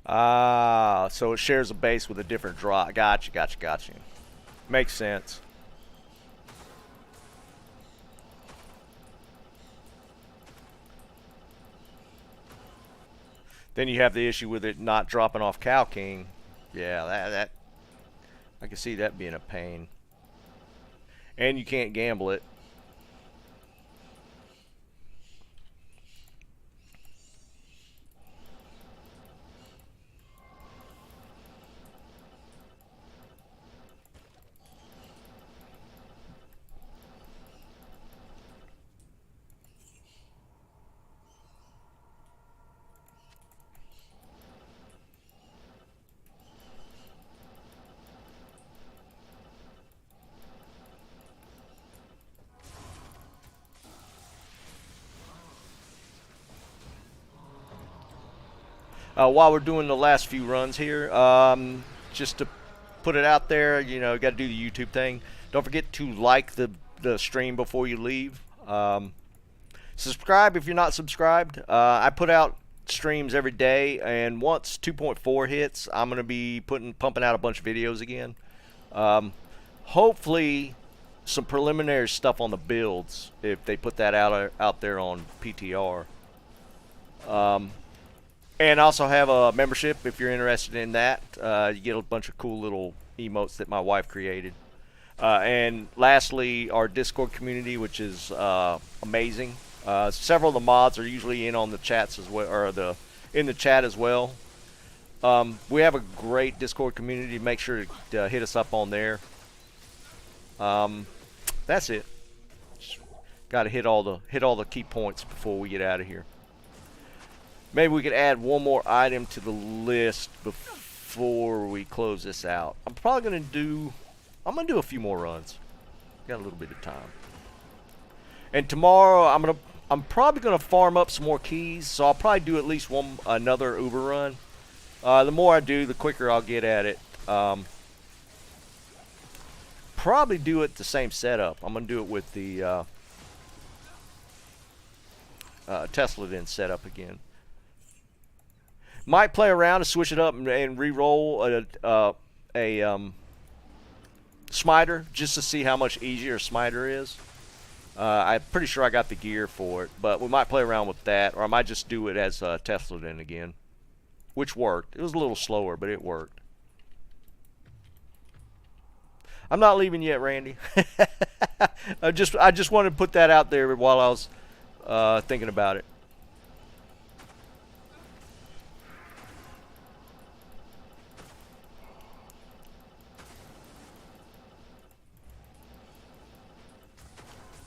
Ah, so it shares a base with a different draw. Gotcha, gotcha, gotcha. Makes sense. Then you have the issue with it not dropping off Cow King. Yeah, that I can see that being a pain. And you can't gamble it. While we're doing the last few runs here, just to put it out there, you know, got to do the YouTube thing. Don't forget to like the stream before you leave. Subscribe if you're not subscribed. I put out streams every day, and once 2.4 hits, I'm gonna be pumping out a bunch of videos again. Hopefully, some preliminary stuff on the builds if they put that out there on PTR. And also have a membership if you're interested in that. You get a bunch of cool little emotes that my wife created. And lastly, our Discord community, which is amazing. Several of the mods are usually in on the chats as well, or in the chat as well. We have a great Discord community. Make sure to hit us up on there. That's it. Got to hit all the key points before we get out of here. Maybe we could add one more item to the list before we close this out. I'm gonna do a few more runs. Got a little bit of time. And tomorrow I'm probably gonna farm up some more keys, so I'll probably do at least another Uber run. The more I do, the quicker I'll get at it. Probably do it the same setup. I'm gonna do it with the tesladin setup again. Might play around and switch it up and re-roll a smiter just to see how much easier a smiter is. I'm pretty sure I got the gear for it, but we might play around with that, or I might just do it as tesladin again, which worked. It was a little slower, but it worked. I'm not leaving yet, Randy. I just wanted to put that out there while I was thinking about it.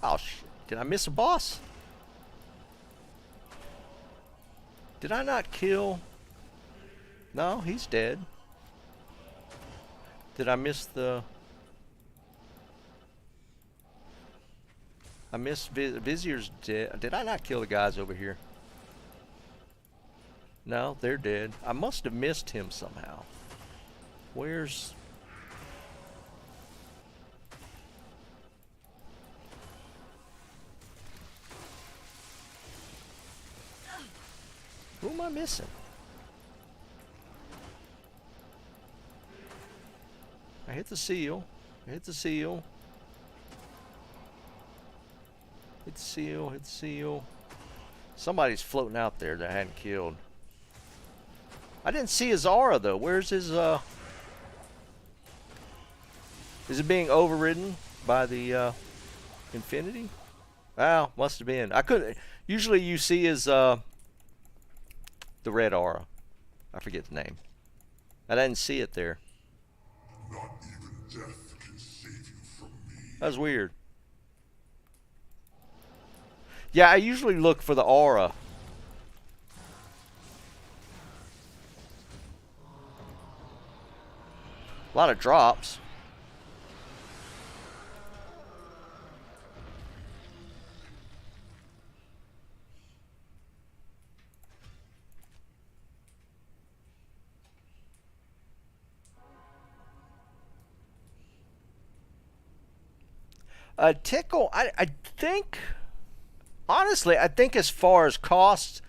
Oh, shit. Did I miss a boss? Did I not kill? No, he's dead. Did I miss the... I missed Vizier's dead. Did I not kill the guys over here? No, they're dead. I must have missed him somehow. Where's... Who am I missing? I hit the seal. I hit the seal. Hit the seal. Hit the seal. Somebody's floating out there that I hadn't killed. I didn't see his aura though. Where's his Is it being overridden by the infinity? Oh, must have been. I couldn't. Usually you see his the red aura. I forget the name. I didn't see it there. Not even death can save you from me. That was weird. Yeah, I usually look for the aura. A lot of drops. Tickle, I think, honestly, I think as far as costs,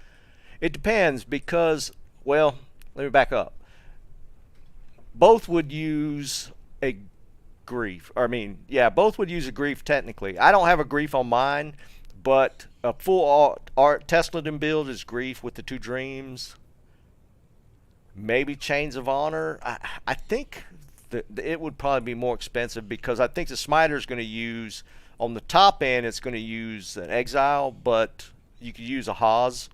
it depends because, well, let me back up. Both would use a grief. Or, I mean, yeah, both would use a grief technically. I don't have a grief on mine, but a full art tesladin build is grief with the 2 dreams. maybe Chains of Honor. I think it would probably be more expensive because I think the Smiter is going to use, on the top end, it's going to use an Exile, but you could use a Haas.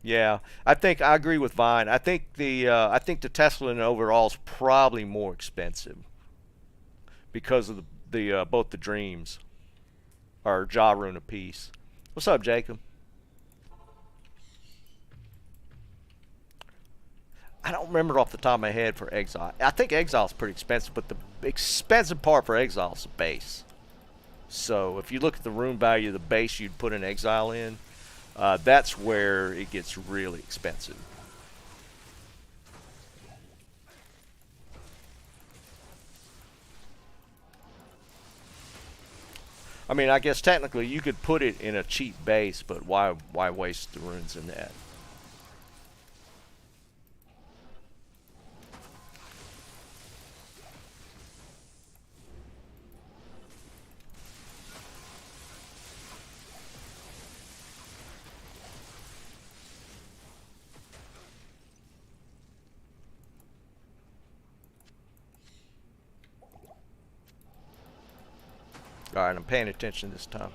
Yeah, I think I agree with Vine. I think the tesladin overall is probably more expensive because of the both the dreams or jaw rune apiece. What's up, Jacob? I don't remember off the top of my head for Exile. I think Exile is pretty expensive, but the expensive part for Exile is the base. So if you look at the rune value of the base you'd put an Exile in, that's where it gets really expensive. I mean, I guess technically you could put it in a cheap base, but why waste the runes in that? Alright, I'm paying attention this time.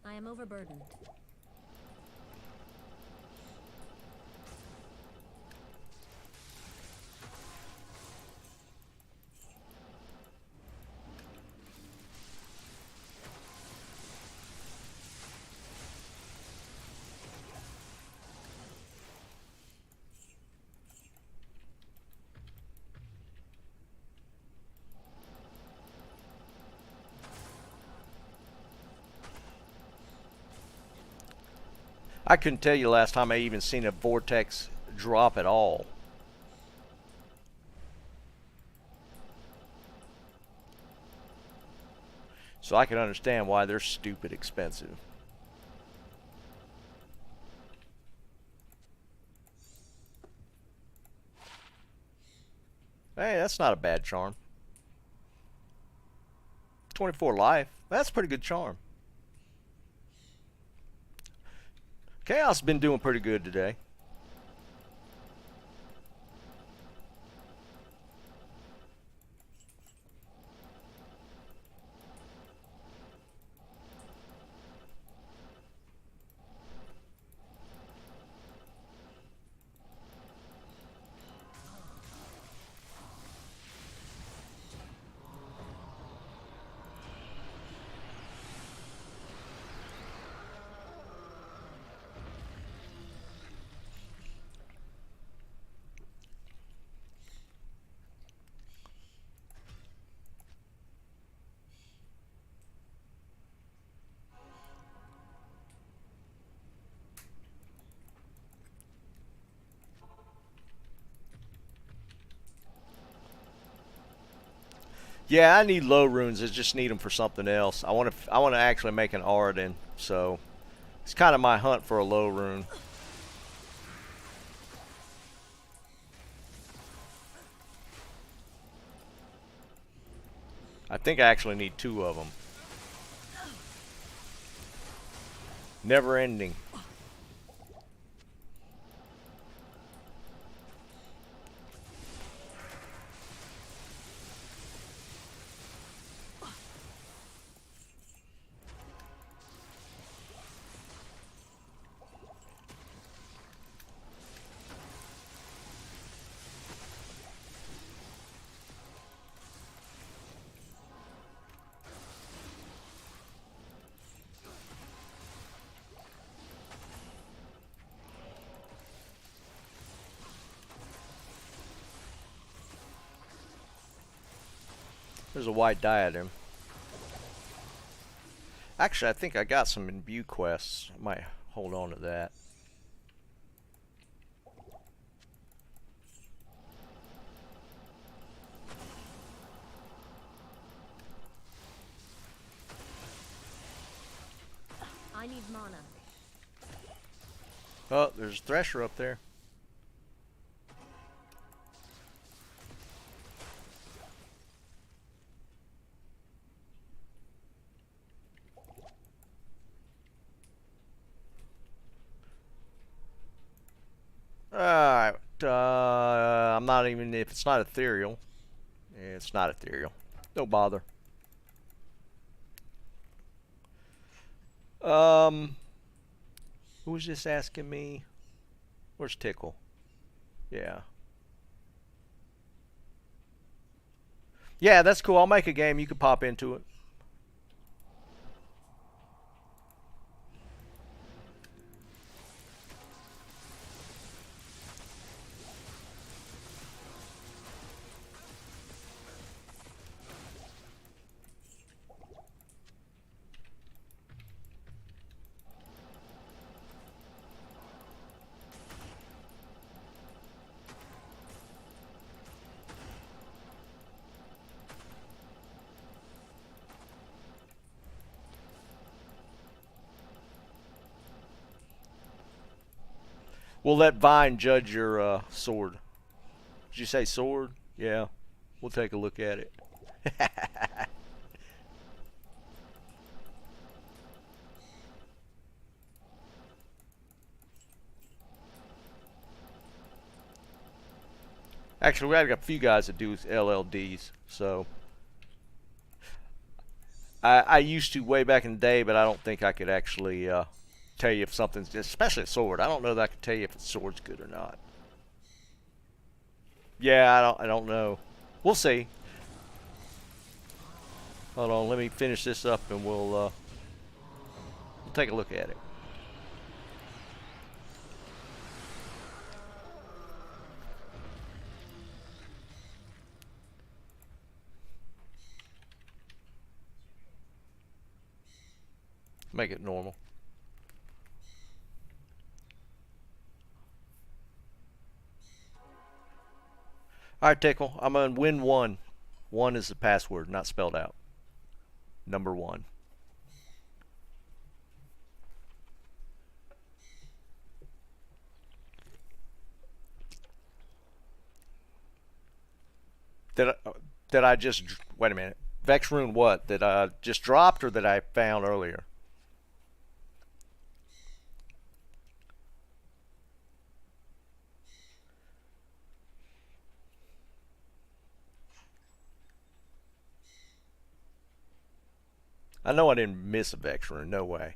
I am overburdened. I couldn't tell you last time I even seen a vortex drop at all. So I can understand why they're stupid expensive. Hey, that's not a bad charm. 24 life. That's a pretty good charm. Chaos has been doing pretty good today. Yeah, I need low runes. I just need them for something else. I want to actually make an Aradin, so it's kind of my hunt for a low rune. I think I actually need 2 of them. Never ending. There's a white diadem. Actually, I think I got some imbue quests. I might hold on to that. need mana. Oh, there's a Thresher up there. Alright, I'm not even, if it's not ethereal. Yeah, it's not ethereal. No bother. Who was just asking me? Where's Tickle? Yeah. Yeah, that's cool. I'll make a game. You could pop into it. We'll let Vine judge your sword. Did you say sword? Yeah. We'll take a look at it. Actually, we got a few guys that do LLDs, so I used to way back in the day, but I don't think I could actually tell you if something's, especially a sword. I don't know that I could tell you if a sword's good or not. Yeah, I don't know. We'll see. Hold on, let me finish this up and we'll take a look at it. Make it normal. Alright, Tickle. I'm going to win one. One is the password, not spelled out. Number one. Did I just, wait a minute. Vex rune what? That I just dropped or that I found earlier? I know I didn't miss a Vex rune, no way.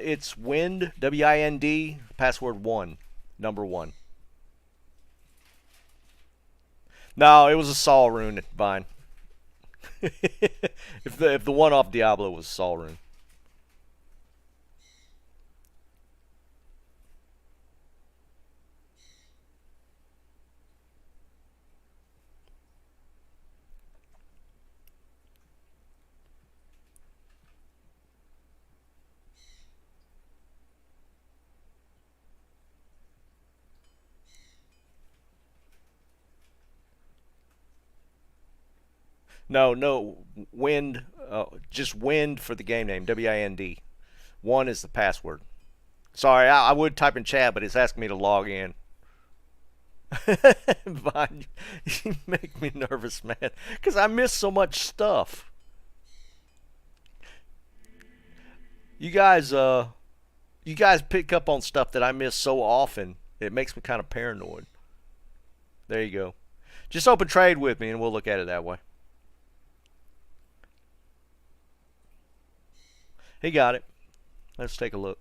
It's Wind, W-I-N-D, password 1, number 1. No, it was a Sol rune at Vine. if the one off Diablo was Sol rune. No, Wind, just Wind for the game name, W-I-N-D. 1 is the password. Sorry, I would type in chat, but it's asking me to log in. Vine, you make me nervous, man, because I miss so much stuff. You guys pick up on stuff that I miss so often. It makes me kind of paranoid. There you go. Just open trade with me, and we'll look at it that way. He got it. Let's take a look.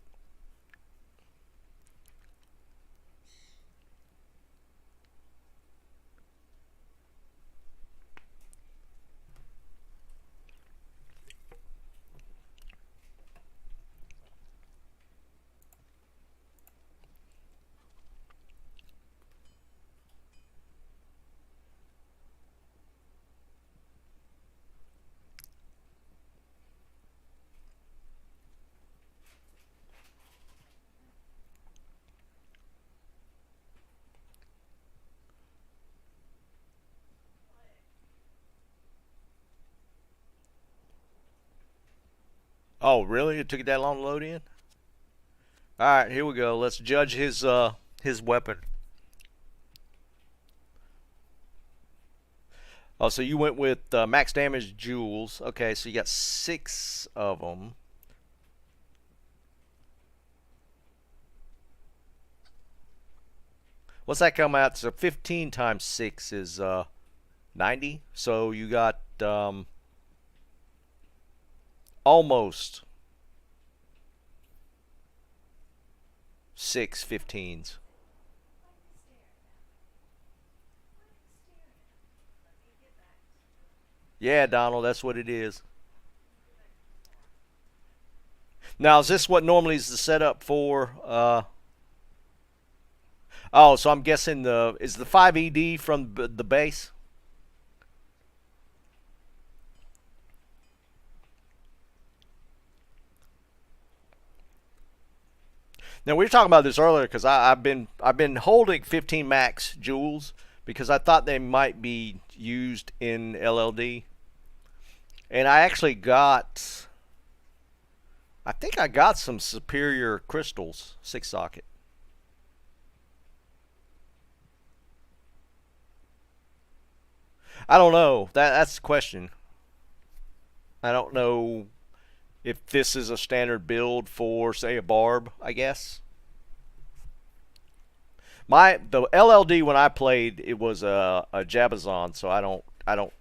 Oh, really? It took it that long to load in? Alright, here we go. Let's judge his weapon. Oh, so you went with max damage jewels. Okay, so you got 6 of them. What's that come out? So 15 times 6 is 90. So you got almost 6 15s. Yeah, Donald, that's what it is. Now, is this what normally is the setup for? Oh, so I'm guessing is the 5 ED from the base? Now we were talking about this earlier because I've been holding 15 max jewels because I thought they might be used in LLD, and I actually got. I think I got some superior crystals, 6 socket. I don't know. That's the question. I don't know if this is a standard build for, say, a barb, I guess. The LLD when I played, it was a Jabazon, so I don't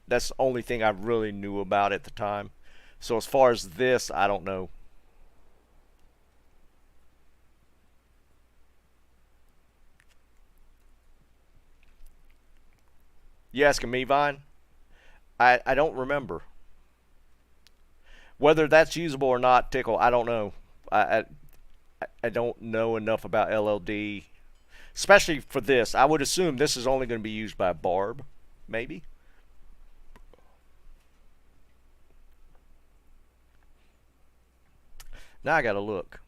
that's the only thing I really knew about at the time. So as far as this, I don't know. You asking me, Vine? I don't remember. Whether that's usable or not, Tickle, I don't know. I don't know enough about LLD, especially for this. I would assume this is only going to be used by Barb, maybe. Now I got to look.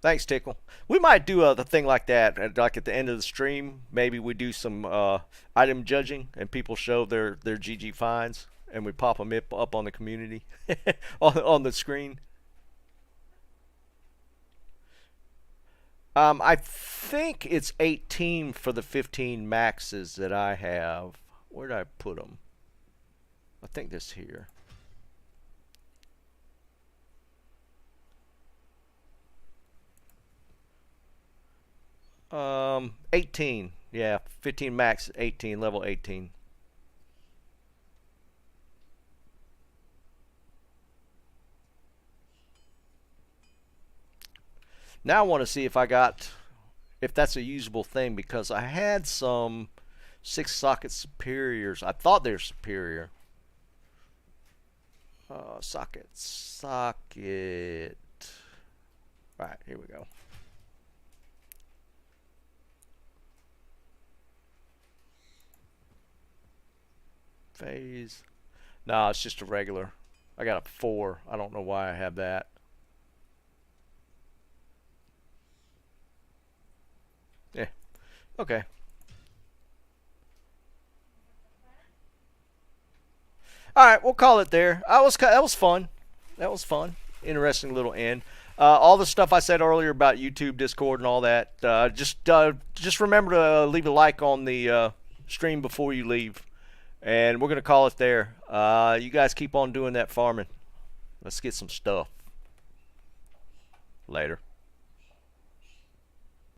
Thanks, Tickle. We might do the thing like that, like at the end of the stream. Maybe we do some item judging, and people show their GG finds, and we pop them up on the community, on the screen. I think it's 18 for the 15 maxes that I have. Where did I put them? I think this here. 18. Yeah, 15 max, 18, level 18. Now I want to see if that's a usable thing, because I had some 6 socket superiors. I thought they're superior. Socket. Right, here we go. Phase. No, it's just a regular. I got a 4. I don't know why I have that. Yeah. Okay. All right, we'll call it there. That was fun. That was fun. Interesting little end. All the stuff I said earlier about YouTube, Discord, and all that. Just remember to leave a like on the stream before you leave. And we're going to call it there. You guys keep on doing that farming. Let's get some stuff. Later.